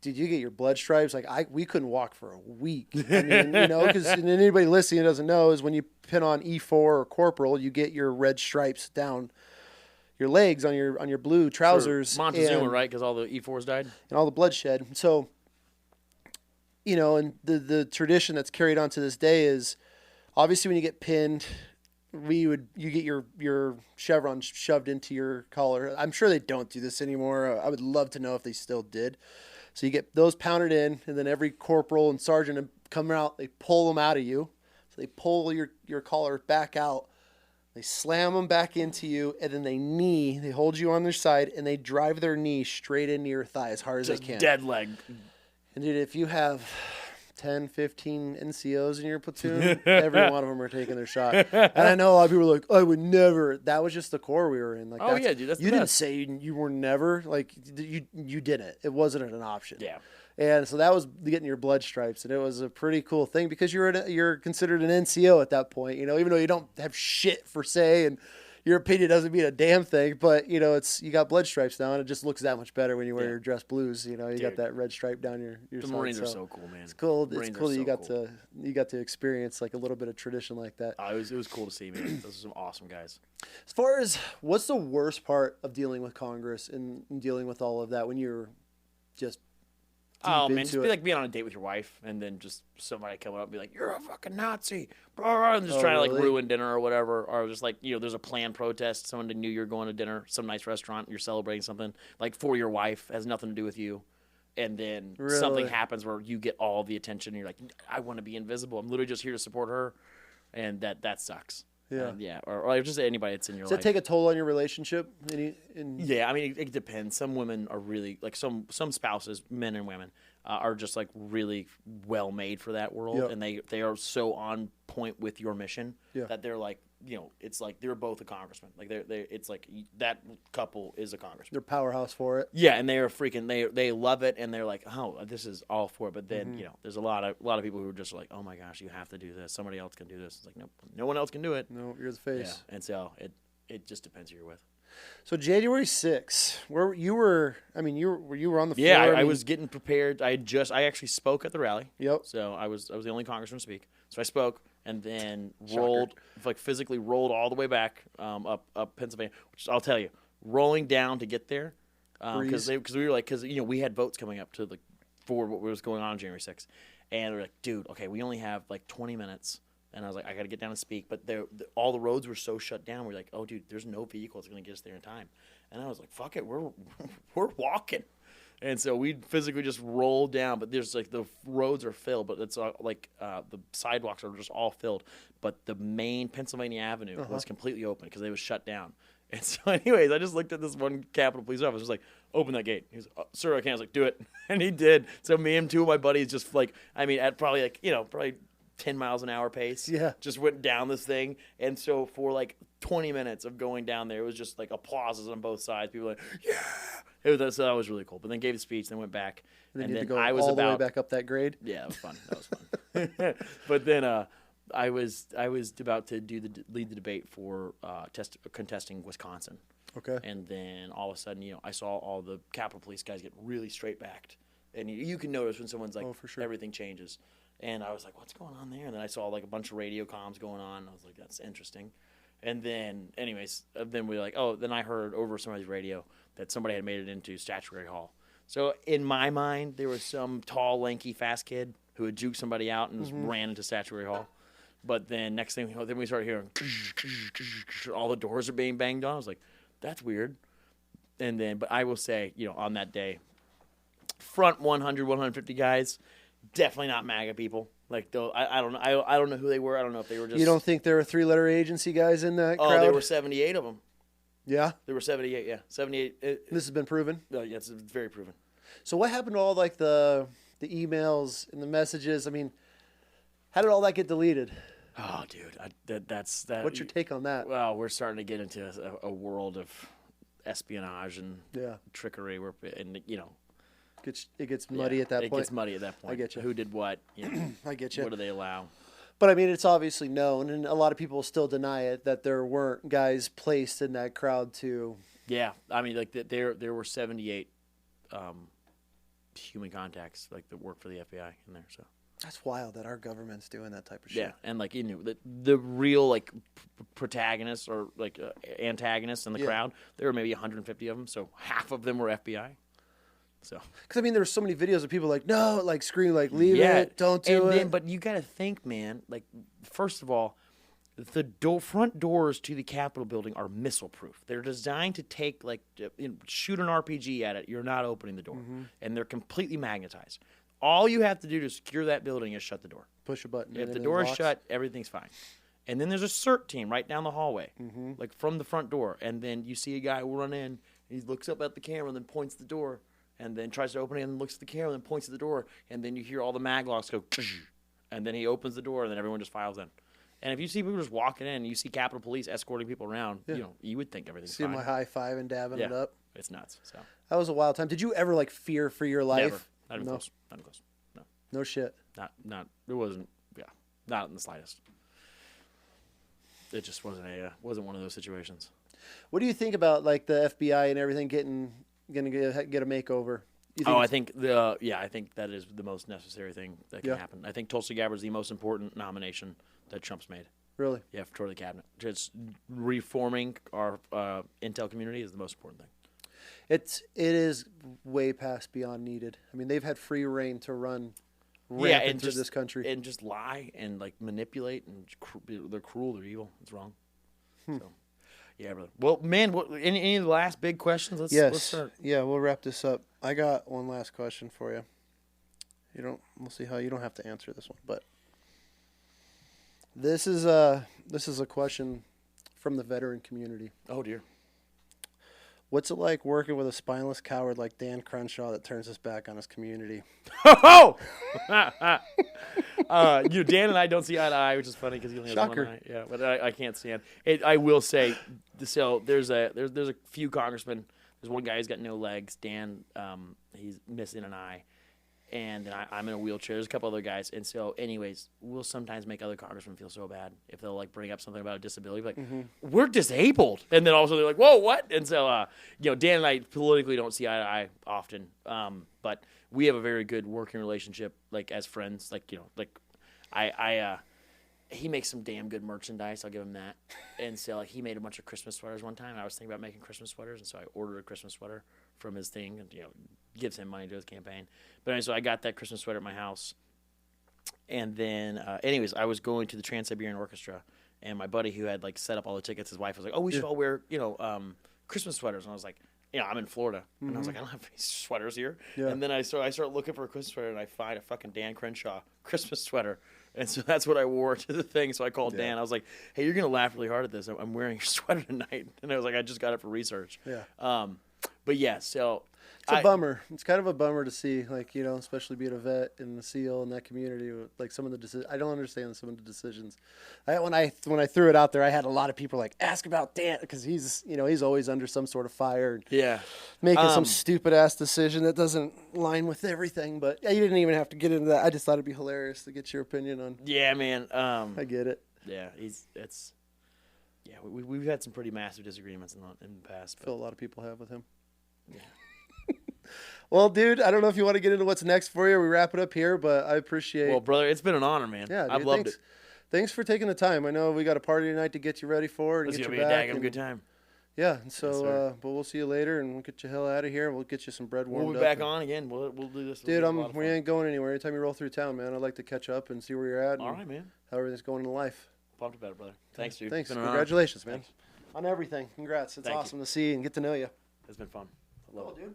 did you get your blood stripes? Like we couldn't walk for a week. I mean, because anybody listening who doesn't know is when you pin on E4 or corporal, you get your red stripes down your legs on your blue trousers. Montezuma, right? Because all the E4s died and all the bloodshed. So, and the tradition that's carried on to this day is obviously when you get pinned, you get your chevron shoved into your collar. I'm sure they don't do this anymore. I would love to know if they still did. So you get those pounded in, and then every corporal and sergeant come out, they pull them out of you. So they pull your collar back out, they slam them back into you, and then they hold you on their side, and they drive their knee straight into your thigh as hard as they can. Dead leg. And dude, if you have 10, 15 NCOs in your platoon, every one of them are taking their shot. And I know a lot of people are like, I would never. That was just the Corps we were in. Like, Oh, yeah, dude, that's the you didn't best. say you were never. Like, you didn't. It wasn't an option. Yeah. And so that was getting your blood stripes, and it was a pretty cool thing because you're considered an NCO at that point, even though you don't have shit for say, and your opinion doesn't mean a damn thing, but you got blood stripes now, and it just looks that much better when you wear your dress blues. You got that red stripe down your The side. Marines are so cool, man. It's cool. It's Marines cool are that so you got to experience like a little bit of tradition like that. It was cool to see, man. Those are some awesome guys. As far as what's the worst part of dealing with Congress and dealing with all of that when you're just Oh, man, into just be it. like being on a date with your wife, and then just somebody coming up and be like, you're a fucking Nazi, blah, blah, blah, and just trying to, really? like, ruin dinner or whatever, or just, like, there's a planned protest, someone knew you're going to dinner, some nice restaurant, you're celebrating something, like, for your wife, has nothing to do with you, and then something Really? happens where you get all the attention, and you're like, I want to be invisible, I'm literally just here to support her, and that sucks. Yeah. Or just anybody that's in your Does life. that take a toll on your relationship? Yeah, I mean, it depends. Some women are really like some spouses, men and women, are just like really well made for that world, Yep. and they are so on point with your mission Yeah. that they're like, it's like they're both a congressman. Like it's like that couple is a congressman. They're powerhouse for it. Yeah, and they are freaking. They love it, and they're like, oh, this is all for it. But then Mm-hmm. there's a lot of people who are just like, oh my gosh, you have to do this. Somebody else can do this. It's like no one else can do it. No, you're the Yeah, face. and so it just depends who you're with. So January 6th, where you were on the floor. Yeah, I mean, was getting prepared. I actually spoke at the rally. Yep. So I was the only congressman to speak. So I spoke and then Shocker. physically rolled all the way back up Pennsylvania. Which I'll tell you, rolling down to get there because we were like we had votes coming up to for what was going on January 6th, and we were like, dude, okay, we only have like 20 minutes. And I was like, I got to get down and speak. But all the roads were so shut down. We're like, oh, dude, there's no vehicle that's going to get us there in time. And I was like, fuck it, we're walking. And so we physically just rolled down. But there's like the roads are filled, but it's like the sidewalks are just all filled. But the main Pennsylvania Avenue was completely open because it was shut down. And so, anyways, I just looked at this one Capitol Police officer. Was like, open that gate. He was, sir, I can't. I was like, do it. And he did. So me and two of my buddies just like, at probably probably 10 miles an hour pace. Yeah. Just went down this thing. And so for like 20 minutes of going down there, it was just like applauses on both sides. People were like, yeah. So that was really cool. But then gave a speech, then went back. And then then go I was all about the way back up that grade. Yeah, that was fun. But then I was about to lead the debate for contesting Wisconsin. Okay. And then all of a sudden, I saw all the Capitol Police guys get really straight backed. And you can notice when someone's like, for sure. everything changes. And I was like, what's going on there? And then I saw like a bunch of radio comms going on. And I was like, that's interesting. And then, anyways, then we were like, then I heard over somebody's radio that somebody had made it into Statuary Hall. So in my mind, there was some tall, lanky, fast kid who had juked somebody out and ran into Statuary Hall. But then next thing, then we started hearing all the doors are being banged on. I was like, that's weird. And then, but I will say, on that day, front 100, 150 guys, definitely not MAGA people. Like, I don't know. I don't know who they were. I don't know if they were just. You don't think there were 3-letter agency guys in that crowd? Oh, there were 78 of them. Yeah. There were 78. Yeah, 78. This has been proven. Yeah, it's very proven. So what happened to all like the emails and the messages? I mean, how did all that get deleted? Oh, dude, that's that. What's your take on that? Well, we're starting to get into a world of espionage and trickery. It gets muddy at that point. It gets muddy at that point. I get you. Who did what? I get you. What do they allow? But I mean, it's obviously known, and a lot of people still deny it, that there weren't guys placed in that crowd to. Yeah, I mean, like there were 78 human contacts like that work for the FBI in there. So That's wild that our government's doing that type of shit. yeah, and like the real like protagonists or like antagonists in the crowd, there were maybe 150 of them. So half of them were FBI. So, because I mean, there's so many videos of people like, no, like screaming, like, leave it, don't do it. But you got to think, man. Like, first of all, the front doors to the Capitol building are missile proof. They're designed to take shoot an RPG at it. You're not opening the door, and they're completely magnetized. All you have to do to secure that building is shut the door. Push a button. If the door is shut, everything's fine. And then there's a CERT team right down the hallway, like from the front door. And then you see a guy run in. He looks up at the camera and then points the door. and then tries to open it and looks at the camera and then points at the door, and then you hear all the mag locks go, and then he opens the door, and then everyone just files in. And if you see people just walking in, you see Capitol Police escorting people around, you would think everything's See fine. my high five and dabbing it up. It's nuts. So That was a wild time. Did you ever like fear for your life? never, not even close, not even close. No, No shit. not. It wasn't. Yeah, not in the slightest. It just wasn't wasn't one of those situations. What do you think about like the FBI and everything gonna get a makeover? You think I think I think that is the most necessary thing that can happen. I think Tulsi Gabbard's the most important nomination that Trump's made. Really? Yeah, for the cabinet. Just reforming our intel community is the most important thing. It is way past beyond needed. I mean, they've had free reign to run rampant through this country and just lie and like manipulate and they're cruel, they're evil. It's wrong. So, yeah, brother. Well, man, any of the last big questions? Let's start. Yeah, we'll wrap this up. I got one last question for you. We'll see how you don't have to answer this one, but this is a question from the veteran community. Oh dear. What's it like working with a spineless coward like Dan Crenshaw that turns his back on his community? Oh! Dan and I don't see eye to eye, which is funny because he only has Shocker. one eye. Yeah, but I can't stand it. I will say, so there's a few congressmen. There's one guy who's got no legs. Dan, he's missing an eye. And I'm in a wheelchair. There's a couple other guys. And so, anyways, we'll sometimes make other congressmen feel so bad if they'll, like, bring up something about a disability. Like, we're disabled. And then all of a sudden they're like, whoa, what? And so, Dan and I politically don't see eye to eye often. But we have a very good working relationship, like, as friends. Like, he makes some damn good merchandise. I'll give him that. And so, like, he made a bunch of Christmas sweaters one time. I was thinking about making Christmas sweaters. And so I ordered a Christmas sweater from his thing and, gives him money to his campaign. But anyway, so I got that Christmas sweater at my house. And then, anyways, I was going to the Trans-Siberian Orchestra, and my buddy who had, like, set up all the tickets, his wife was like, oh, we should all wear, Christmas sweaters. And I was like, I'm in Florida. And I was like, I don't have any sweaters here. Yeah. And then I start looking for a Christmas sweater, and I find a fucking Dan Crenshaw Christmas sweater. And so that's what I wore to the thing. So I called Dan. I was like, hey, you're going to laugh really hard at this. I'm wearing your sweater tonight. And I was like, I just got it for research. Yeah. But yeah, so it's a bummer. It's kind of a bummer to see, like, especially being a vet in the SEAL in that community. Like some of the decisions, I don't understand some of the decisions. When I threw it out there, I had a lot of people like ask about Dan because he's always under some sort of fire. And making some stupid ass decision that doesn't line with everything. But yeah, you didn't even have to get into that. I just thought it'd be hilarious to get your opinion on. Yeah, man. I get it. Yeah, we've had some pretty massive disagreements in the past. I feel a lot of people have with him. Yeah. Well, dude, I don't know if you want to get into what's next for you. We wrap it up here, but I appreciate. Well, brother, it's been an honor, man. Yeah, dude, I've loved it. Thanks for taking the time. I know we got a party tonight to get you ready for and It's get you gonna back. Be a good time. Yeah, and so, but we'll see you later, and we'll get you hell out of here. We'll get you some bread warmed up. We'll be back on again. We'll do this. Dude, we ain't going anywhere. Anytime you roll through town, man, I'd like to catch up and see where you're at. All right, man. How everything's going in life. Pumped about it, brother. Thanks, dude. Thanks. Congratulations, man. Thanks. On everything. Congrats. It's Thank awesome to see and get to know you. It's been fun. I love it. Dude.